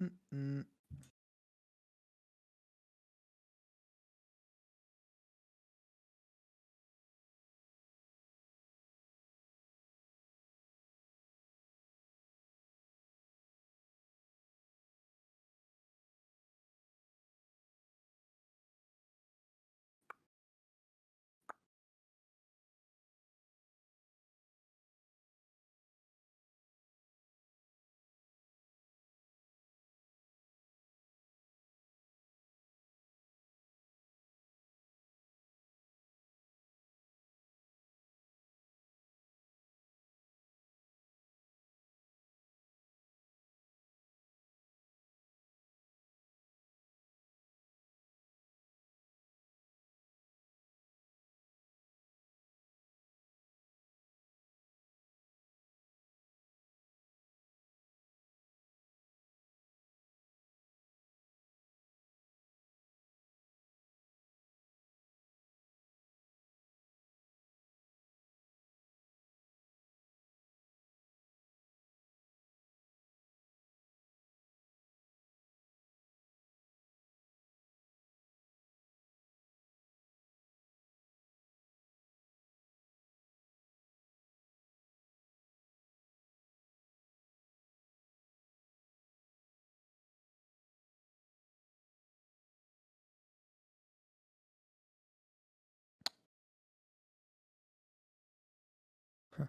Mm-mm. Huh.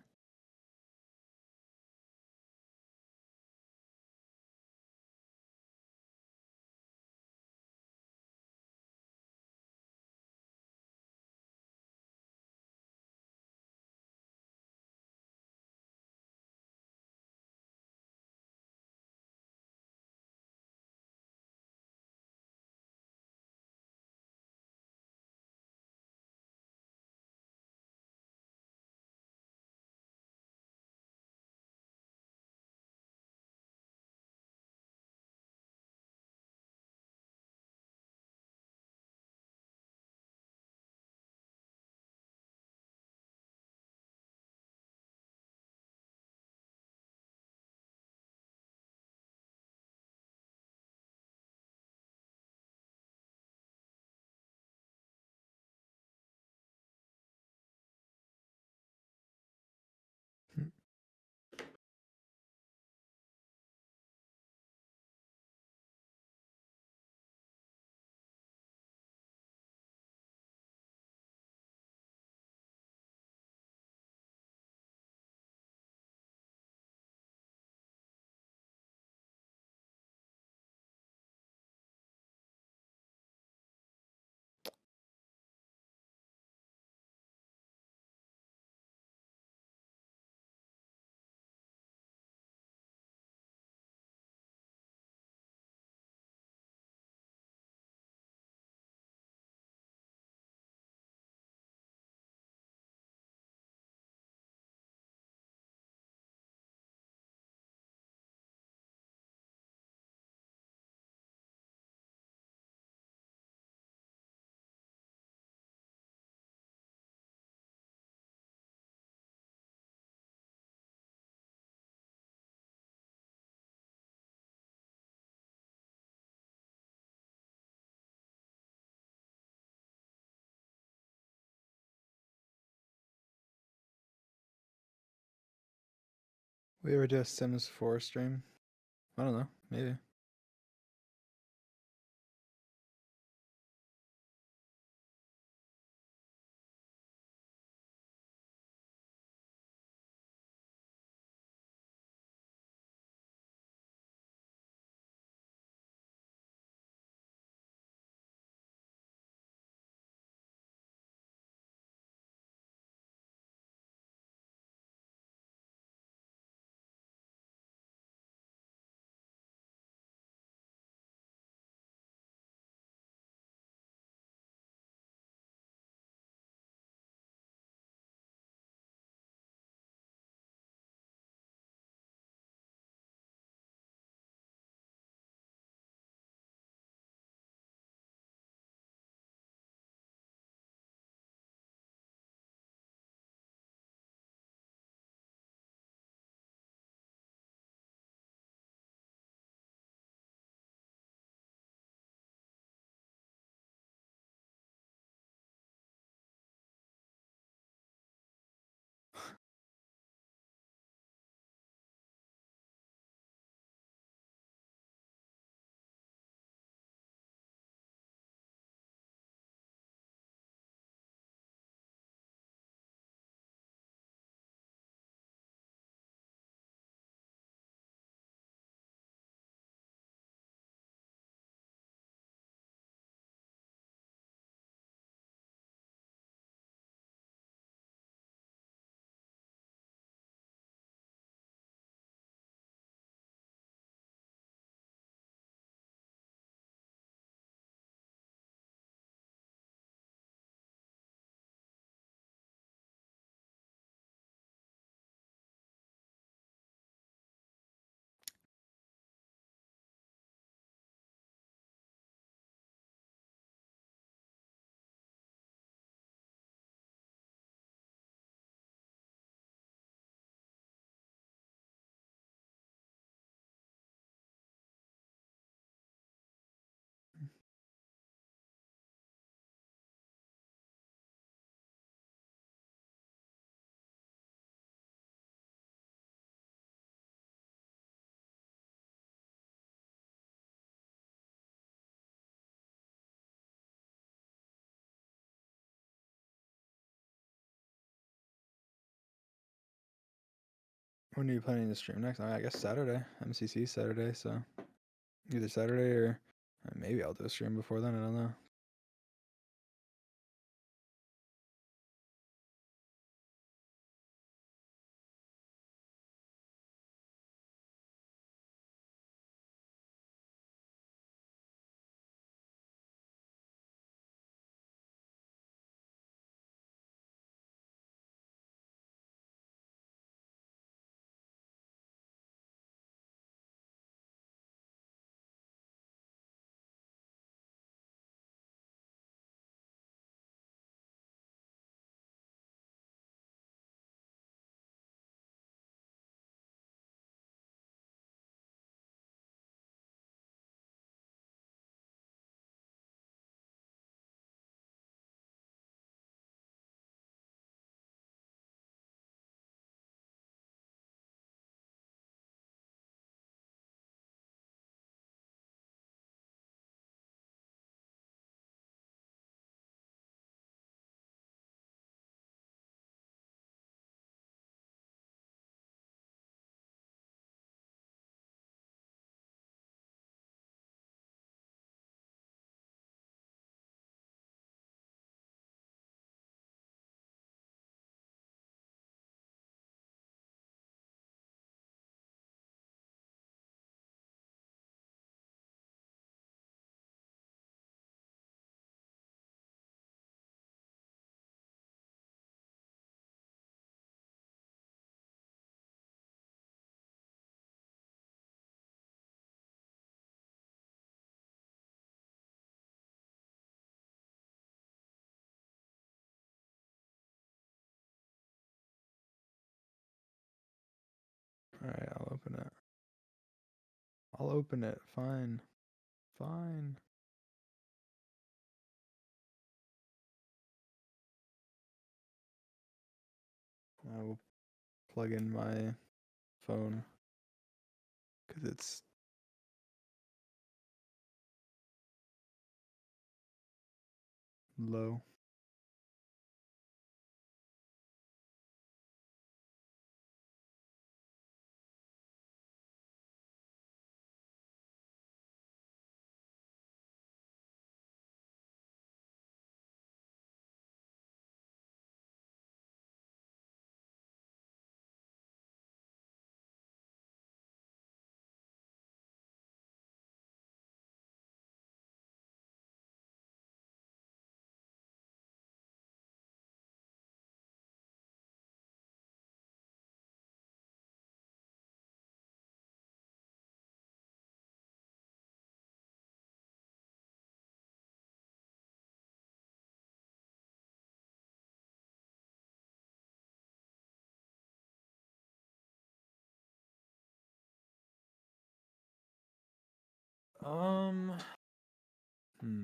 We ever do a Sims 4 stream? I don't know. Maybe. When are you planning to stream next? I guess Saturday. MCC Saturday, so either Saturday or maybe I'll do a stream before then. I don't know. All right, I'll open it. I'll open it. Fine. Fine. I will plug in my phone because it's low. Um. Hmm.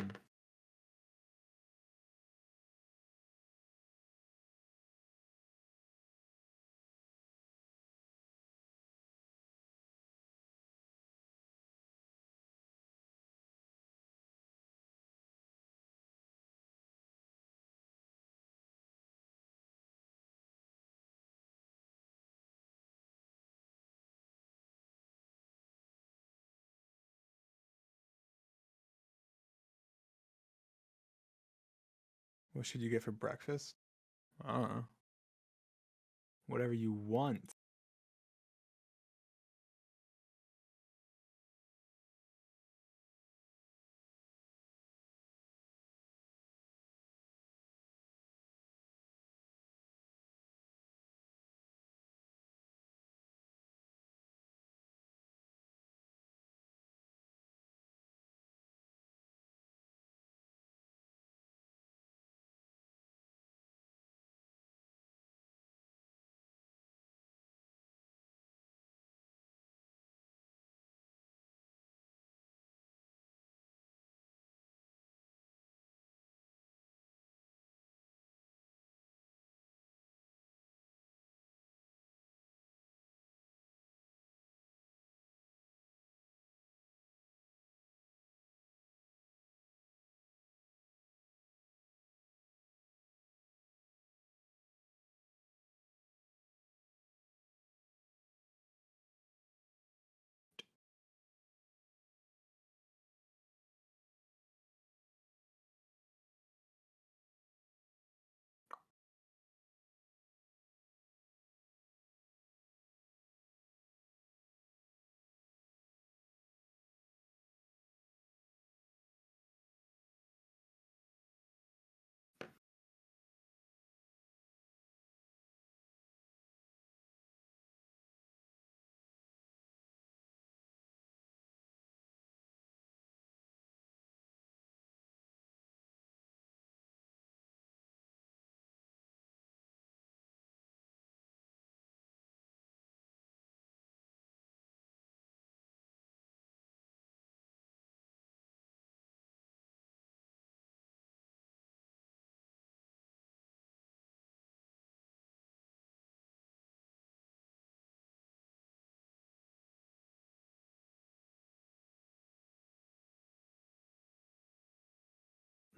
What should you get for breakfast? I don't know. Whatever you want.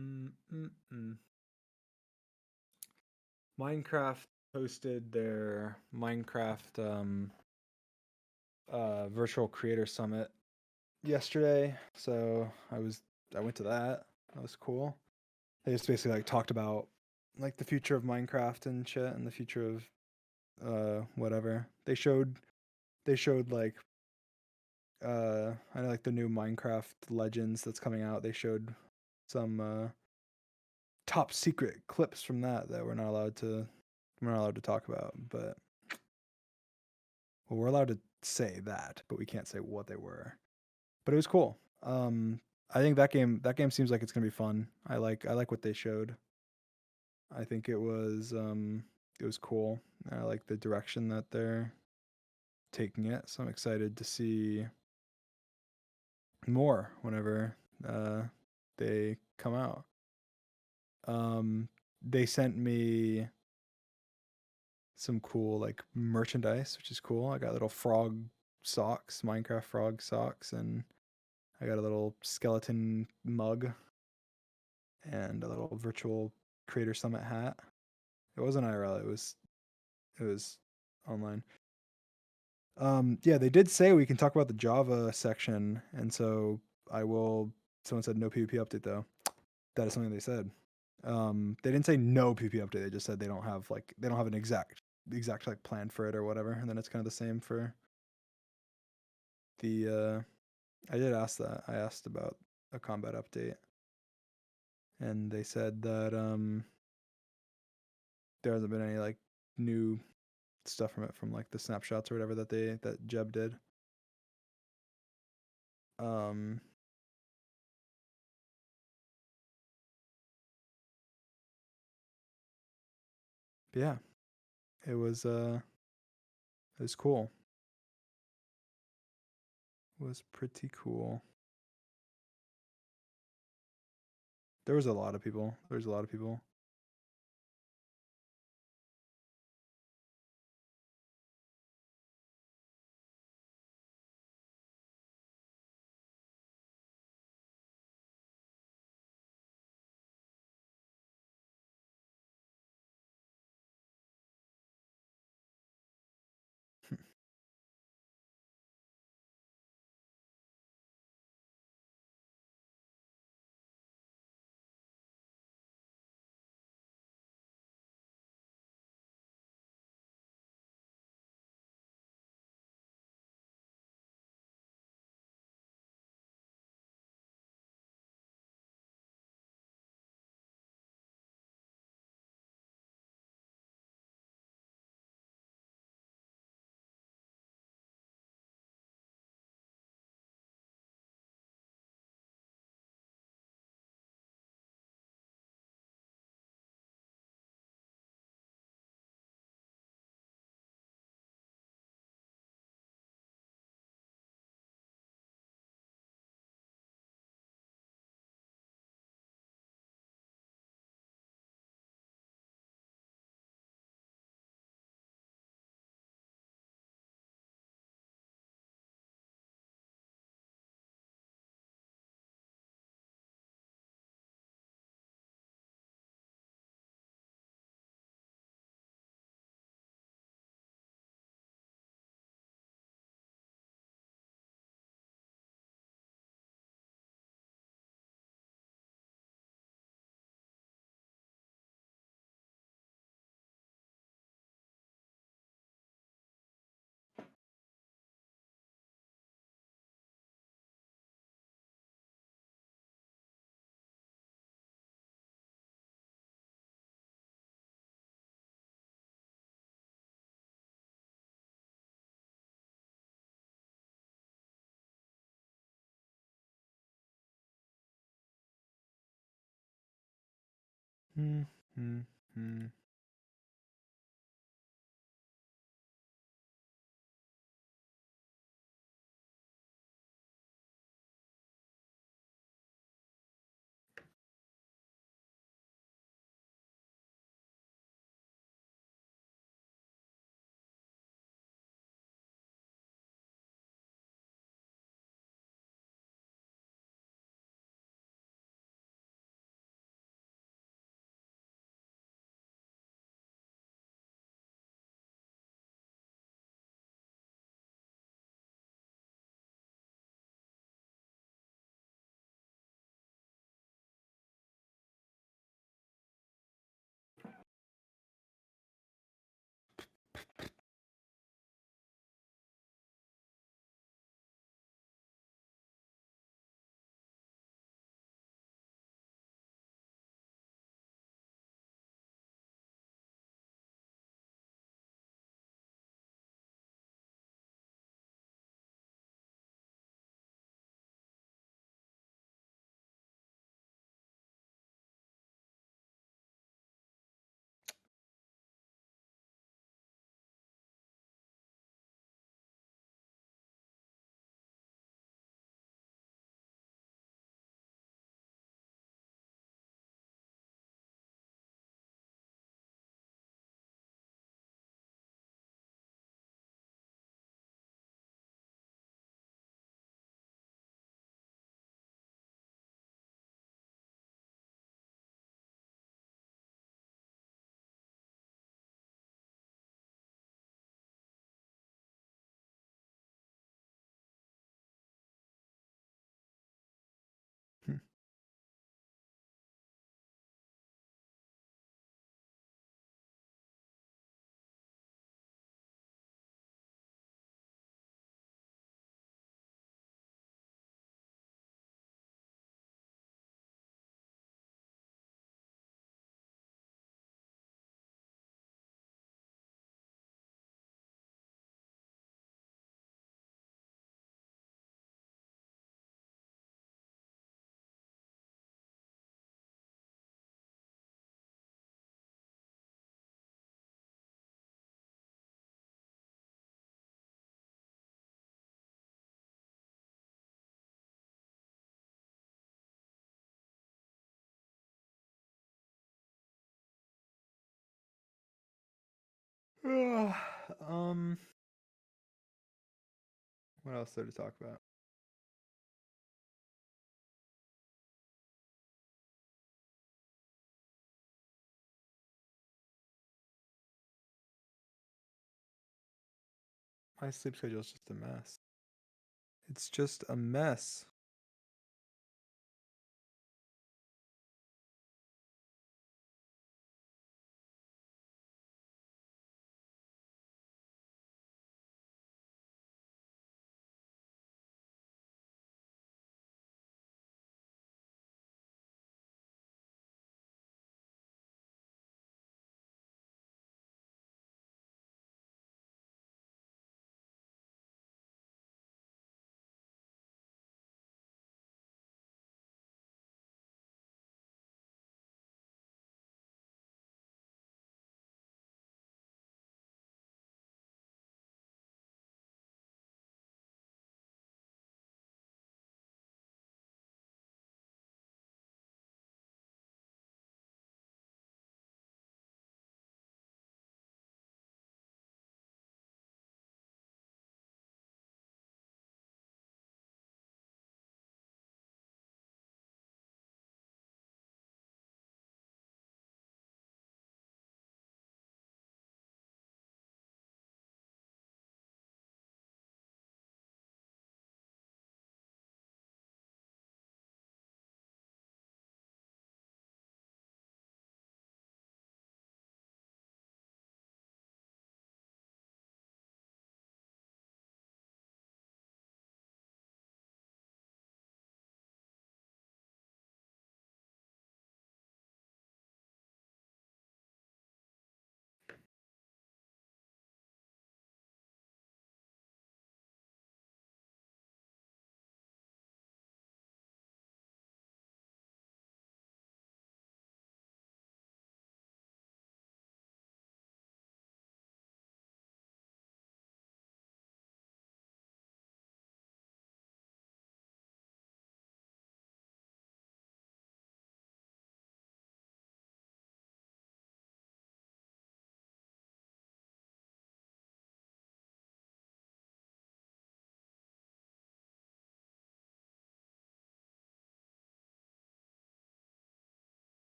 Mm, mm, mm. Minecraft hosted their Minecraft virtual creator summit yesterday, so I went to that. That was cool. They just basically like talked about like the future of Minecraft and shit and the future of whatever. They showed like I know like the new Minecraft Legends that's coming out. They showed some top secret clips from that we're not allowed to talk about, but well, we're allowed to say that, but we can't say what they were. But it was cool. I think that game seems like it's gonna be fun. I like what they showed. I think it was cool. I like the direction that they're taking it. So I'm excited to see more whenever uh they come out. They sent me some cool like merchandise, which is cool. I got little frog socks, Minecraft frog socks, and I got a little skeleton mug and a little virtual creator summit hat. It wasn't IRL, it was online. Yeah, they did say we can talk about the Java section, and so I will. Someone said no PvP update though. That is something they said. They didn't say no PvP update. They just said they don't have an exact like plan for it or whatever. And then it's kind of the same for the. I did ask that. I asked about a combat update, and they said that there hasn't been any like new stuff from it from like the snapshots or whatever that Jeb did. Um, but yeah, it was cool. It was pretty cool. There was a lot of people. There's a lot of people. Hmm. Hmm. Hmm. um, what else there to talk about? My sleep schedule is just a mess. It's just a mess.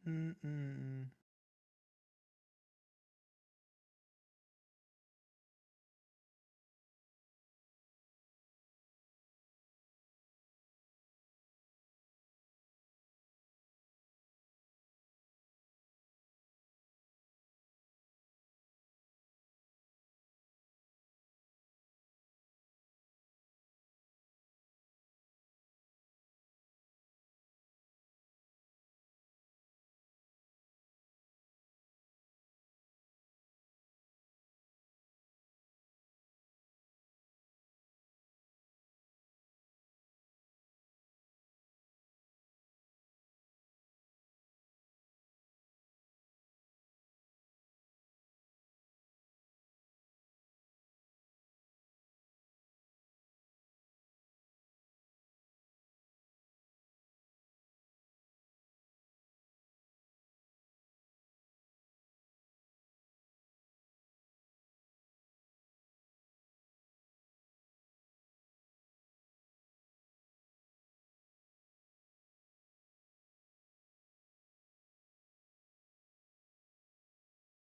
Mm-mm.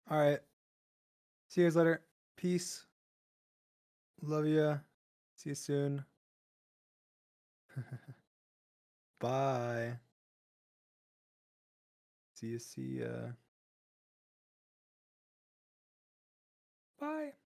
All right. See you guys later. Peace. Love ya. See you soon. Bye. See ya. See ya. Bye.